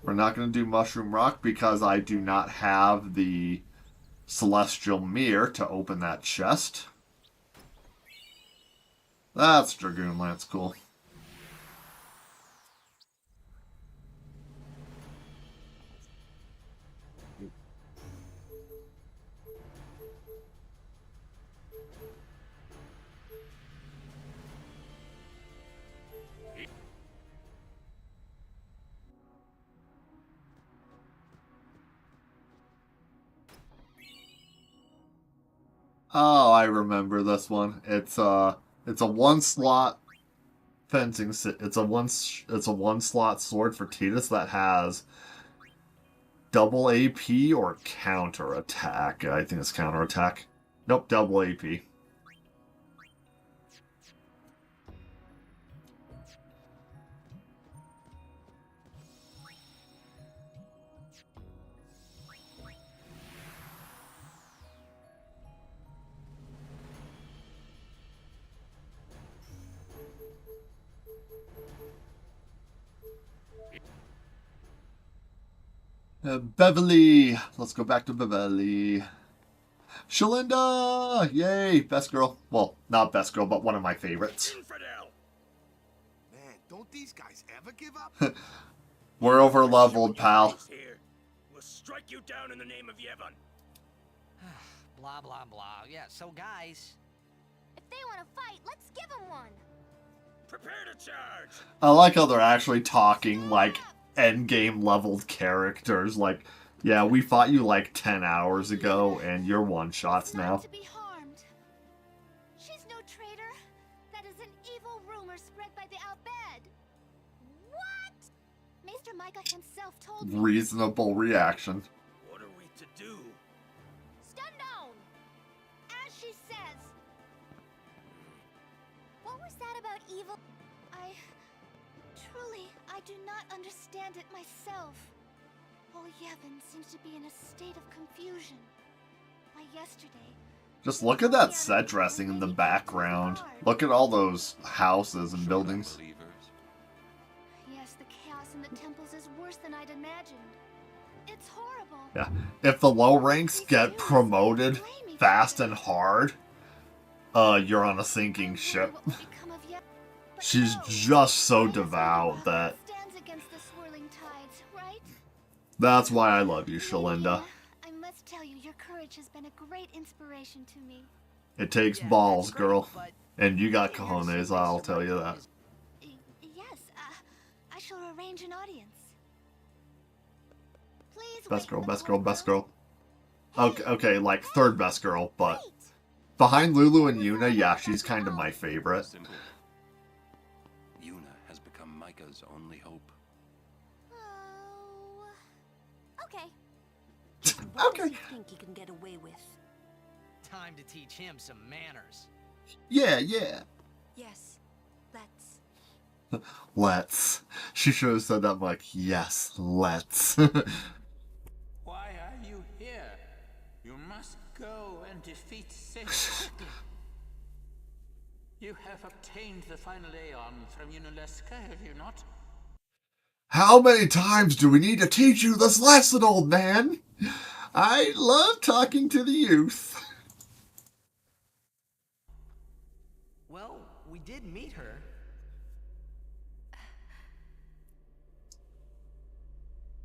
We're not going to do Mushroom Rock because I do not have the Celestial Mirror to open that chest. That's Dragoon Lance, cool. Oh, I remember this one. It's a one slot fencing. It's a one slot sword for Tidus that has double AP or counter attack. I think it's counter attack. Nope, double AP. Beverly! Let's go back to Beverly. Shalinda! Yay! Best girl. Well, not best girl, but one of my favorites. Man, don't these guys ever give up? We're over leveled, pal. We'll strike you down in the name of Yevon. Blah, blah, blah. Yeah, so guys... If they want to fight, let's give them one. Prepare to charge! I like how they're actually talking like endgame leveled characters. Like, yeah, we fought you like 10 hours ago, and you're one-shots now. To be harmed. She's no traitor. That is an evil rumor spread by the Albed. What? Maester Micah himself told me. Reasonable reaction. What are we to do? Stun down! As she says. What was that about evil? I do not understand it myself. All Yevon seems to be in a state of confusion. Why, yesterday... Just look at that set dressing in the background. Look at all those houses and buildings. Yes, the chaos in the temples is worse than I'd imagined. It's horrible. Yeah, if the low ranks get promoted fast and hard, you're on a sinking ship. She's just so devout that... That's why I love you, Shalinda. I must tell you, your courage has been a great inspiration to me. It takes balls, girl. And you got cojones, I'll tell you that. Yes, I shall arrange an audience. Please best girl, best girl, best girl. Okay, like third best girl, but behind Lulu and Yuna, yeah, she's kind of my favorite. Yuna has become Micah's only hope. Okay. What does he think he can get away with? Time to teach him some manners. Yeah. Yes, let's. Let's. She should have said that. I'm like, yes, let's. Why are you here? You must go and defeat Satan. You have obtained the final Aeon from Yuna, have you not? How many times do we need to teach you this lesson, old man? I love talking to the youth. Well, we did meet her.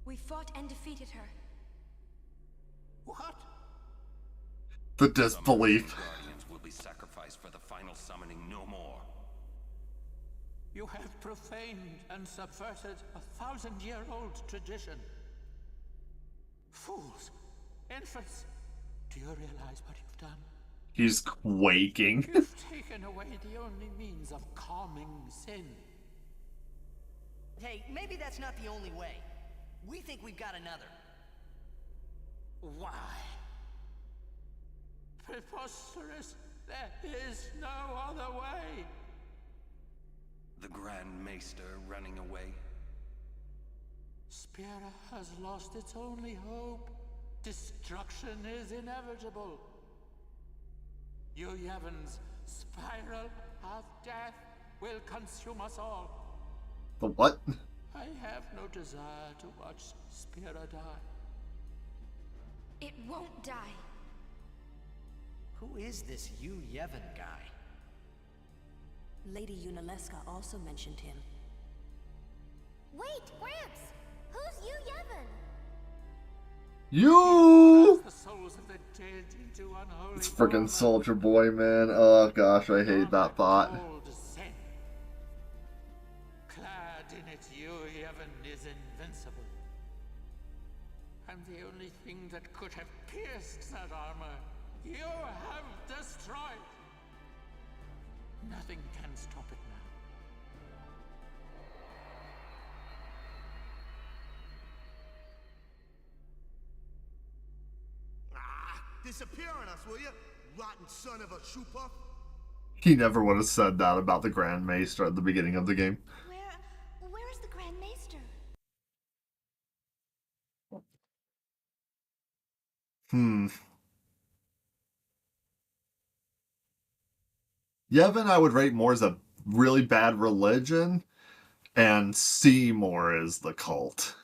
We fought and defeated her. What? The disbelief. Guardians will be sacrificed for the final summoning no more. You have profaned and subverted a 1,000-year-old tradition. Fools! Infants! Do you realize what you've done? He's quaking. You've taken away the only means of calming sin. Hey, maybe that's not the only way. We think we've got another. Why? Preposterous! There is no other way! The Grand Maester running away? Spira has lost its only hope. Destruction is inevitable. You Yevon's spiral of death will consume us all. The what? I have no desire to watch Spira die. It won't die. Who is this Yevon guy? Lady Yunalesca also mentioned him. Wait, Gramps! Who's you, Yevon? You! The souls of the dead into unholy It's freaking Soldier Boy, man. Oh gosh, I hate that thought. Clad in its Yevon is invincible. And the only thing that could have pierced that armor, you have destroyed. Nothing can stop it now. Disappear on us, will you? Rotten son of a shoe puff. He never would have said that about the Grand Maester at the beginning of the game. Where is the Grand Maester? Yevon I would rate more as a really bad religion, and Seymour is the cult.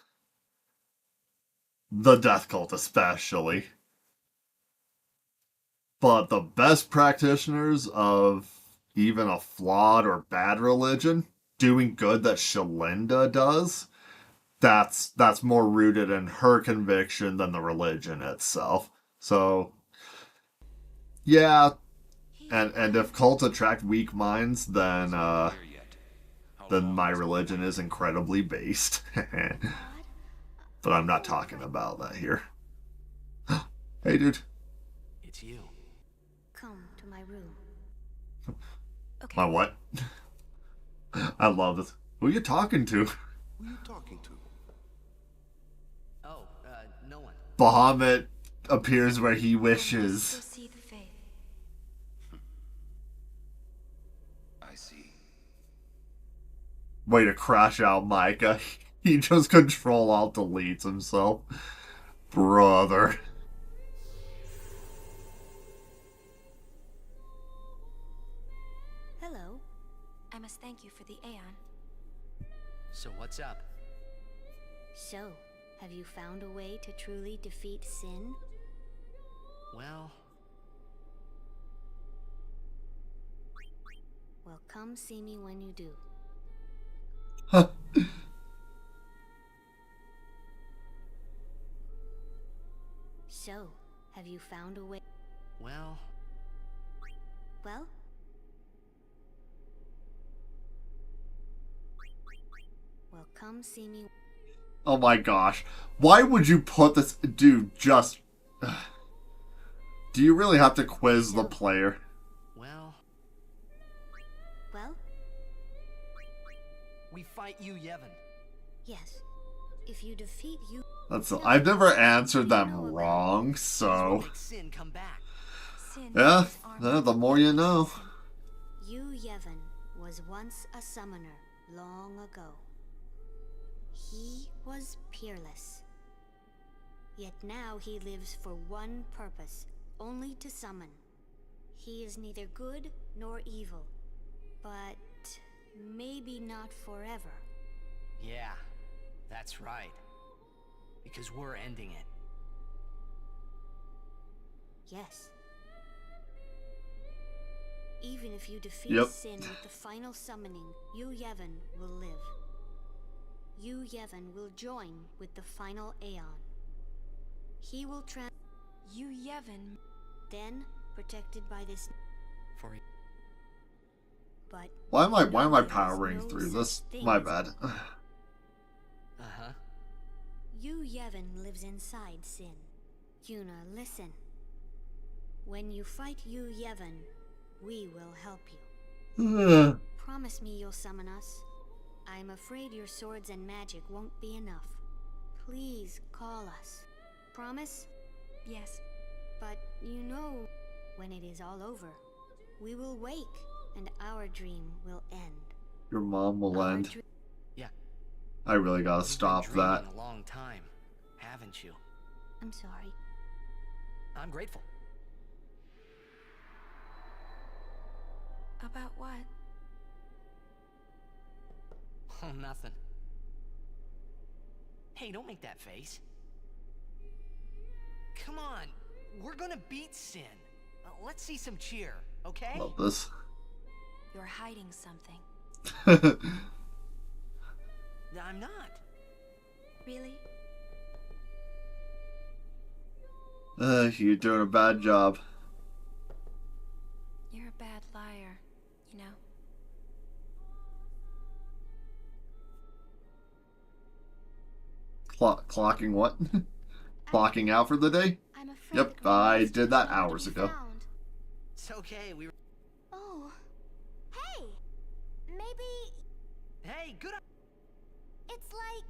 The death cult especially. But the best practitioners of even a flawed or bad religion, doing good that Shalinda does, that's more rooted in her conviction than the religion itself. So, yeah, and if cults attract weak minds, then my religion is incredibly based. But I'm not talking about that here. Hey, dude. It's you. Come to my room. Okay. My what? I love this. Who are you talking to? Who are you talking to? Oh, no one. Bahamut appears where he Go wishes. see the faith. I see. Way to crash out, Micah. He just Control-Alt-Deletes himself. Brother. Hello. I must thank you for the Aeon. So what's up? So, have you found a way to truly defeat sin? Well, Come see me when you do. So, have you found a way? Well... Well? Well, come see me. Oh my gosh. Why would you put this... Dude, just... Do you really have to quiz the player? Well... Well? We fight you, Yevon. Yes. If you defeat you... I've never answered them wrong, so... Sin come back. Yeah, the more you know. You, Yevon, was once a summoner long ago. He was peerless. Yet now he lives for one purpose, only to summon. He is neither good nor evil, But maybe not forever. Yeah, that's right. Because we're ending it. Yes. Even if you defeat Yep. Sin with the final summoning, Yu Yevon will live. Yu Yevon will join with the final Aeon. He will Yu Yevon. Then, protected by this... For But Why am I there is powering no through such this? thing My as- bad. Uh-huh. Yu Yevon lives inside Sin. Yuna, listen. When you fight Yu Yevon, we will help you. Promise me you'll summon us. I'm afraid your swords and magic won't be enough. Please call us. Promise? Yes. But you know, when it is all over, we will wake and our dream will end. Your mom will end. Yeah. I really gotta You've stop been that. dreaming a long time, haven't you? I'm sorry. I'm grateful. About what? Oh, nothing. Hey, don't make that face. Come on, we're gonna beat Sin. Let's see some cheer, okay? Love this. You're hiding something. I'm not. Really? You're doing a bad job. You're a bad liar, you know? Clocking what? Clocking out for the day? I'm afraid Yep, I did that hours ago. It's okay, we... Oh. Hey! Maybe... Hey, good... It's like...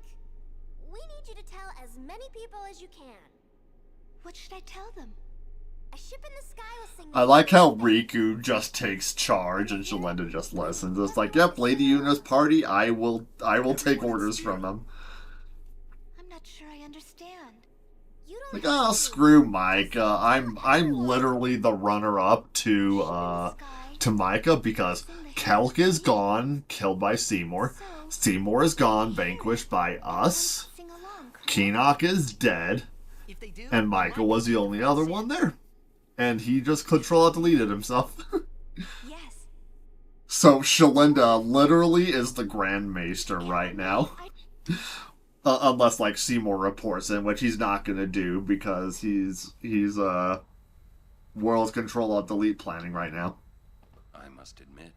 we need you to tell as many people as you can. What should I tell them? A ship in the sky was singing... I like how Riku just takes charge and Shalenda just listens. It's like, yep, Lady Yuna's party, I will take orders from him. I'm not sure I understand. You don't Like, have oh, to. screw Micah. I'm literally the runner-up to Micah because Kelk is gone, killed by Seymour. Seymour is gone, vanquished by us. Keenock is dead. And Micah was the only other one there. And he just Control-Alt-Deleted himself. Yes. So Shalenda literally is the Grand Maester right now. Unless, like, Seymour reports in, which he's not gonna do because he's World's Control-Alt-Delete planning right now. I must admit,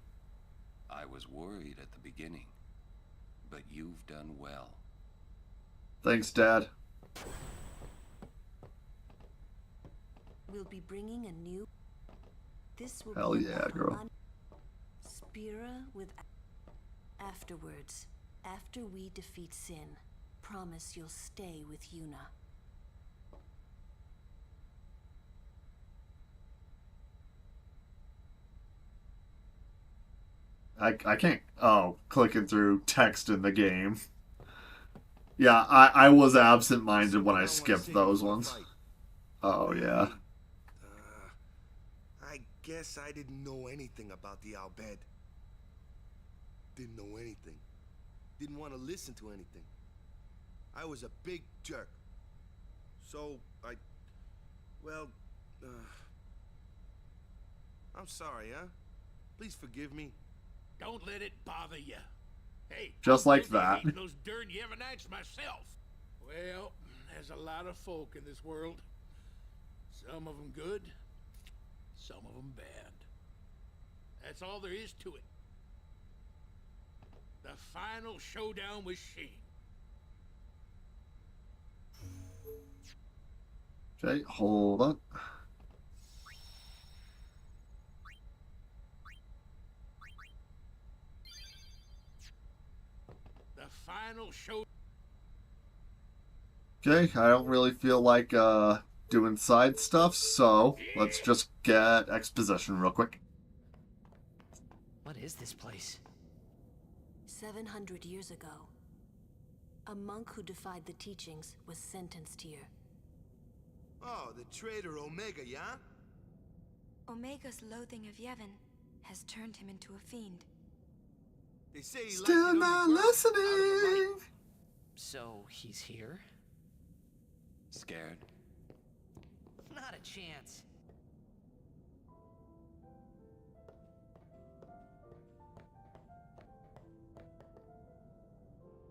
I was worried at the beginning, but you've done well. Thanks, Dad. We'll be bringing a new... This will Hell be yeah, girl. Spira with... Afterwards, after we defeat Sin, promise you'll stay with Yuna. I can't... Oh, clicking through text in the game. Yeah, I was absent-minded when I skipped those ones. Oh, yeah. I guess I didn't know anything about the Al Bhed. Didn't know anything. Didn't want to listen to anything. I was a big jerk. So, well, I'm sorry, huh? Please forgive me. Don't let it bother you. Hey, Just like I'm guilty of that. hating those darn Yevonites myself. Well, there's a lot of folk in this world. Some of them good, some of them bad. That's all there is to it. The final showdown with Sheen. Okay, hold on. The final show. Okay, I don't really feel like doing side stuff, so let's just get exposition real quick. What is this place? 700 years ago, a monk who defied the teachings was sentenced here. Oh, the traitor Omega, yeah? Omega's loathing of Yevon has turned him into a fiend. They say he Still not listening. So, he's here? Scared? Not a chance.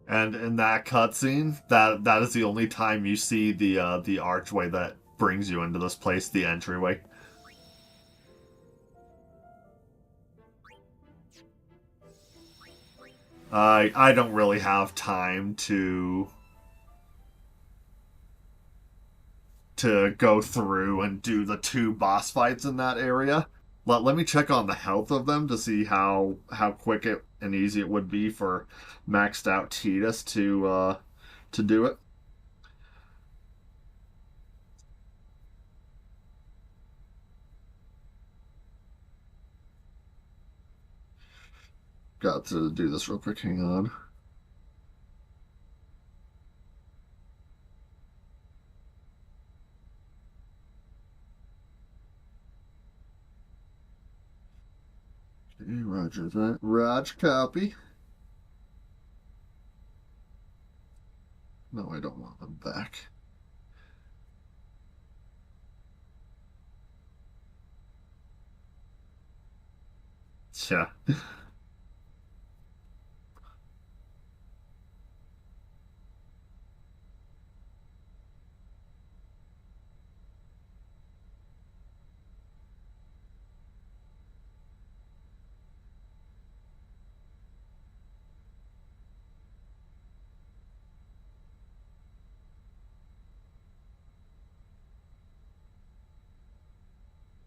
And in that cutscene, that is the only time you see the archway that brings you into this place, the entryway. I don't really have time to go through and do the 2 boss fights in that area. Let me check on the health of them to see how quick it and easy it would be for maxed out Tidus to do it. Got to do this real quick. Hang on. Okay, roger that. Raj, copy. No, I don't want them back. Yeah.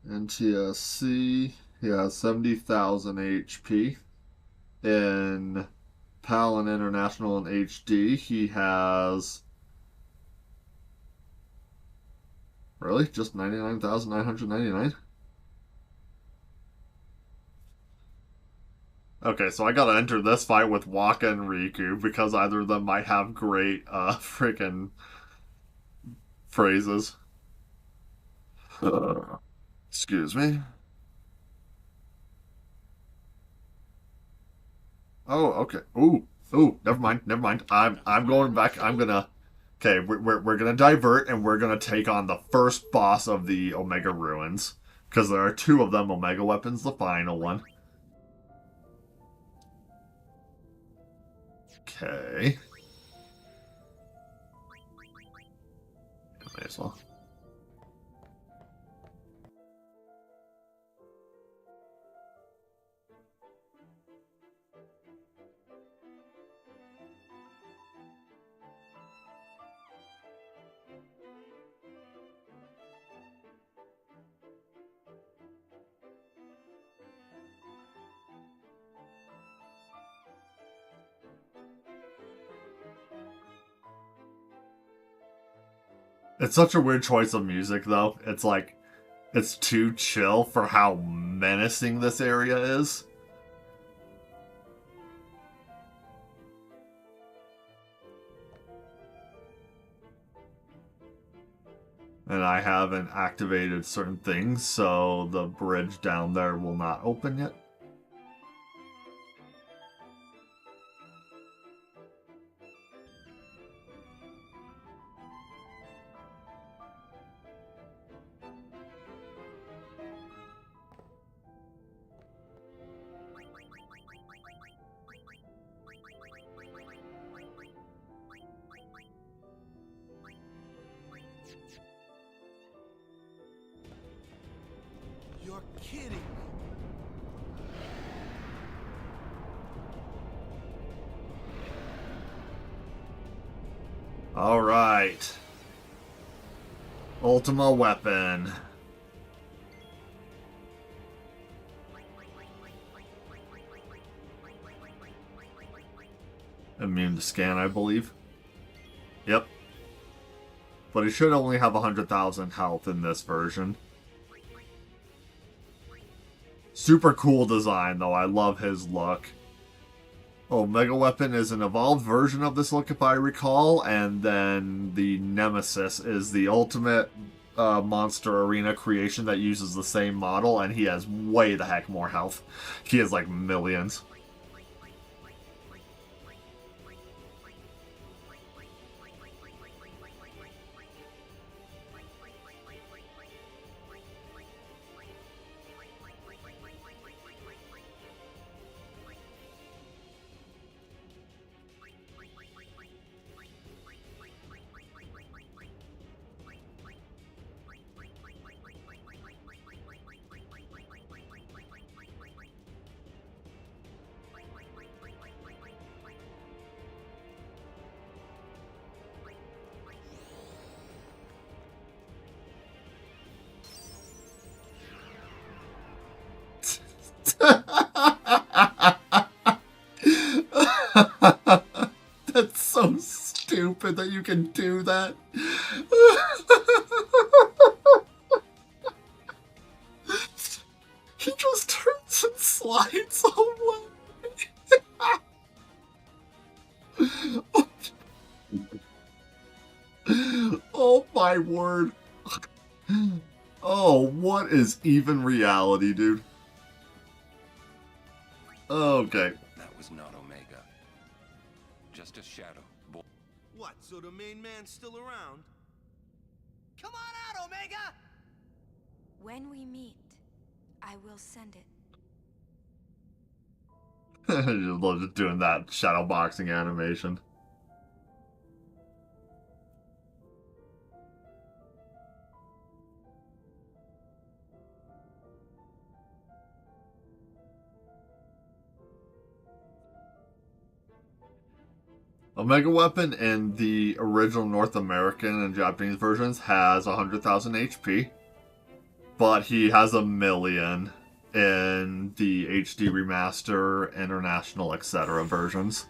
NTSC, he has 70,000 HP. In PAL and International and HD, he has... Really? Just 99,999? Okay, so I gotta enter this fight with Waka and Riku because either of them might have great, freaking phrases. Excuse me. Oh, okay. Ooh, never mind. I'm going back. Okay, we're gonna divert and we're gonna take on the first boss of the Omega Ruins. Because there are 2 of them, Omega Weapon's the final one. Okay. May as well. It's such a weird choice of music, though. It's like, it's too chill for how menacing this area is. And I haven't activated certain things, so the bridge down there will not open yet. You're kidding me. Alright. Ultima Weapon. Immune to scan, I believe. Yep. But he should only have 100,000 health in this version. Super cool design, though. I love his look. Omega Weapon is an evolved version of this look, if I recall, and then the Nemesis is the ultimate Monster Arena creation that uses the same model, and he has way the heck more health. He has, like, millions. my word. Oh, what is even reality, dude? Okay. That was not Omega. Just a shadow. What, so the main man's still around? Come on out, Omega! When we meet, I will send it. I just love just doing that shadow boxing animation. Omega Weapon in the original North American and Japanese versions has 100,000 HP, but he has 1,000,000 in the HD Remaster, International, etc. versions.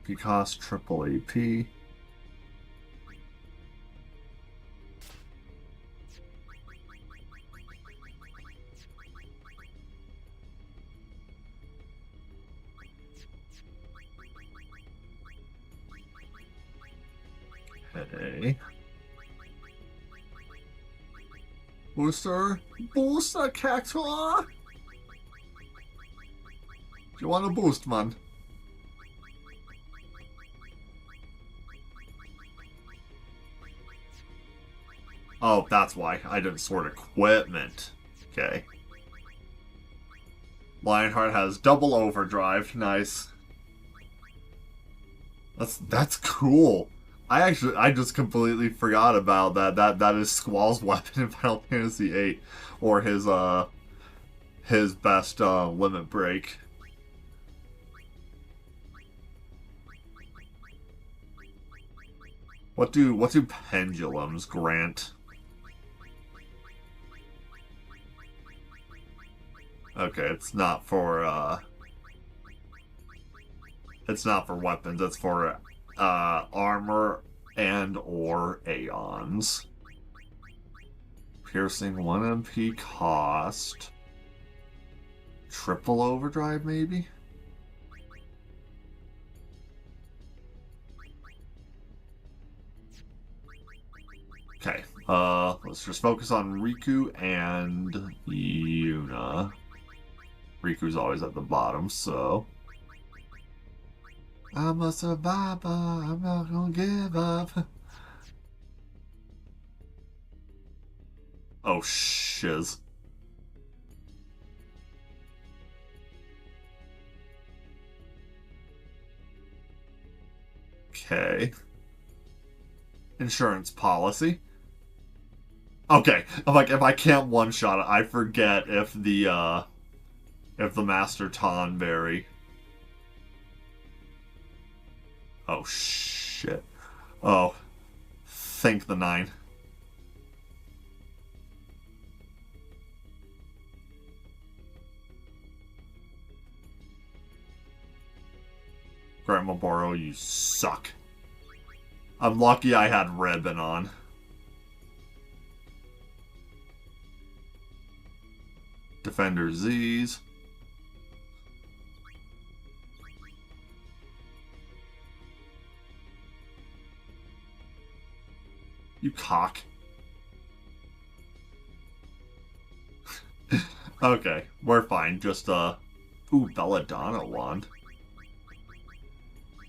Because triple AP. Hey. Booster? Booster, Cactuar? Do you want a boost, man? Oh, that's why. I didn't sort equipment. Okay. Lionheart has double overdrive. Nice. That's cool. I just completely forgot about that. That is Squall's weapon in Final Fantasy VIII, or his best limit break. What do pendulums grant? Okay, it's not for weapons, it's for armor and or Aeons. Piercing 1 MP cost. Triple overdrive, maybe? Okay, let's just focus on Riku and Yuna. Riku's always at the bottom, so... I'm a survivor, I'm not gonna give up. Oh, shiz. Okay. Insurance policy. Okay, I'm like, if I can't one-shot it, I forget if the Master Tonberry... Oh, shit. Oh. Thank the 9. Grandma Borrow, you suck. I'm lucky I had ribbon on. Defender Z's. You cock. Okay, we're fine. Just, ooh, Belladonna wand.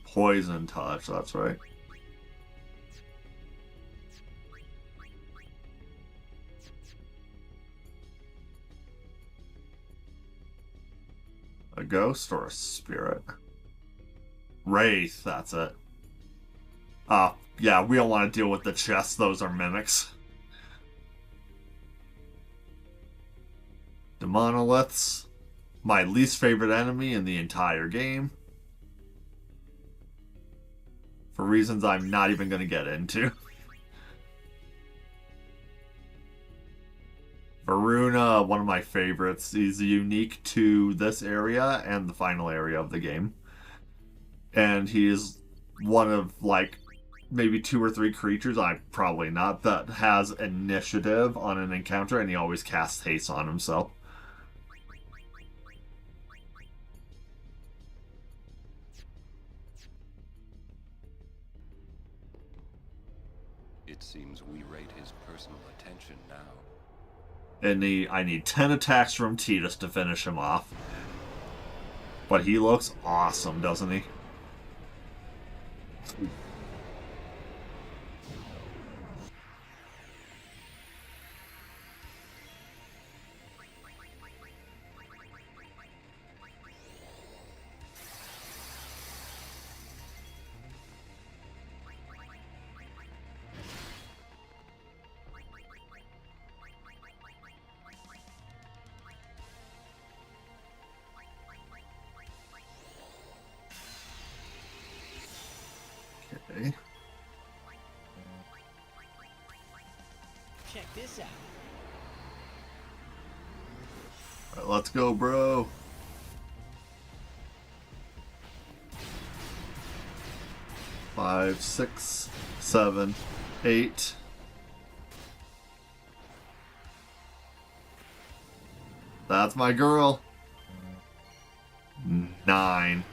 Poison touch, that's right. A ghost or a spirit? Wraith, that's it. Yeah, we don't want to deal with the chests. Those are mimics. The monoliths. My least favorite enemy in the entire game. For reasons I'm not even going to get into. Varuna, one of my favorites. He's unique to this area and the final area of the game. And he is one of, like, maybe 2 or 3 creatures, probably not, that has initiative on an encounter, and he always casts haste on himself. It seems we rate his personal attention now. And I need 10 attacks from Tidus to finish him off. But he looks awesome, doesn't he? Okay. Check this out. All right, let's go, bro. Five, 6, 7, 8. That's my girl. 9.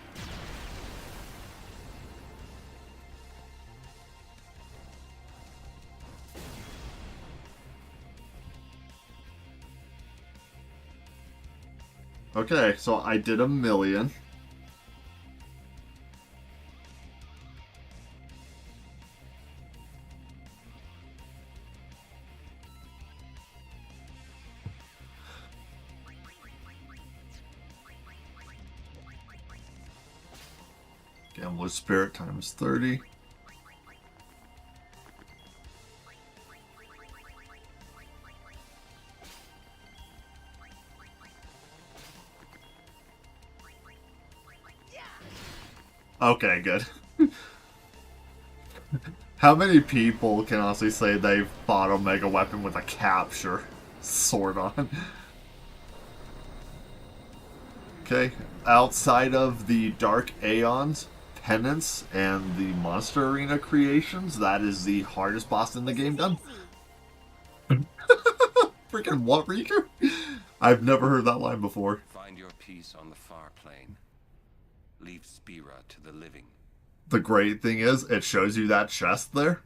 Okay, so I did 1,000,000. Gambler's Spirit times 30. Okay, good. How many people can honestly say they've fought a mega weapon with a capture sword on? Okay, outside of the Dark Aeons, Penance, and the Monster Arena creations, that is the hardest boss in the game done. Freaking what, Riku? I've never heard that line before. Find your peace on the far plane. Leave Spira to the living. The great thing is, it shows you that chest there.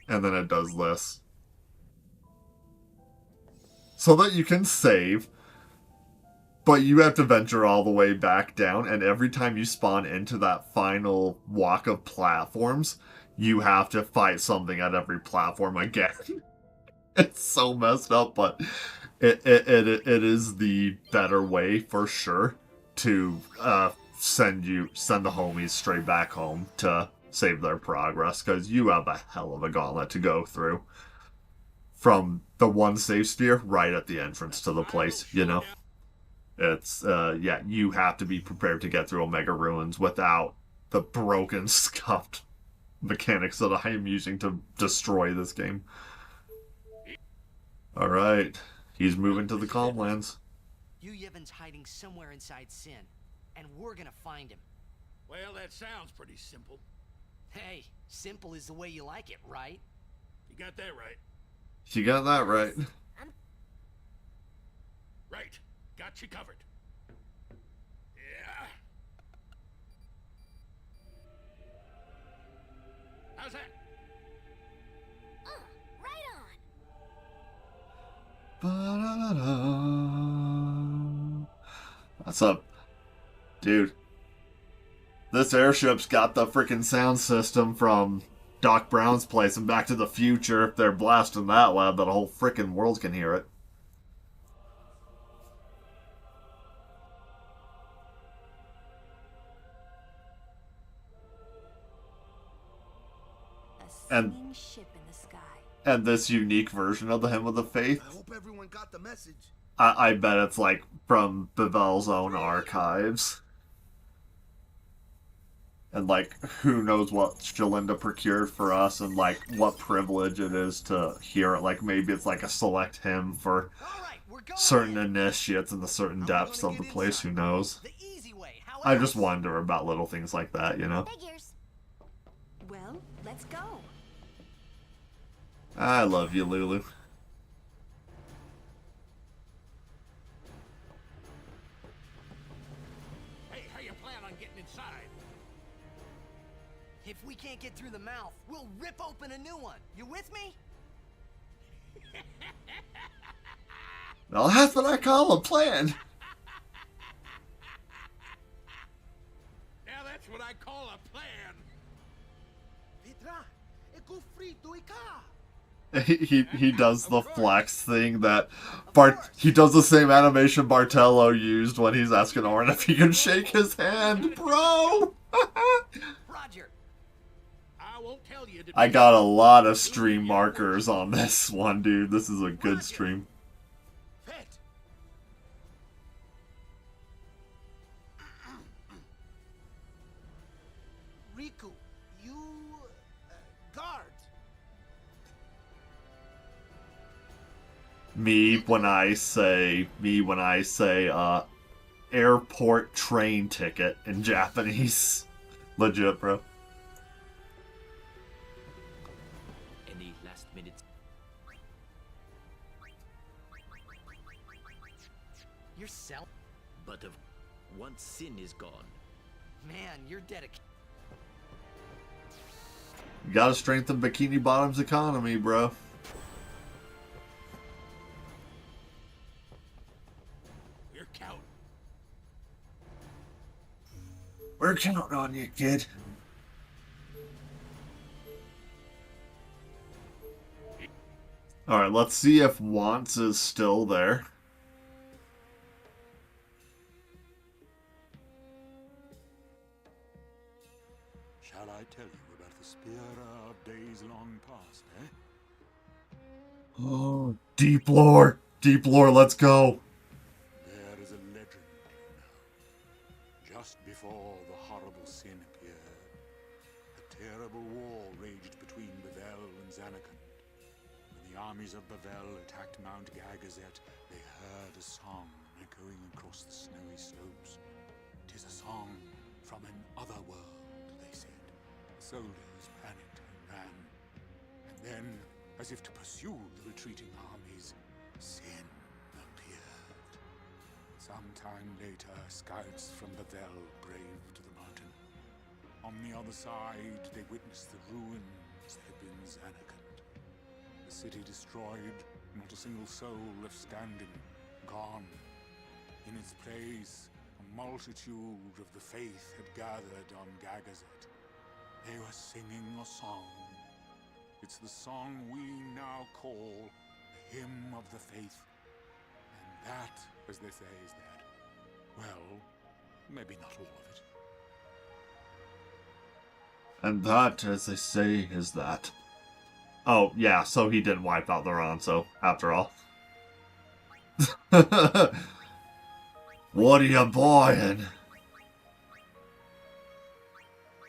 And then it does this. So that you can save, but you have to venture all the way back down, and every time you spawn into that final walk of platforms, you have to fight something at every platform again. It's so messed up, but it is the better way for sure to send the homies straight back home to save their progress, because you have a hell of a gauntlet to go through from the one save sphere right at the entrance to the place, you know? It's, yeah, you have to be prepared to get through Omega Ruins without the broken, scuffed mechanics that I am using to destroy this game. Alright, he's moving to the Calmlands. Yevon's hiding somewhere inside Sin, and we're gonna find him. Well, that sounds pretty simple. Hey, simple is the way you like it, right? You got that right. You got that right. Right. Got you covered. Yeah. How's that? Right on. What's up? Dude. This airship's got the freaking sound system from Doc Brown's place and Back to the Future. If they're blasting that loud, that a whole freaking world can hear it. And ship in the sky. And this unique version of the Hymn of the Faith. I hope everyone got the message. I bet it's like from Bevel's own archives. And, like, who knows what Shalinda procured for us and, like, what privilege it is to hear it. Like, maybe it's, like, a select hymn for certain initiates in the certain depths of the place. Who knows? I just wonder about little things like that, you know? Figures. Well, let's go. I love you, Lulu. Hey, how you plan on getting inside? If we can't get through the mouth, we'll rip open a new one. You with me? Well, that's what I call a plan. Now that's what I call a plan. He does the flex thing that he does the same animation Bartello used when he's asking Orin if he can shake his hand, bro. Roger. I won't tell you. I got a lot of stream markers on this one, dude. This is a good stream. Riku, you guard. Me when I say airport train ticket in Japanese. Legit, bro. Any last minutes? Yourself? But of once sin is gone. Man, you're dedicated. You gotta strengthen Bikini Bottom's economy, bro. We're counting. We're counting on you, kid. Alright, let's see if Wants is still there. Shall I tell you about the spear of days long past, eh? Oh, Deep Lore! Deep Lore, let's go! There is a legend, you know. Just before the horrible sin appeared, a terrible war raged between Bavel and Zanarkand. When the armies of Bavel attacked Mount Gagazet, they heard a song echoing across the snowy slopes. 'Tis a song from an other world, they said. The soldiers panicked and ran. And then, as if to pursue the retreating armies, sin appeared. Sometime later, scouts from Bavel braved the mountain. On the other side, they witnessed the ruins that had been Zanarkand. The city destroyed, not a single soul left standing, gone. In its place, a multitude of the faith had gathered on Gagazet. They were singing a song. It's the song we now call the Hymn of the Faith. And that, as they say, is that. Well, maybe not all of it. And that, as they say, is that. Oh, yeah, so he didn't wipe out the Ronso, after all. What are you buying?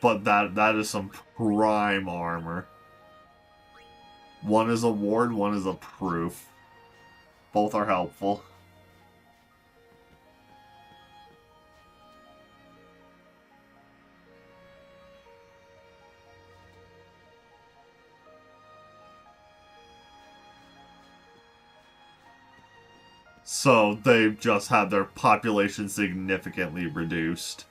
But that is some prime armor. One is a ward, one is a proof. Both are helpful. So they've just had their population significantly reduced.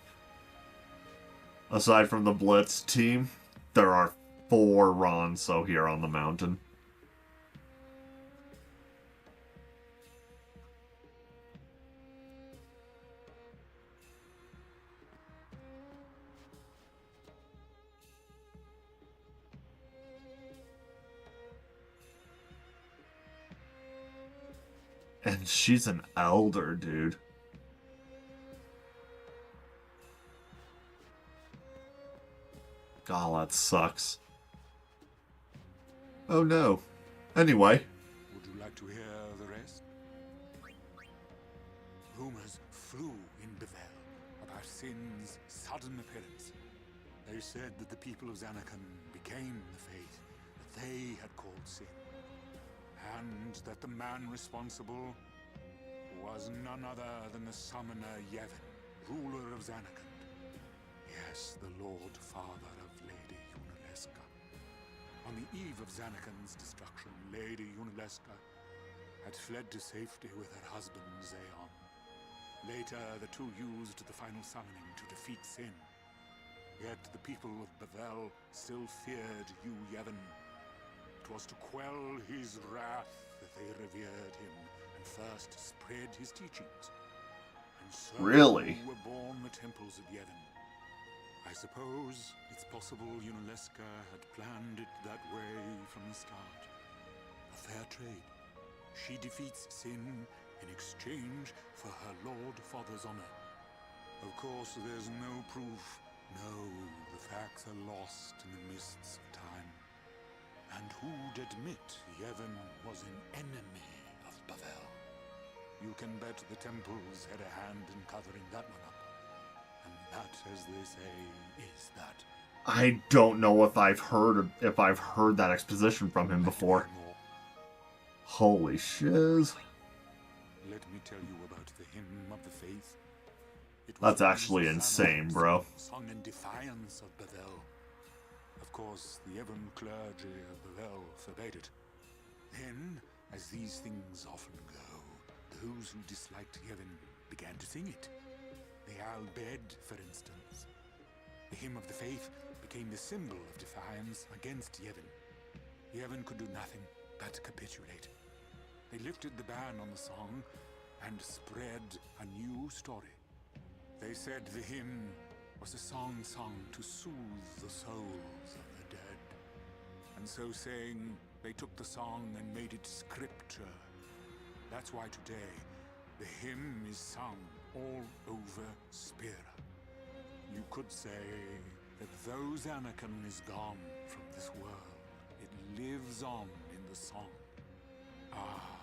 Aside from the Blitz team, there are 4 Ronso here on the mountain. And she's an elder, dude. God, that sucks. Oh no. Anyway. Would you like to hear the rest? Rumors flew in Bavel about Sin's sudden appearance. They is said that the people of Zanarkand became the faith that they had called sin, and that the man responsible was none other than the summoner Yevon, ruler of Zanarkand. Yes, the Lord Father of Lady Yunalesca. On the eve of Zanarkand's destruction, Lady Yunalesca had fled to safety with her husband Zeon. Later, the two used the final summoning to defeat sin. Yet the people of Bavel still feared Yevon. It was to quell his wrath that they revered him and first spread his teachings. And so Really? were born the temples of Yevon. I suppose it's possible Yunalesca had planned it that way from the start. A fair trade. She defeats sin in exchange for her Lord Father's honor. Of course, there's no proof. No, the facts are lost in the mists of time. And who'd admit Yevon was an enemy of Bavel? You can bet the temples had a hand in covering that one up. And that, as they say, is that. I don't know if I've heard that exposition from him before. Holy shiz. Let me tell you about the hymn of the faith. That's actually insane, bro. Sung in defiance of Bavel. Of course, the Yevon clergy of Bavel forbade it. Then, as these things often go, those who disliked Yevon began to sing it. The Al-Bed, for instance. The hymn of the faith became the symbol of defiance against Yevon. Yevon could do nothing but capitulate. They lifted the ban on the song and spread a new story. They said the hymn was a song sung to soothe the souls of the dead. And so saying, they took the song and made it scripture. That's why today, the hymn is sung all over Spira. You could say that though Zanarkand is gone from this world, it lives on in the song. Ah,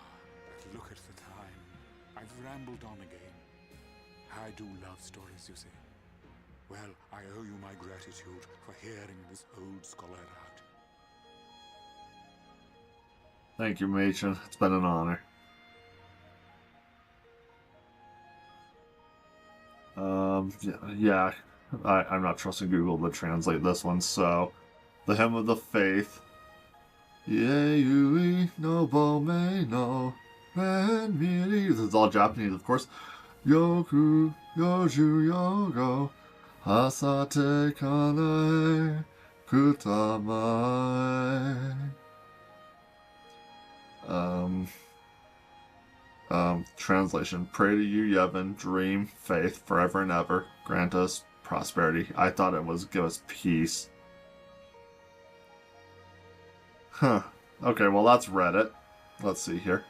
but look at the time. I've rambled on again. I do love stories, you see. Well, I owe you my gratitude for hearing this old scholar out. Thank you, Machen. It's been an honor. Yeah, I'm not trusting Google to translate this one, so... The Hymn of the Faith. Yui no bome no ren miri. This is all Japanese, of course. Yoku yoju yogo hasate kanae kutamae. Translation. Pray to you, Yevon, dream, faith, forever and ever. Grant us prosperity. I thought it was give us peace. Huh. Okay, well that's Reddit. Let's see here.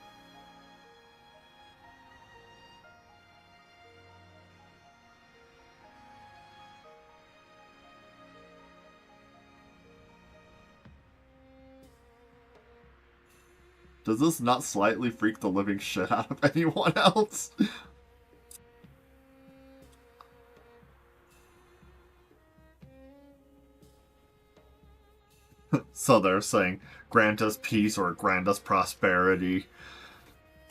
Does this not slightly freak the living shit out of anyone else? So they're saying, grant us peace or grant us prosperity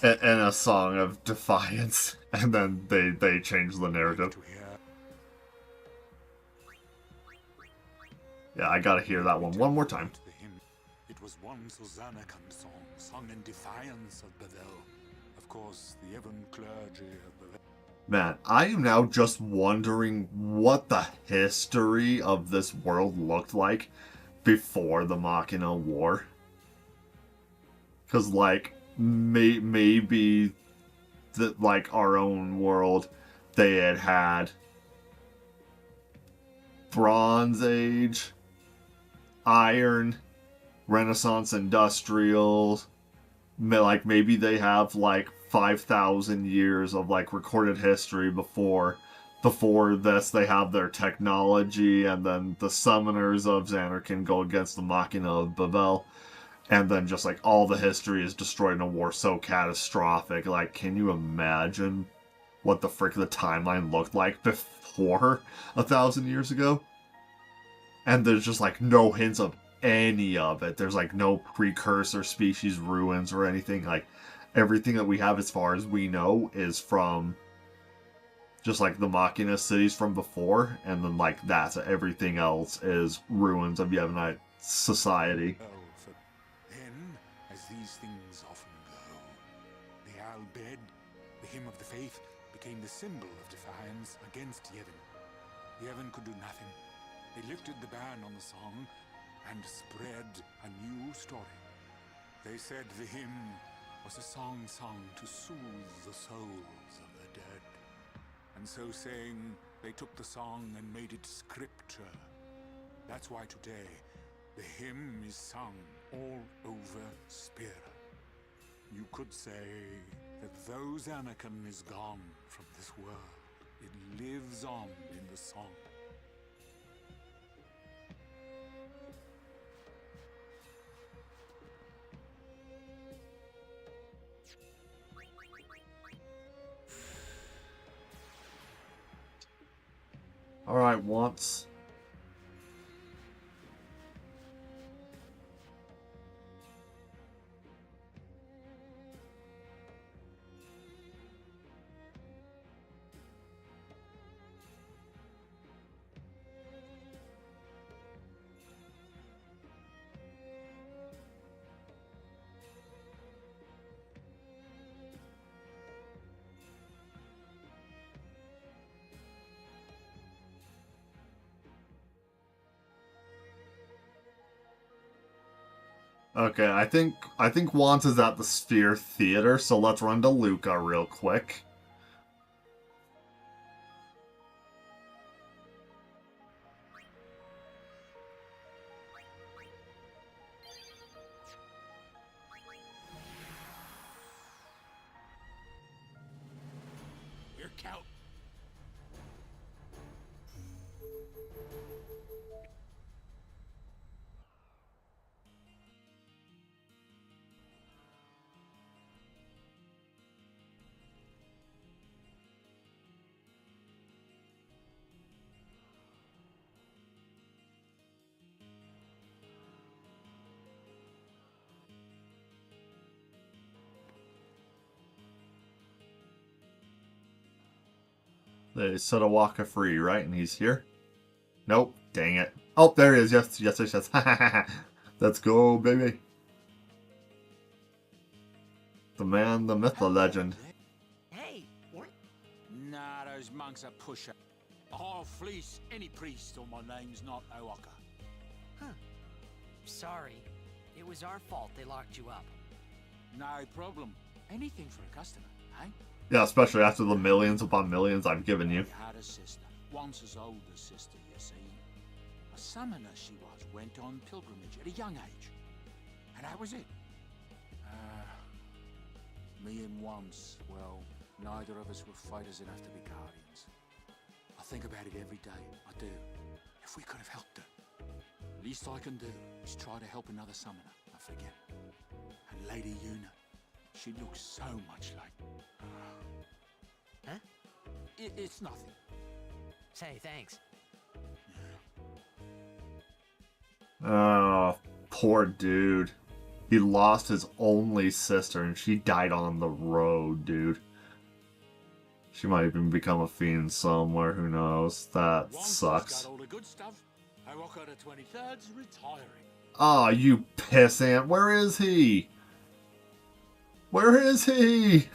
in a song of defiance, and then they change the narrative. Yeah, I gotta hear that one more time. It was once a Zanarkand song, sung in defiance of Bavel. Of course, the Yevon clergy of Bavel. Man, I am now just wondering what the history of this world looked like before the Machina War. Because, like, maybe like our own world, they had Bronze Age, Iron, Renaissance Industrial, like maybe they have like 5,000 years of like recorded history before this they have their technology, and then the summoners of Zanarkand go against the Machina of Bavel, and then just like all the history is destroyed in a war so catastrophic. Like, can you imagine what the frick the timeline looked like before 1,000 years ago? And there's just like no hints of any of it. There's like no precursor species ruins or anything. Like everything that we have as far as we know is from just like the Machina cities from before, and then like that's it. Everything else is ruins of Yevonite society. Then, as these things often go, the Al-Bed, the hymn of the faith, became the symbol of defiance against Yevon. Yevon could do nothing. They lifted the ban on the song and spread a new story. They said the hymn was a song sung to soothe the souls of the dead. And so saying, they took the song and made it scripture. That's why today, the hymn is sung all over Spira. You could say that though Zanarkand is gone from this world, it lives on in the song. Alright, once. Okay, I think Wants is at the Sphere Theater, so let's run to Luca real quick. Your count. They set a Waka free, right? And he's here? Nope. Dang it. Oh, there he is. Yes, yes, yes, yes. Let's go, baby. The man, the myth, the legend. Hey, what? Nah, those monks are pusher. I'll fleece any priest or my name's not Owaka. Huh. Sorry. It was our fault they locked you up. No problem. Anything for a customer, eh? Yeah, especially after the millions upon millions I've given you. I had a sister, once as old as sister, you see. A summoner she was, went on pilgrimage at a young age. And that was it. Me and once, well, neither of us were fighters enough to be guardians. I think about it every day, I do. If we could have helped her. Least I can do is try to help another summoner, I forget. And Lady Yuna, she looks so much like... Huh? It's nothing. Say, thanks. Oh, poor dude. He lost his only sister and she died on the road, dude. She might even become a fiend somewhere, who knows. That sucks. Got all the good stuff. I walk out at 23rd's retiring. Aw, you pissant. Where is he? Where is he?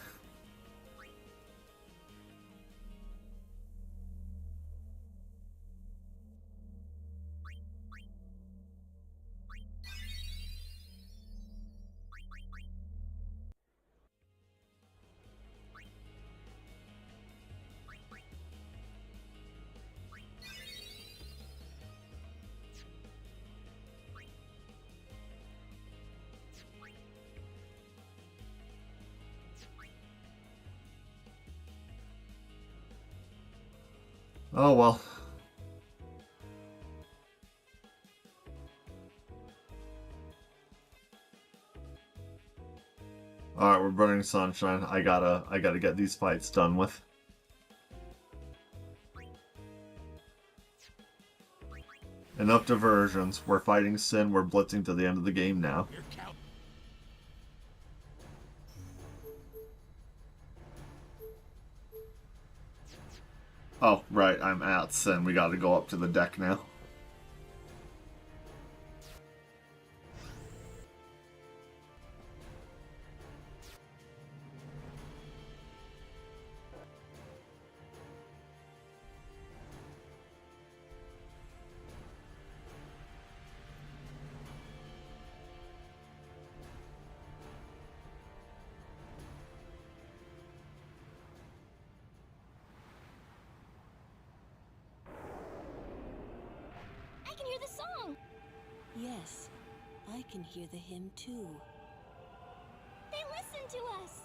Oh well. Alright, we're burning sunshine. I gotta get these fights done with. Enough diversions. We're fighting Sin. We're blitzing to the end of the game now. Oh, right. I'm at Sin. We gotta go up to the deck now. I can hear the song! Yes, I can hear the hymn too. They listen to us!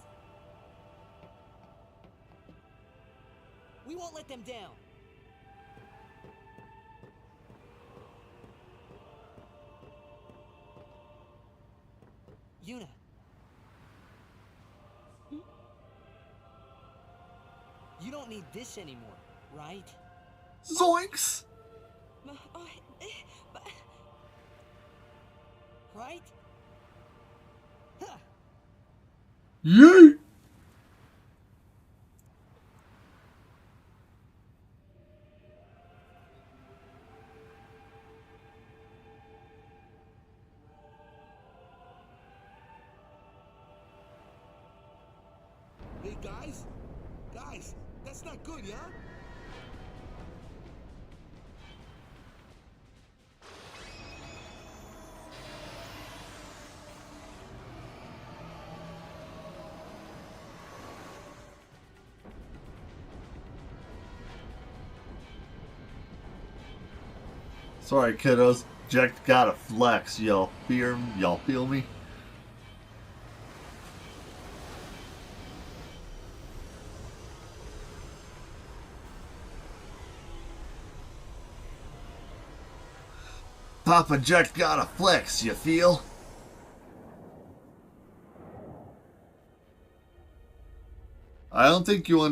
We won't let them down. Yuna. You don't need this anymore, right? Zoinks! Right? Huh. Yay! Hey, guys? Guys, that's not good, yeah? Sorry, kiddos. Jack gotta flex. Y'all feel me? Papa Jack gotta flex, you feel? I don't think you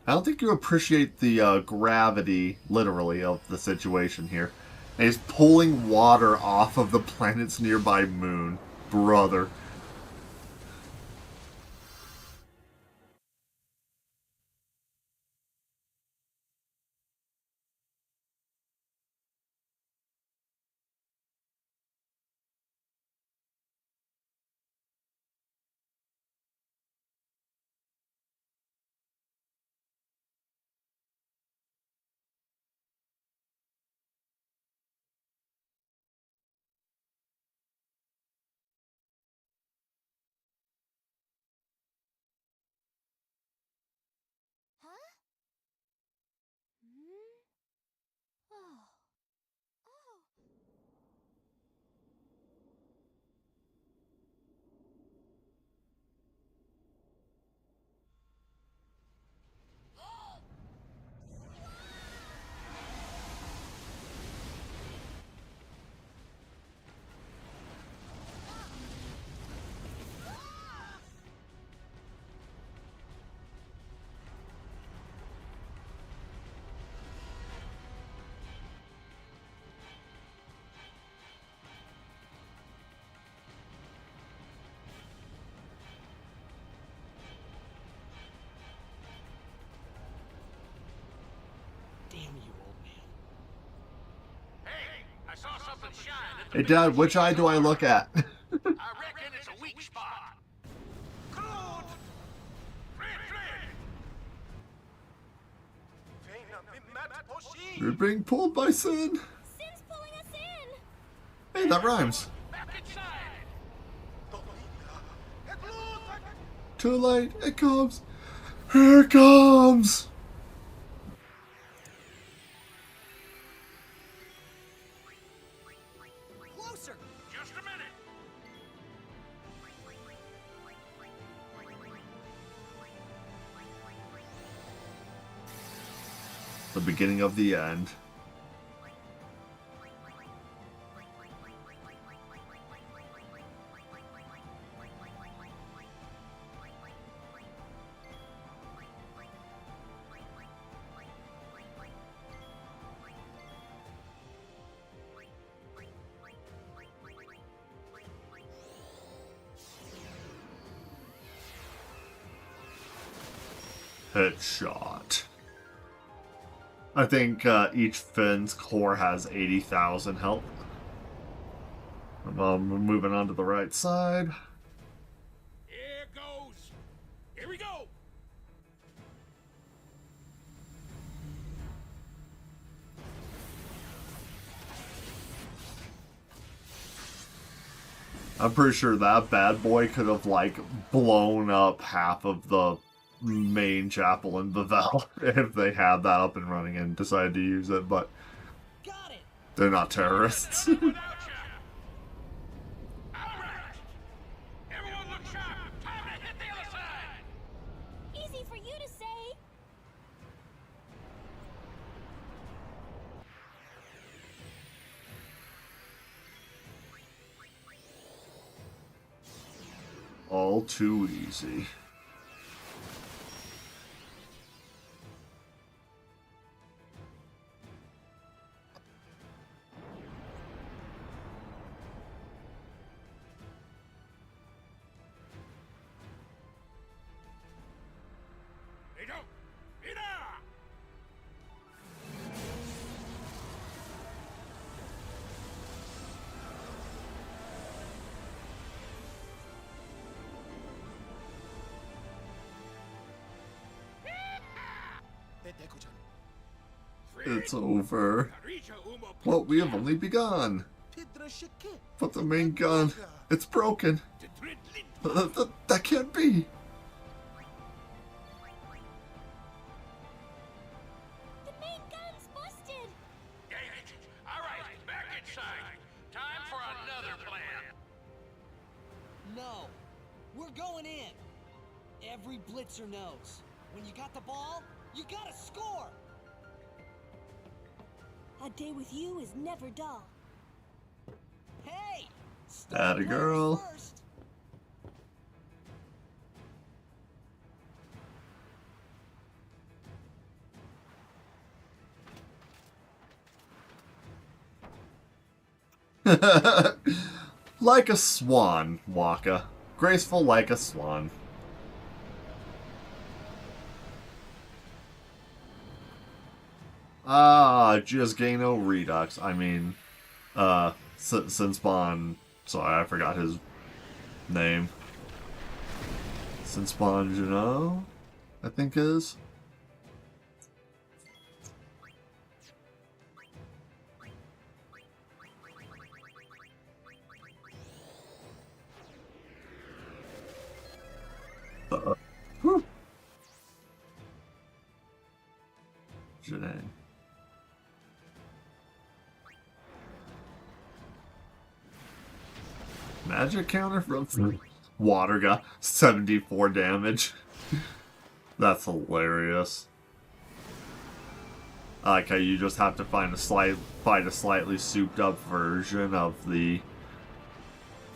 I don't think you appreciate the gravity, literally, of the situation here. And he's pulling water off of the planet's nearby moon. Brother. Huh? Oh. Damn you, old man. Hey, I saw something shine at the Hey, Dad, which eye do I look at? I reckon it's a weak spot. Good! You're being pulled by Sin. Sin's pulling us in! Hey, that rhymes. Too late. It comes. Here it comes. Closer! Just a minute. The beginning of the end. Headshot. I think each Finn's core has 80,000 health. We're moving on to the right side. Here goes. Here we go. I'm pretty sure that bad boy could have, like, blown up half of the main chapel in Bavel if they had that up and running and decided to use it, but they're not terrorists. Easy for you to say. All too easy. It's over. Well, we have only begun. But the main gun, it's broken. That can't be. The main gun's busted. All right, back inside. Time for another plan. No, we're going in. Every blitzer knows. When you got the ball, you gotta score. A day with you is never dull. Hey! Atta girl. First. Like a swan, Waka. Graceful like a swan. Ah, Giusgano Redux. I mean, Sinspawn. Sorry, I forgot his name. Sinspawn Juno, I think is. Whew. Janae. Magic counter from Water got 74 damage. That's hilarious. I like how you just have to fight a slightly souped up version of the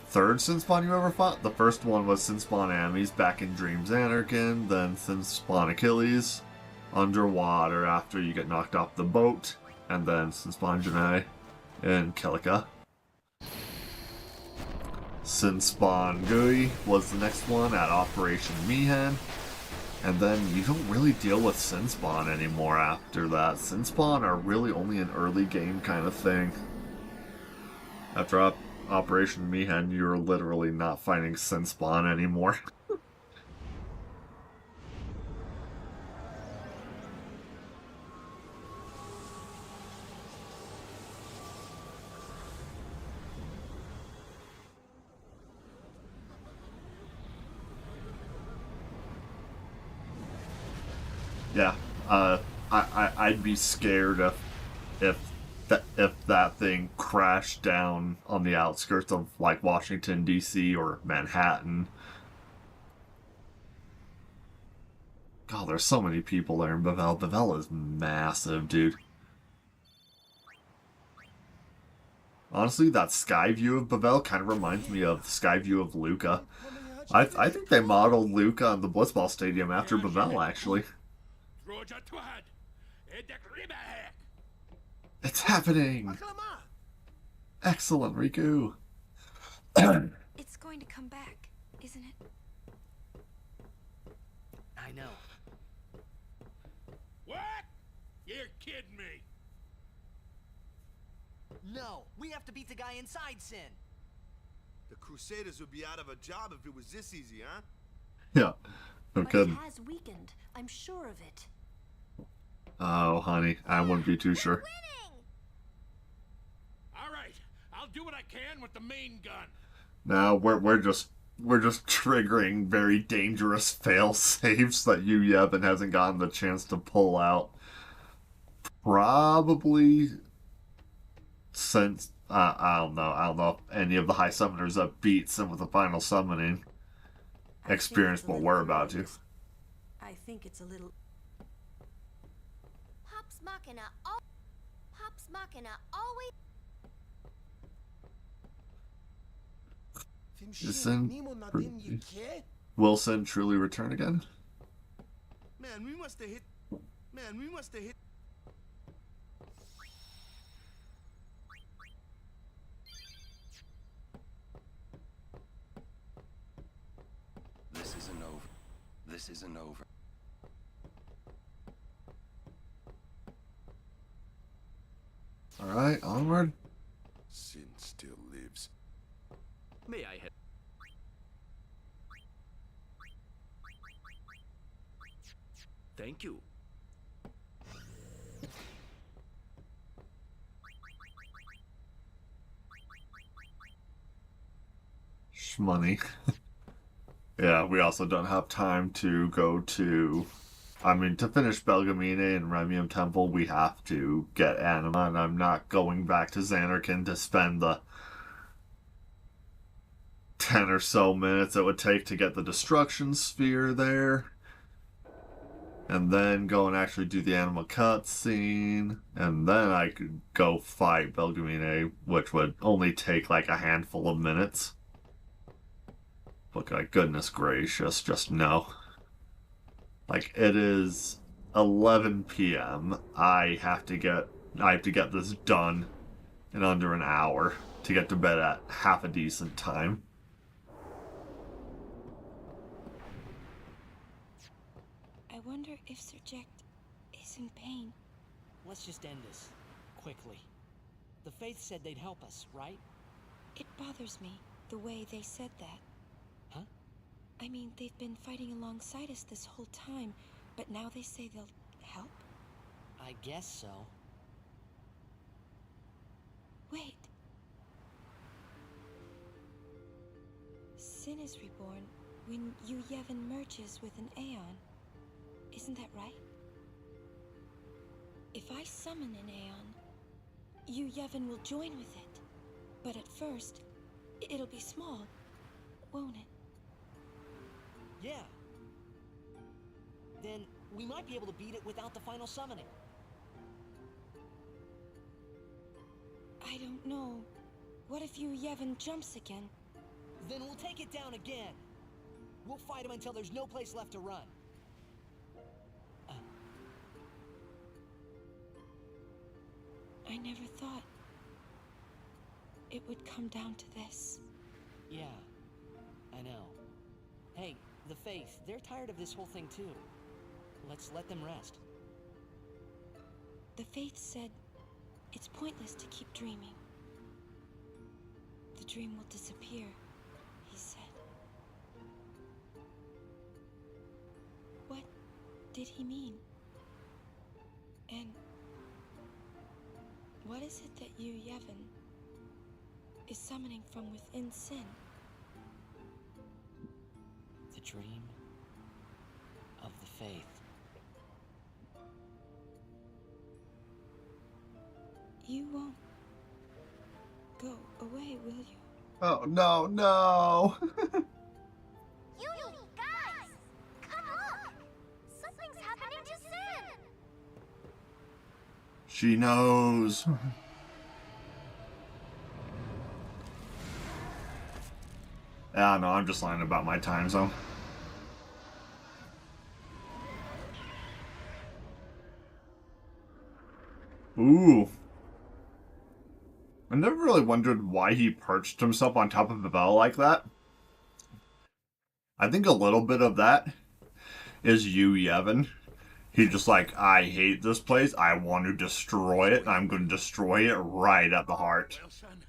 third Sinspawn you ever fought. The first one was Sinspawn Ames back in Dreams Anarchin, then Sinspawn Achilles underwater after you get knocked off the boat, and then Sinspawn Janae in Kilika. Sinspawn Gui was the next one at Operation Mihan. And then you don't really deal with Sinspawn anymore after that. Sinspawn are really only an early game kind of thing. After Operation Mihan, you're literally not fighting Sinspawn anymore. Yeah, I'd be scared if that thing crashed down on the outskirts of like Washington D.C. or Manhattan. God, there's so many people there in Bavel. Bavel is massive, dude. Honestly, that sky view of Bavel kind of reminds me of the sky view of Luca. I think they modeled Luca in the Blitzball Stadium after Bavel, actually. It's happening! Excellent, Riku. It's going to come back, isn't it? I know. You're kidding me. No, we have to beat the guy inside Sin. The Crusaders would be out of a job if it was this easy, huh? Yeah. No But it kidding. has weakened. I'm sure of it. Oh, honey, I wouldn't be too sure. All right, I'll do what I can with the main gun. No, we're just triggering very dangerous fail safes that Yevon hasn't gotten the chance to pull out. Probably since I don't know if any of the high summoners that beat Sin with the final summoning experience what we're about to. I think it's a little... Pops Machina always... Is Sin... Will Sin truly return again? Man, we must have hit... This isn't over. This isn't over. Alright, onward. Sin still lives. May I have... Thank you. Shmoney. Yeah, we also don't have time to go to... I mean, to finish Belgamine and Remium Temple, we have to get Anima, and I'm not going back to Xanarkand to spend the 10 or so minutes it would take to get the Destruction Sphere there. And then go and actually do the Anima cutscene, and then I could go fight Belgamine, which would only take like a handful of minutes. But like, goodness gracious, just no. Like, it is 11 p.m. I have to get this done in under an hour to get to bed at half a decent time. I wonder if Sir Jack is in pain. Let's just end this. Quickly. The Faith said they'd help us, right? It bothers me, the way they said that. Huh? I mean, they've been fighting alongside us this whole time, but now they say they'll help? I guess so. Wait. Sin is reborn when Yevon merges with an Aeon. Isn't that right? If I summon an Aeon, Yevon will join with it. But at first, it'll be small, won't it? Yeah. Then we might be able to beat it without the final summoning. I don't know. What if Yevon jumps again? Then we'll take it down again. We'll fight him until there's no place left to run. I never thought it would come down to this. Yeah, I know. Hey, the Faith, they're tired of this whole thing too. Let's let them rest. The Faith said it's pointless to keep dreaming. The dream will disappear, he said. What did he mean? And what is it that Yevon is summoning from within Sin? The dream of the Faith. You won't go away, will you? Oh, no. Yuna, guys! Come look! Something's happening to Sin! She knows. Yeah, no, I'm just lying about my time zone. Ooh. I never really wondered why he perched himself on top of the bell like that. I think a little bit of that is Yevon. He's just like, I hate this place. I want to destroy it. And I'm going to destroy it right at the heart. Well, son,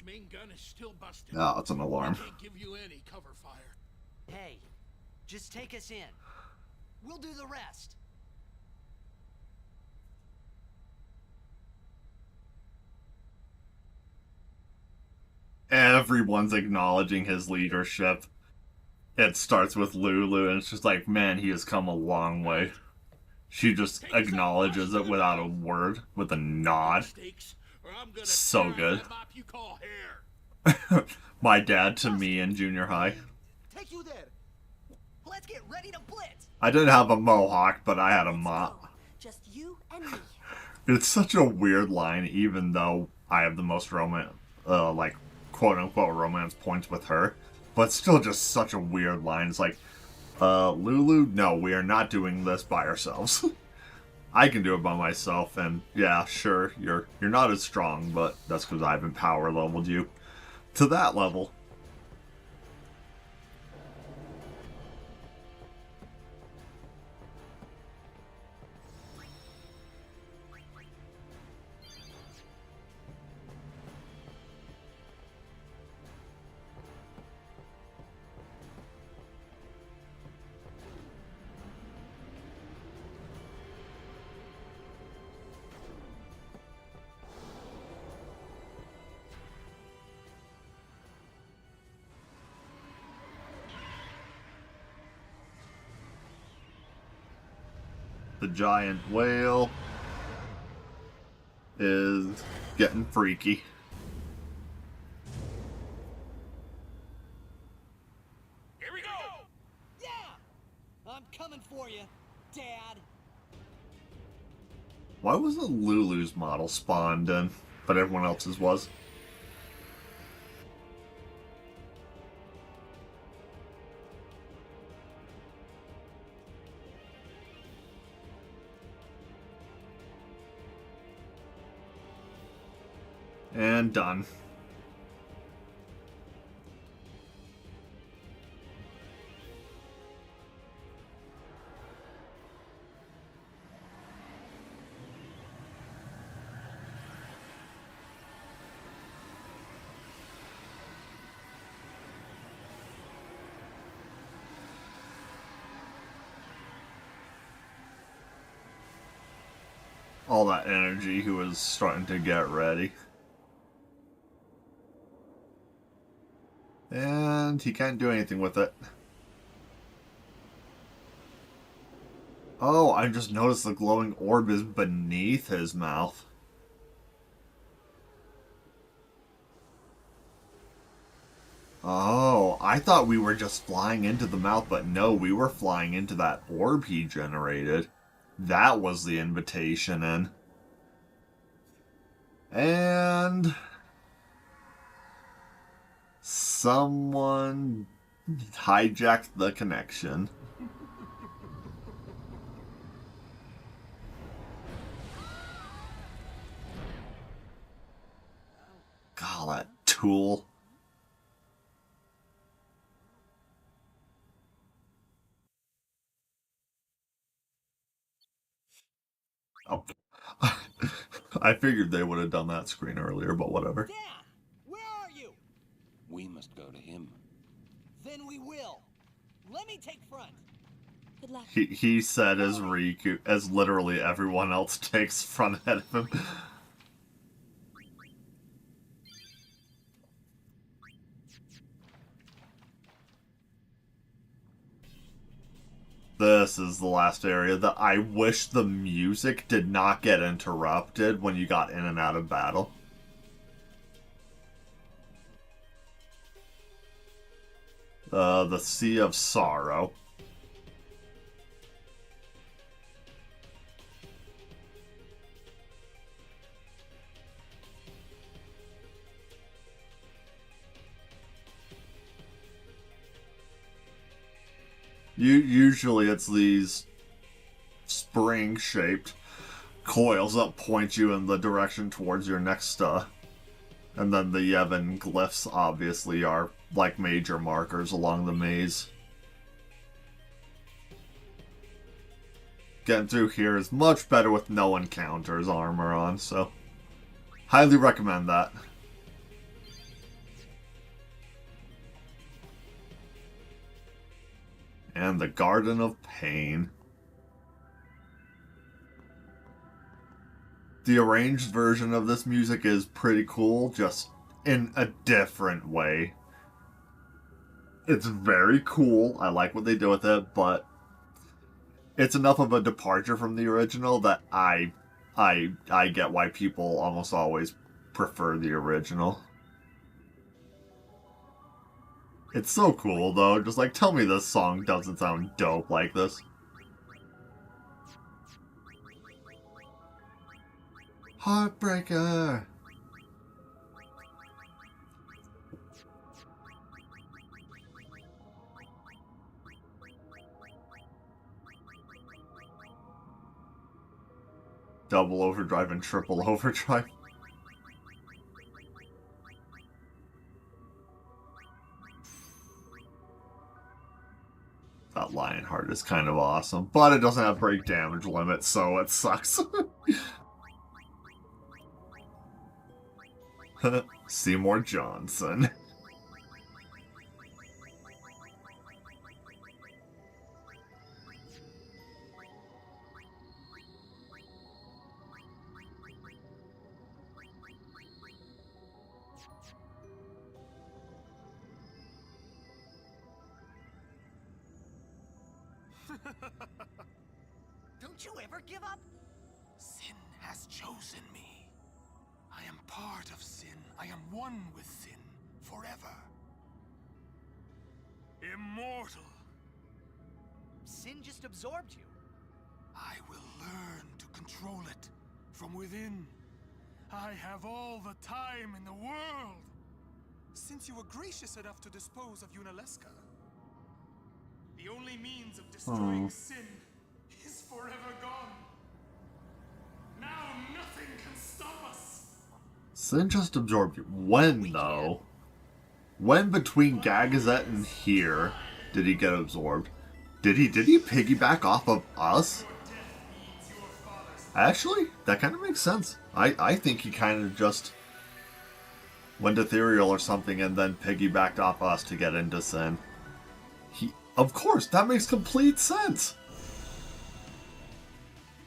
main gun is still busted. Oh, it's an alarm. I can't give you any cover fire. Hey, just take us in. We'll do the rest. Everyone's acknowledging his leadership. It starts with Lulu, and it's just like, man, he has come a long way. She just acknowledges it without a word, with a nod. So good. My dad to me in junior high. Take you there. Let's get ready to blitz. I didn't have a mohawk, but I had a mop. Just you and me. It's such a weird line, even though I have the most like, quote-unquote romance points with her. But still just such a weird line. It's like, Lulu, no, we are not doing this by ourselves. I can do it by myself, and yeah, sure, you're not as strong, but that's because I haven't power leveled you to that level. The giant whale is getting freaky. Here we go! Yeah! I'm coming for you, Dad. Why wasn't Lulu's model spawned in, but everyone else's was? And done. All that energy, he was starting to get ready. And he can't do anything with it. Oh, I just noticed the glowing orb is beneath his mouth. Oh, I thought we were just flying into the mouth, but no, we were flying into that orb he generated. That was the invitation in. And someone hijacked the connection. God, that tool. Oh. I figured they would have done that screen earlier, but whatever. Dad, where are you? We must go to him. Then we will. Let me take front. Good luck. He said as Riku, as literally everyone else takes front ahead of him. This is the last area that I wish the music did not get interrupted when you got in and out of battle. The Sea of Sorrow. Usually it's these spring-shaped coils that point you in the direction towards your next and then the Yevon glyphs obviously are like major markers along the maze. getting through here is much better with no encounters armor on, so highly recommend that. And the Garden of Pain. The arranged version of this music is pretty cool, just in a different way. It's very cool. I like what they do with it, but it's enough of a departure from the original that I get why people almost always prefer the original. It's so cool, though. Just like, tell me this song doesn't sound dope like this. Heartbreaker! Double overdrive and triple overdrive. That Lionheart is kind of awesome, but it doesn't have break damage limit, so it sucks. Seymour Johnson. Don't you ever give up? Sin has chosen me. I am part of sin. I am one with sin forever. Immortal. Sin just absorbed you. I will learn to control it from within. I have all the time in the world. Since you were gracious enough to dispose of Yuna, the only means of destroying sin is forever gone. Now nothing can stop us. Sin just absorbed you. When, though? When between Gagazet and here did he get absorbed? Did he piggyback off of us? Actually, that kind of makes sense. I think he kind of just went ethereal or something and then piggybacked off us to get into Sin. Of course, that makes complete sense.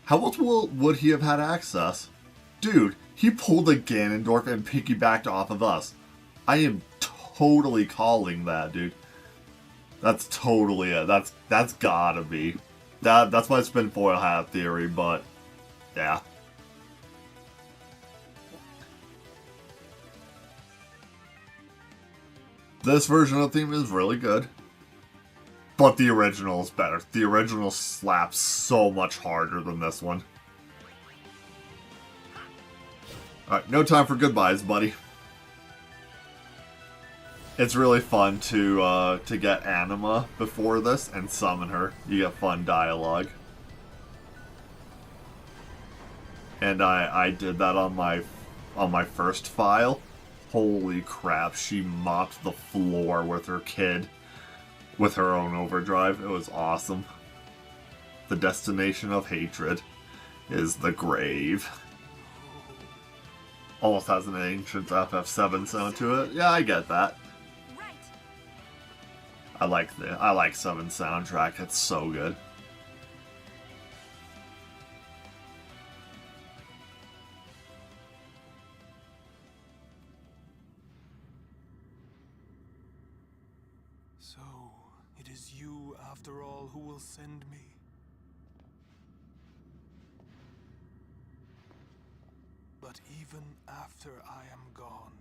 How else would he have had access? Dude, he pulled a Ganondorf and piggybacked off of us. I am totally calling that, dude. That's totally it. That's gotta be. That's my spin foil hat theory, but yeah. This version of the theme is really good. But the original is better. The original slaps so much harder than this one. Alright, no time for goodbyes, buddy. It's really fun to get Anima before this and summon her. You get fun dialogue. And I did that on my first file. Holy crap, she mopped the floor with her kid. With her own overdrive. It was awesome. The destination of hatred is the grave. Almost has an ancient FF7 sound to it. Yeah, I get that. I like 7 soundtrack. It's so good. So, it is you, after all, who will send me. But even after I am gone,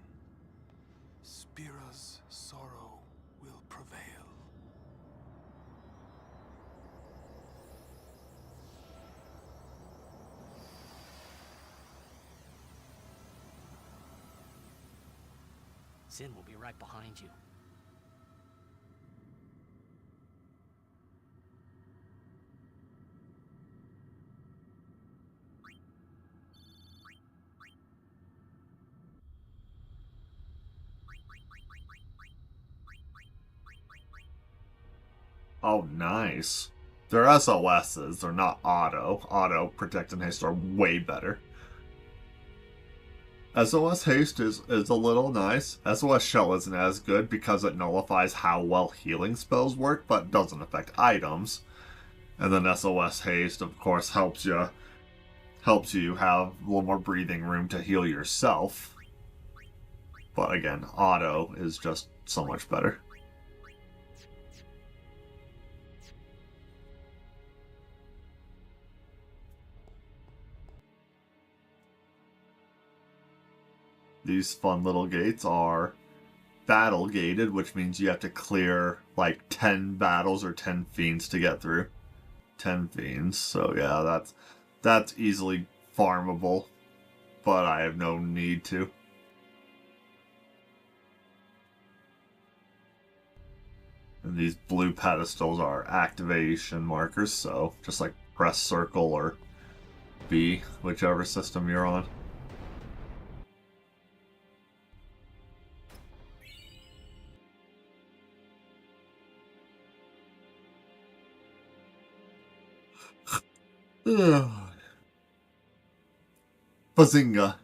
Spira's sorrow will prevail. Sin will be right behind you. Oh, nice. They're SOSs, they're not auto. Auto, protect, and haste are way better. SOS haste is a little nice. SOS shell isn't as good because it nullifies how well healing spells work, but doesn't affect items. And then SOS haste, of course, helps you have a little more breathing room to heal yourself. But again, auto is just so much better. These fun little gates are battle gated, which means you have to clear like 10 battles or 10 fiends to get through. 10 fiends, so yeah, that's easily farmable, but I have no need to. And these blue pedestals are activation markers, so just like press circle or B, whichever system you're on. Bazinga.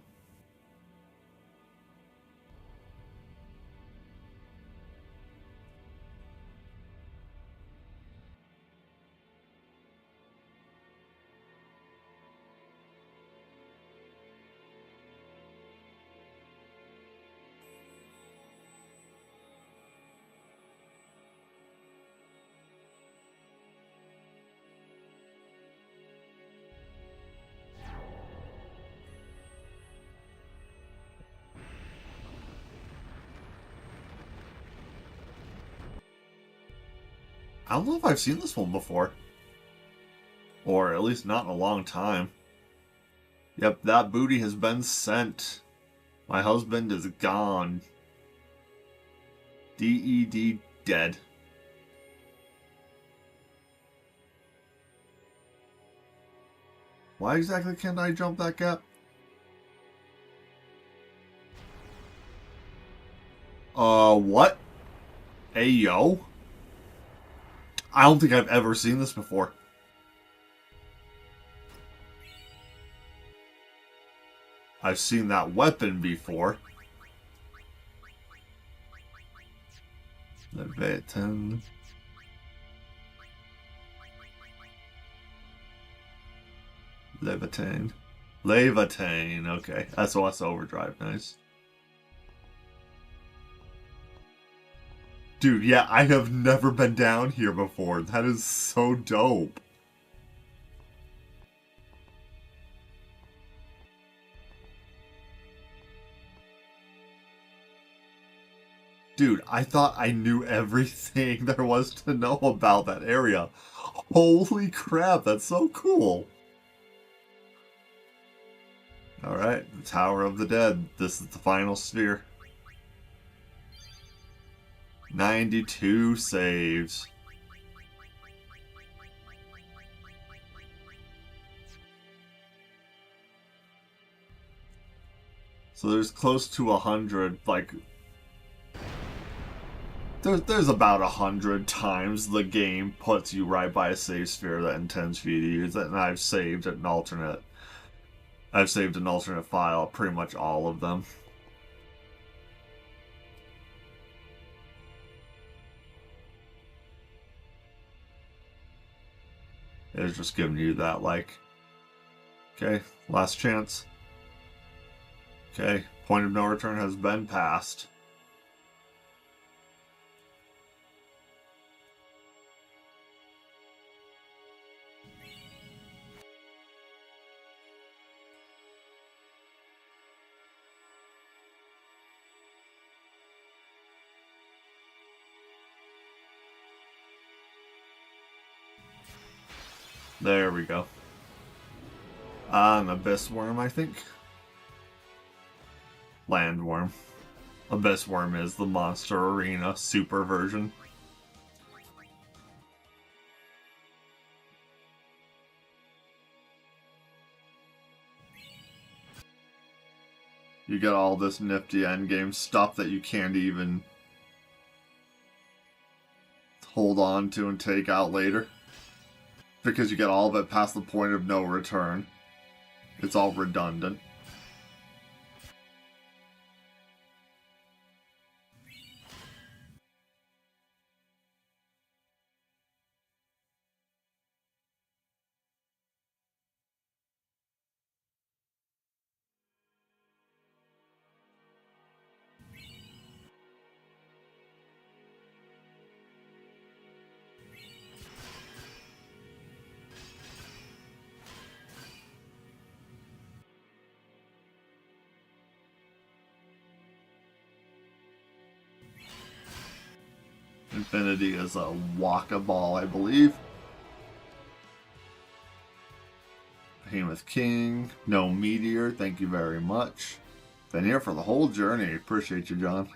I don't know if I've seen this one before. Or at least not in a long time. Yep, that booty has been sent. My husband is gone. DED dead. Why exactly can't I jump that gap? What? Ayo? I don't think I've ever seen this before. I've seen that weapon before. Leviathan. Leviathan. Leviathan, okay. SOS Overdrive, nice. Dude, yeah, I have never been down here before. That is so dope. Dude, I thought I knew everything there was to know about that area. Holy crap, that's so cool. Alright, the Tower of the Dead. This is the final sphere. 92 saves. So there's close to 100, like... There's about 100 times the game puts you right by a save sphere that intends for you to use it, and I've saved an alternate file, pretty much all of them. It's just giving you that, like, okay, last chance. Okay, point of no return has been passed. There we go. An Abyss Worm, I think. Land Worm. Abyss Worm is the Monster Arena super version. You get all this nifty endgame stuff that you can't even hold on to and take out later. Because you get all of it past the point of no return. It's all redundant. Infinity is a walk-a-ball, I believe. Behemoth King, no meteor, thank you very much. Been here for the whole journey, appreciate you, John.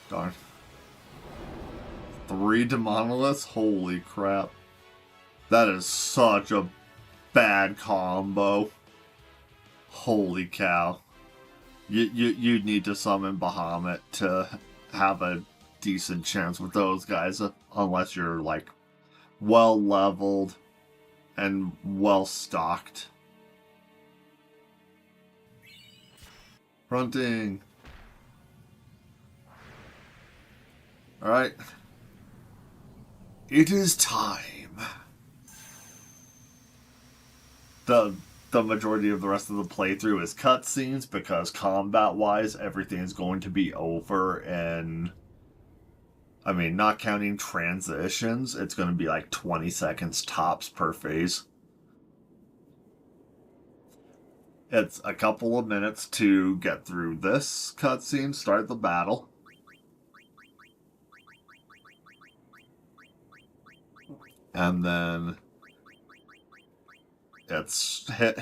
Darn. 3 Demonoliths? Holy crap. That is such a bad combo. Holy cow. You'd need to summon Bahamut to have a decent chance with those guys, unless you're, like, well-leveled and well-stocked. Fronting. Alright. It is time. The majority of the rest of the playthrough is cutscenes, because combat-wise, everything is going to be over in... I mean, not counting transitions, it's going to be like 20 seconds tops per phase. It's a couple of minutes to get through this cutscene, start the battle. And then it's hit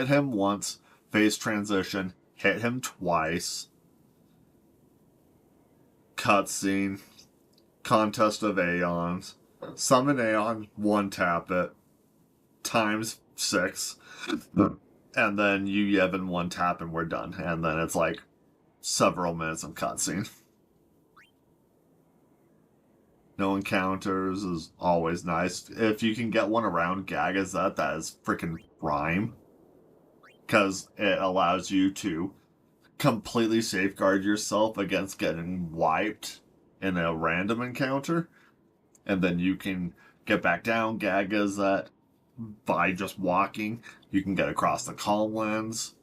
him once, phase transition, hit him twice, cutscene, contest of Aeons, summon Aeon, one tap it, times 6, and then you Yevon one tap and we're done. And then it's like several minutes of cutscene. No encounters is always nice. If you can get one around Gagazet, that is freaking prime. Because it allows you to completely safeguard yourself against getting wiped in a random encounter. And then you can get back down Gagazet by just walking. You can get across the Calmlands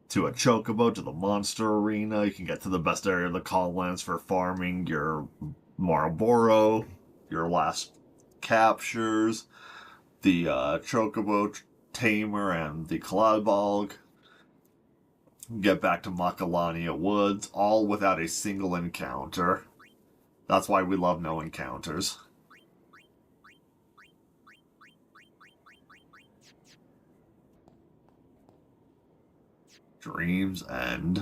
to a Chocobo, to the Monster Arena. You can get to the best area of the Calmlands for farming your Marlboro, your last captures, the Chocobo Tamer, and the Cloudbog. Get back to Makalania Woods, all without a single encounter. That's why we love no encounters. Dreams End.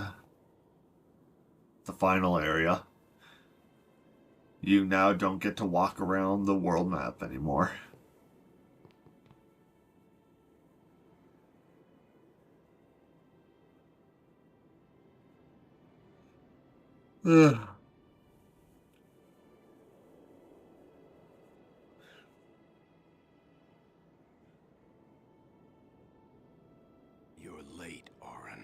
The final area. You now don't get to walk around the world map anymore. Ugh. You're late, Orin.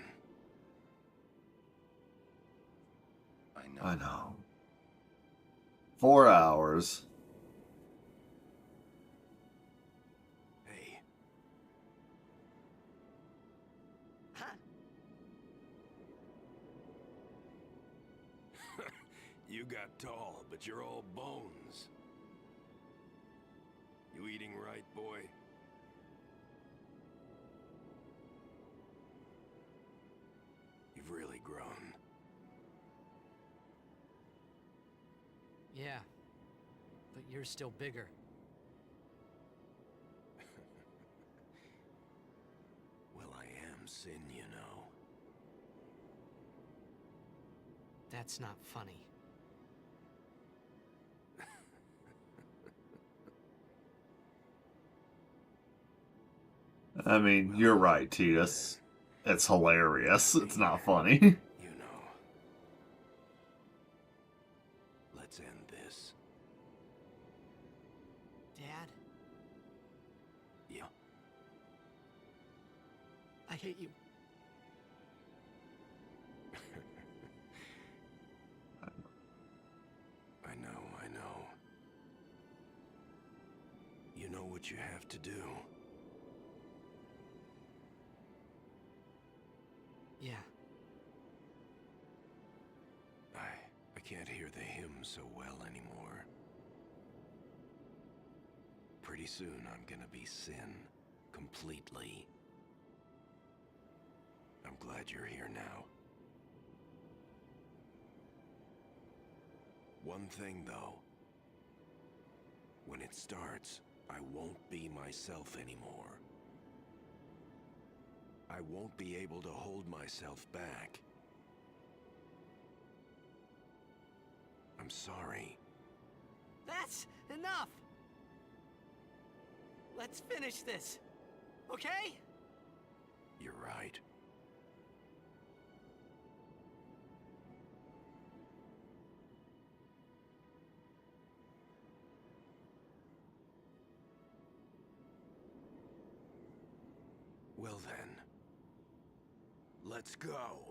I know. 4 hours. Hey. Huh? You got tall, but you're all bones. You eating right, boy? You've really grown. Yeah, but you're still bigger. Well, I am Sin, you know. That's not funny. I mean, you're right, Titus. It's hilarious. It's not funny. You know. Let's end this. Dad? Yeah. I hate you. I know. You know what you have to do. Yeah. I can't hear the hymn so well anymore. Pretty soon I'm gonna be Sin. Completely. I'm glad you're here now. One thing, though. When it starts, I won't be myself anymore. I won't be able to hold myself back. I'm sorry. That's enough! Let's finish this, okay? You're right. Well then, let's go.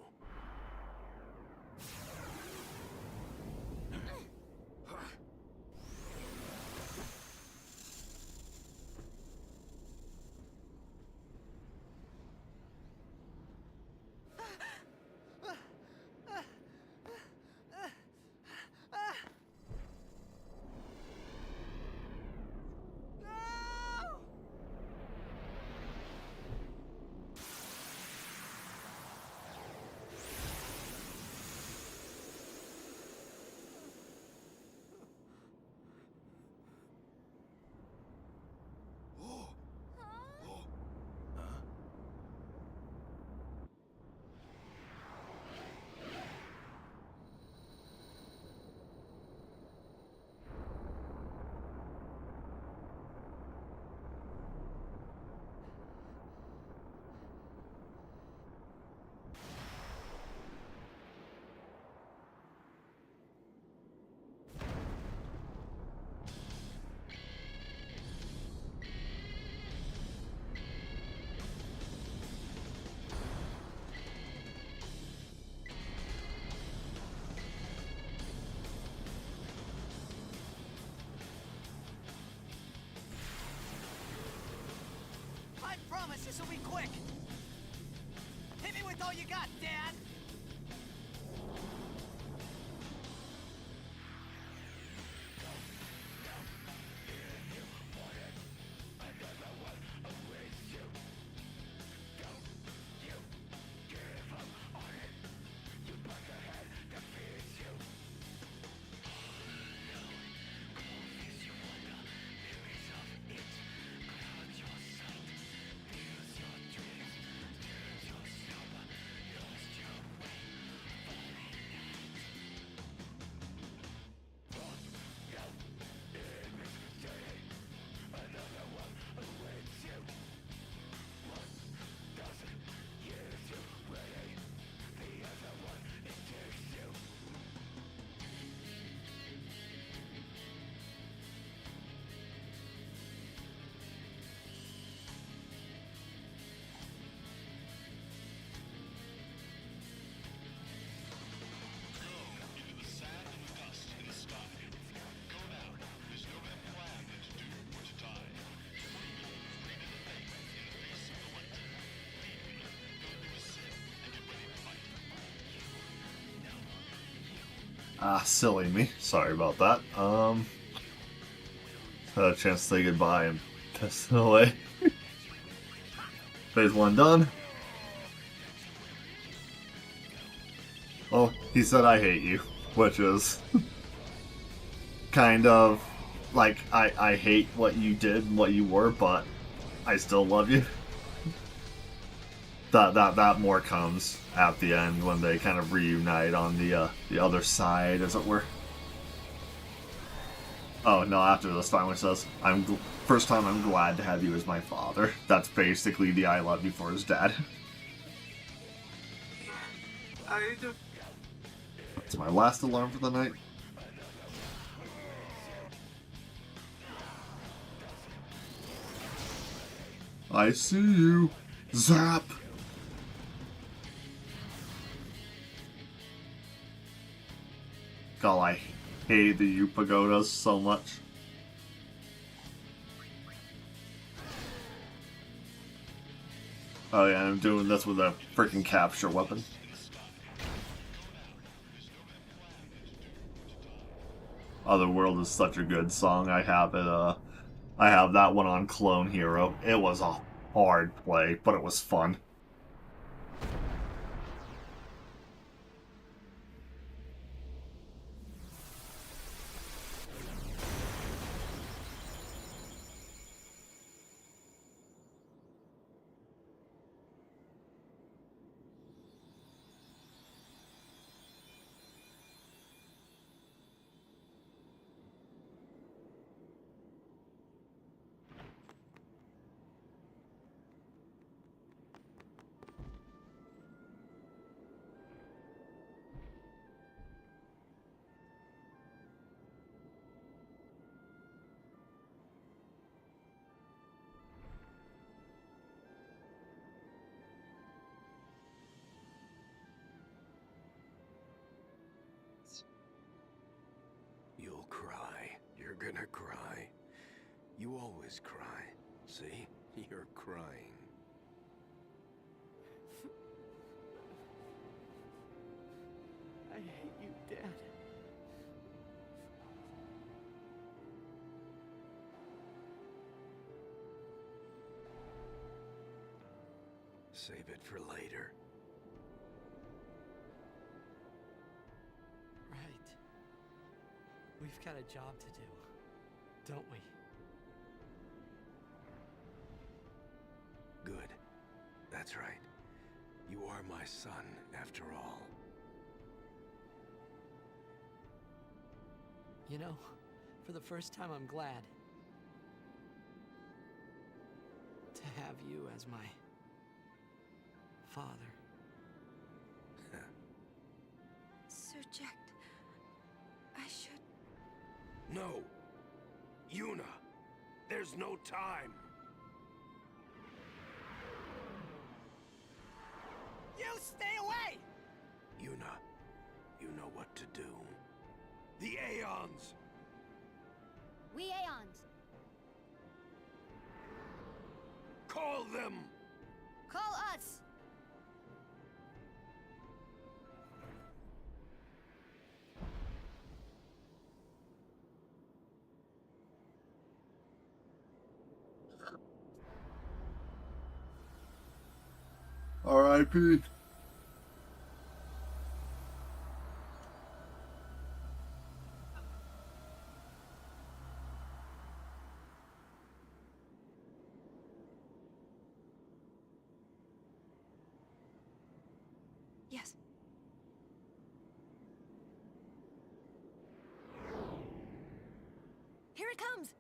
I promise this will be quick. Hit me with all you got, Dad. Ah, silly me. Sorry about that. Had a chance to say goodbye and piss it away. Phase 1 done. Well, he said I hate you, which is kind of like I hate what you did and what you were, but I still love you. That more comes at the end when they kind of reunite on the other side, as it were. Oh no! After this finally says, first time I'm glad to have you as my father." That's basically the "I love you" for his dad. That's my last alarm for the night. I see you. Zap. God, I hate the U pagodas so much. Oh yeah, I'm doing this with a freaking capture weapon. Otherworld is such a good song. I have it, I have that one on Clone Hero. It was a hard play, but it was fun. You'll cry. You're gonna cry. You always cry. See? You're crying. I hate you, Dad. Save it for later. Right. We've got a job to do, don't we? Good. That's right. You are my son, after all. You know, for the first time I'm glad to have you as my father. Sir Jack, I should... No! Yuna! There's no time! You stay away! Yuna, you know what to do. The Aeons! We Aeons. Call them! Call us! R.I.P. Yes. Here it comes!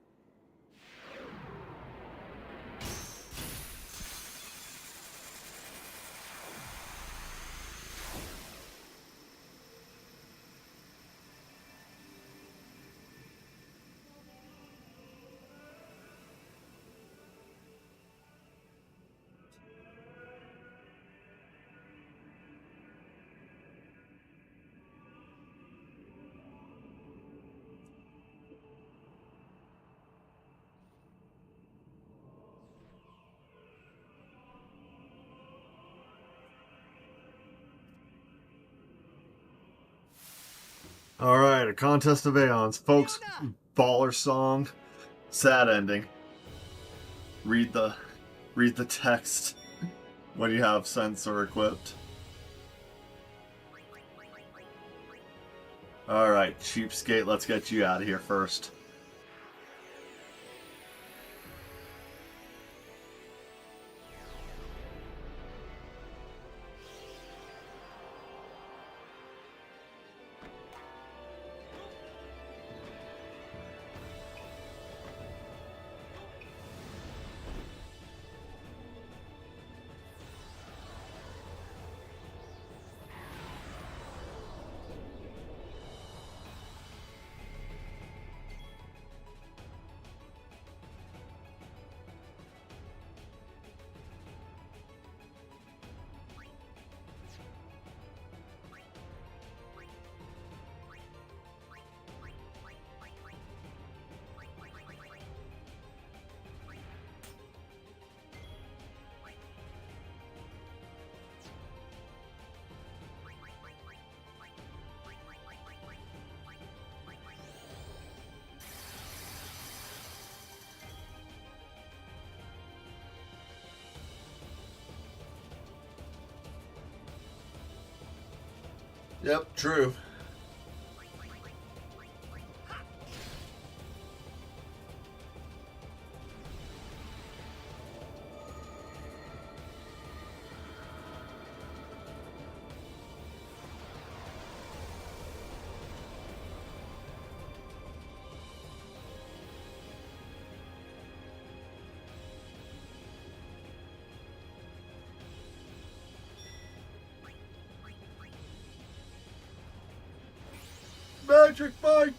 Alright, a contest of Aeons. Folks, baller song. Sad ending. Read the text when you have sensor equipped. Alright, cheapskate, let's get you out of here first. Yep, true. Magic Mike!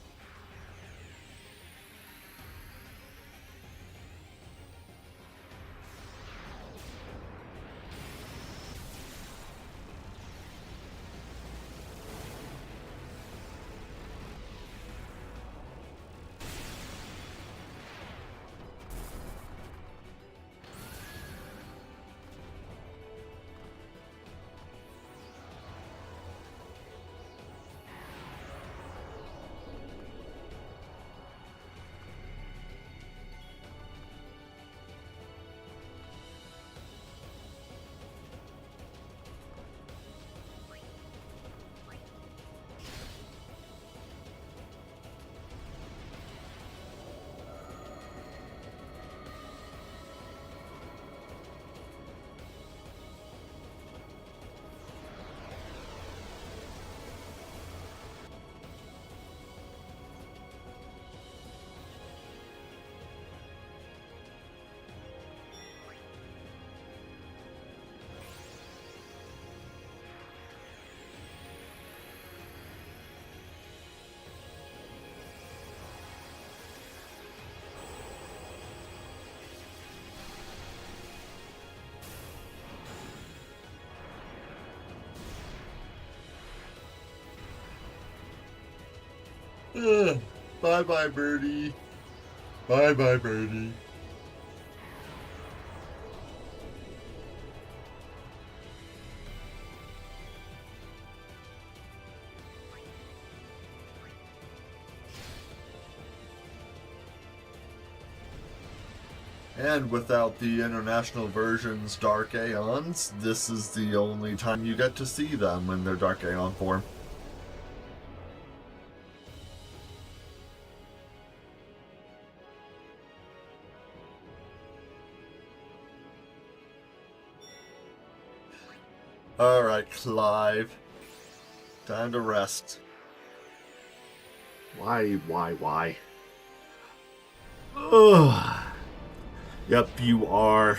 Bye-bye, birdie. Bye-bye, birdie. And without the international version's Dark Aeons, this is the only time you get to see them in their Dark Aeon form. Alright, Clive. Time to rest. Why? Ugh. Yep, you are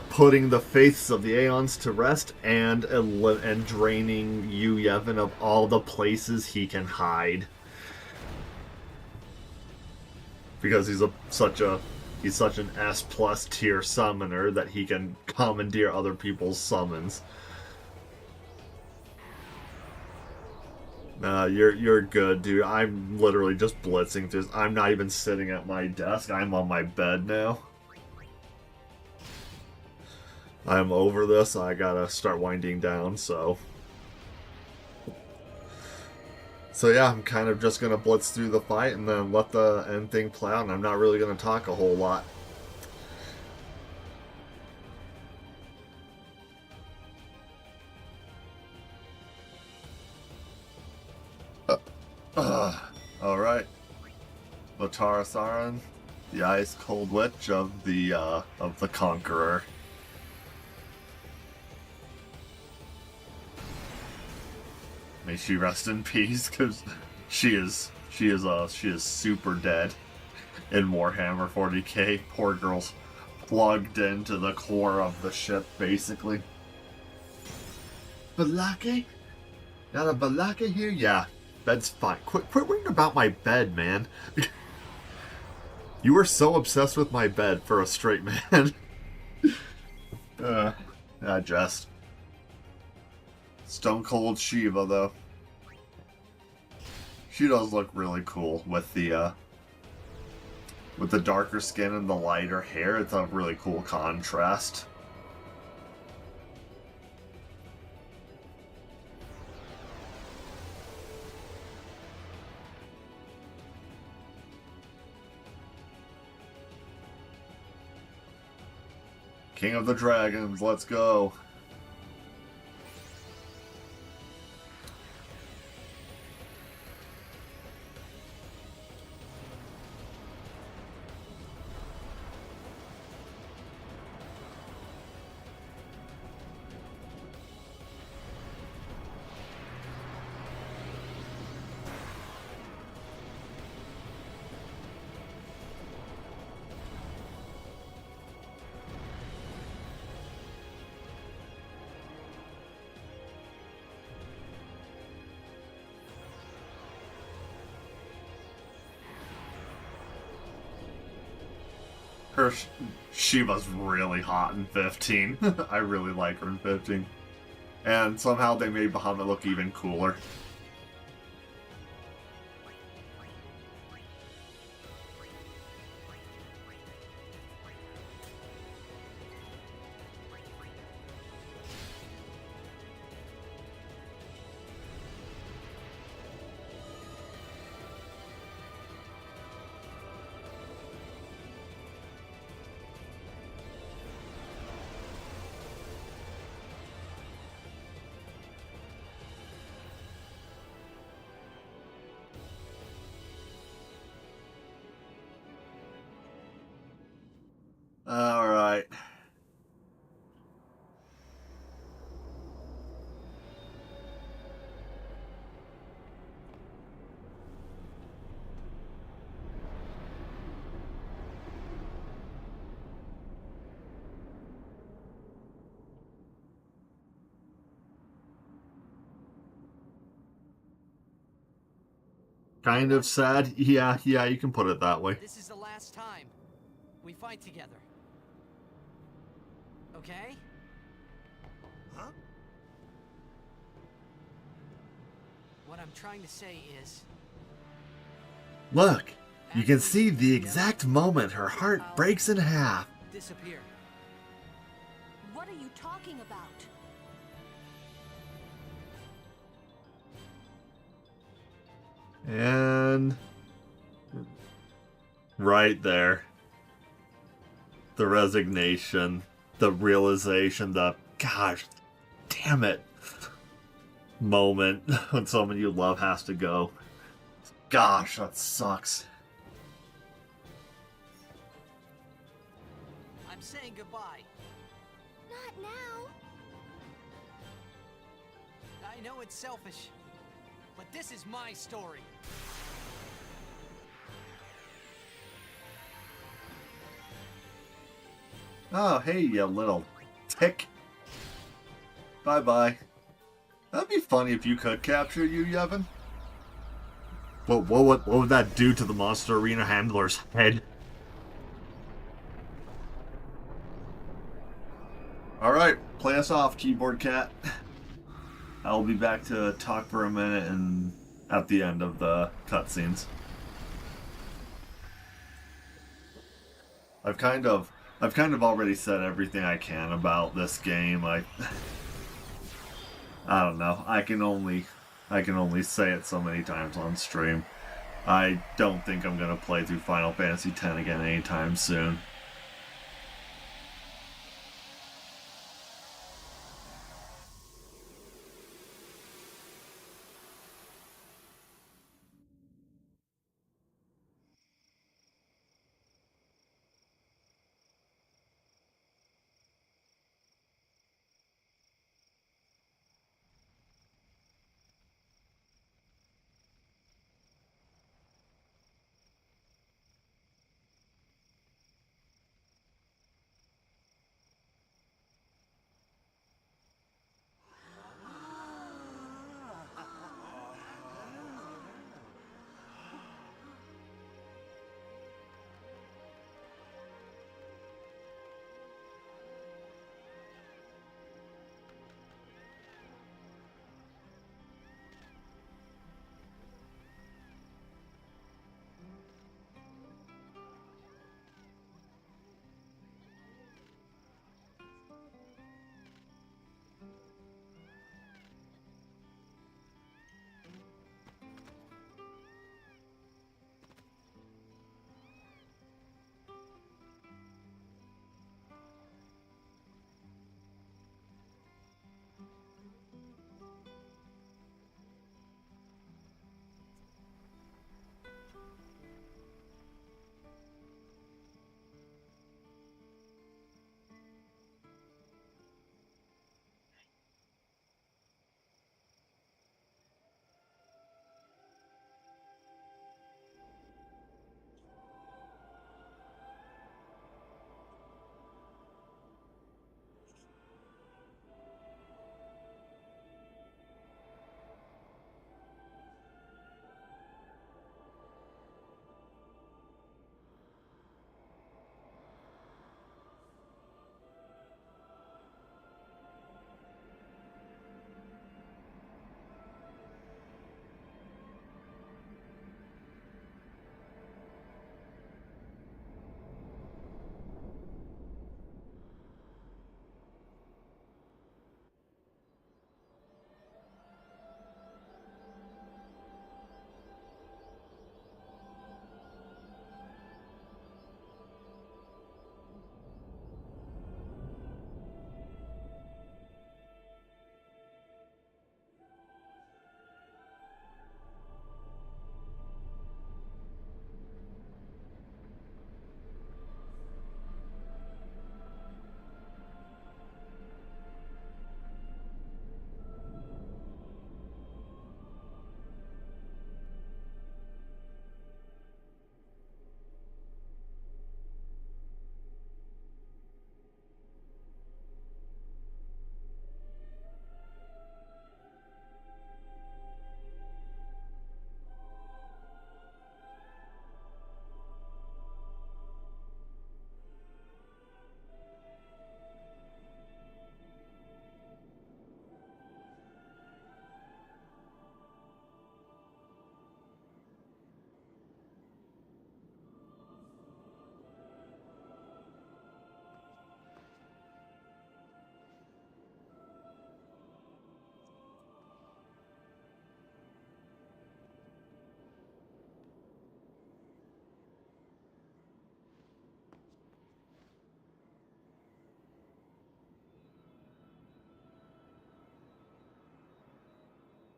putting the faiths of the Aeons to rest and draining Yu Yevon of all the places he can hide. Because he's such an S+ tier summoner that he can commandeer other people's summons. You're good, dude. I'm literally just blitzing through this. I'm not even sitting at my desk. I'm on my bed now. I'm over this. I gotta start winding down, so yeah, I'm kind of just gonna blitz through the fight and then let the end thing play out, and I'm not really gonna talk a whole lot. Alright. Latara Saran, the ice cold witch of the Conqueror. May she rest in peace, because she is super dead in Warhammer 40k. Poor girl's plugged into the core of the ship, basically. Balake? Got a Balake here? Yeah. Bed's fine. Quit worrying about my bed, man. You were so obsessed with my bed for a straight man. Just. Stone Cold Shiva, though. She does look really cool with the darker skin and the lighter hair. It's a really cool contrast. King of the Dragons, let's go. Her, she was really hot in 15. I really like her in 15. And somehow they made Bahamut look even cooler. Alright. Kind of sad. Yeah, you can put it that way. This is the last time we fight together. Okay? Huh? What I'm trying to say is... Look, you can see the exact moment her heart breaks in half. disappear. What are you talking about? And right there, the resignation, the realization, the gosh damn it moment when someone you love has to go. Gosh, that sucks. I'm saying goodbye. Not now. I know it's selfish, but this is my story. Oh, hey, you little tick. Bye-bye. That'd be funny if you could capture you, Yevon. What would that do to the Monster Arena handler's head? Alright, play us off, keyboard cat. I'll be back to talk for a minute and at the end of the cutscenes. I've kind of already said everything I can about this game. I don't know. I can only say it so many times on stream. I don't think I'm gonna play through Final Fantasy X again anytime soon.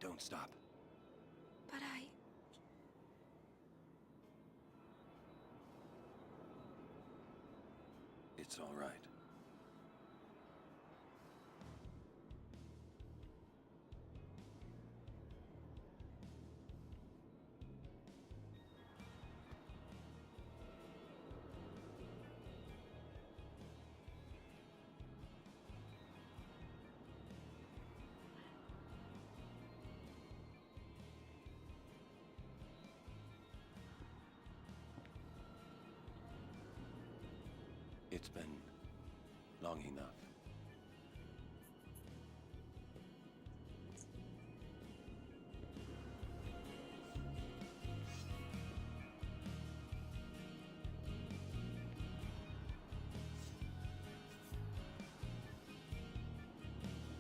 Don't stop. But It's all right. It's been long enough.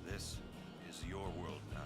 This is your world now.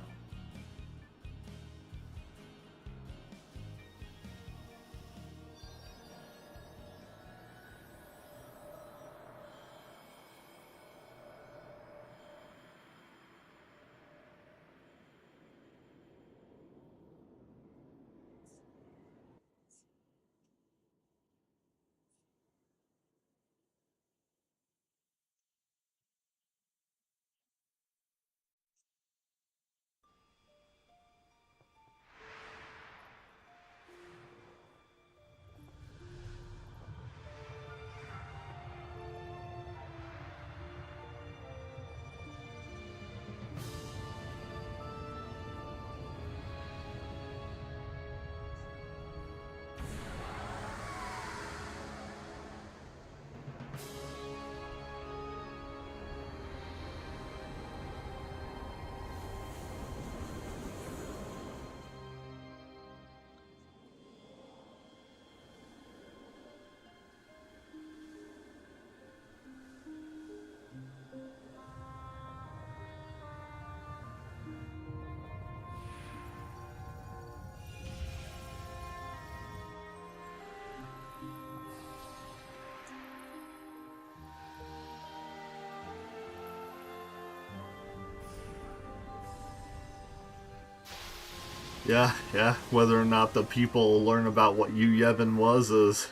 Yeah. Whether or not the people learn about what Yu Yevon was is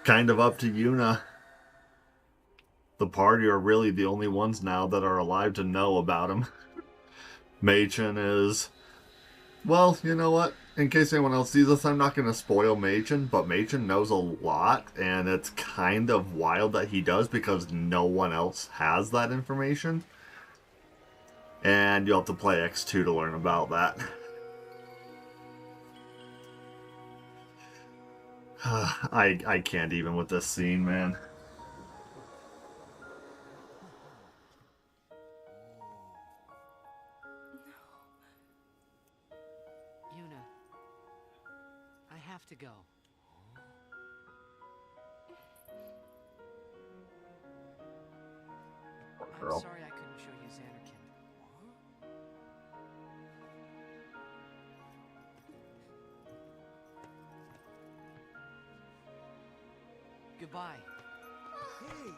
kind of up to Yuna. The party are really the only ones now that are alive to know about him. Machen is... Well, you know what? In case anyone else sees this, I'm not going to spoil Machen, but Machen knows a lot, and it's kind of wild that he does because no one else has that information. And you'll have to play X2 to learn about that. I can't even with this scene, man. Yuna, I have to go. I'm Girl. sorry I couldn't show you Xanarkand. Goodbye. Hey!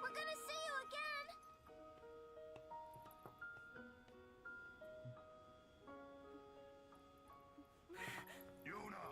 We're gonna see you again! Yuna!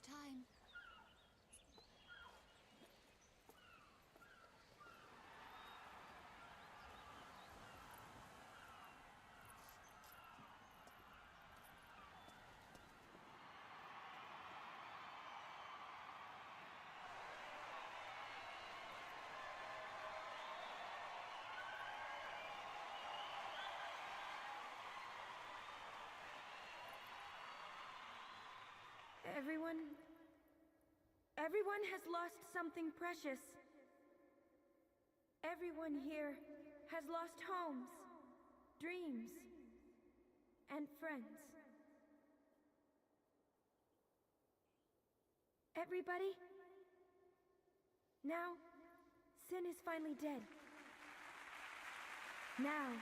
time. Everyone has lost something precious. Everyone here has lost homes, dreams, and friends. Everybody? Now, Sin is finally dead. Now,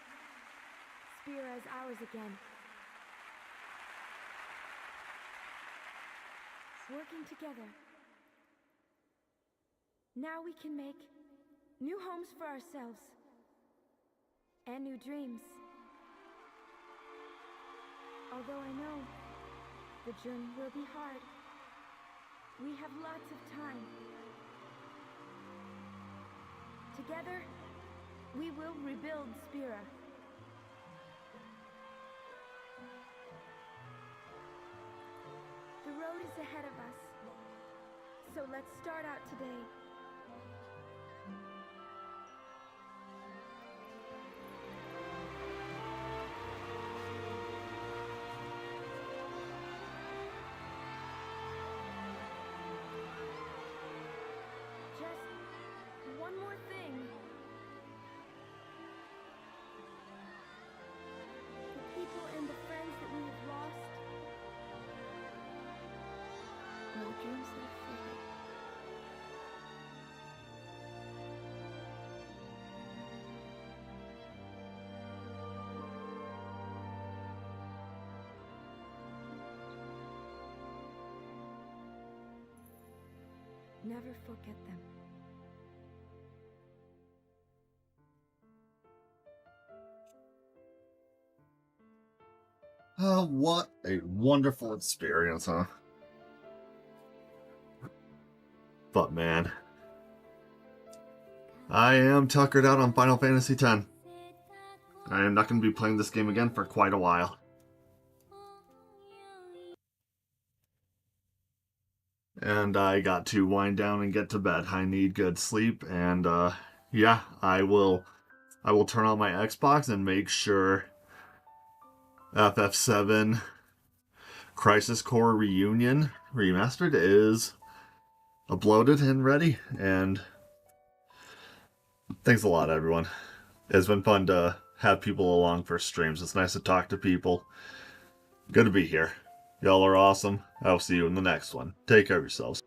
Spira is ours again. Working together. Now we can make new homes for ourselves. And new dreams. Although I know the journey will be hard, we have lots of time. Together, we will rebuild Spira. The road is ahead of us, so let's start out today. Just one more thing. The people and the friends that we have lost. No dreams that have faded. Never forget them. What a wonderful experience, huh? But man, I am tuckered out on Final Fantasy X. I am not going to be playing this game again for quite a while. And I got to wind down and get to bed. I need good sleep, and yeah, I will turn on my Xbox and make sure FF7 Crisis Core Reunion Remastered is uploaded and ready. And thanks a lot, everyone. It's been fun to have people along for streams. It's nice to talk to people. Good to be here. Y'all are awesome. I'll see you in the next one. Take care of yourselves.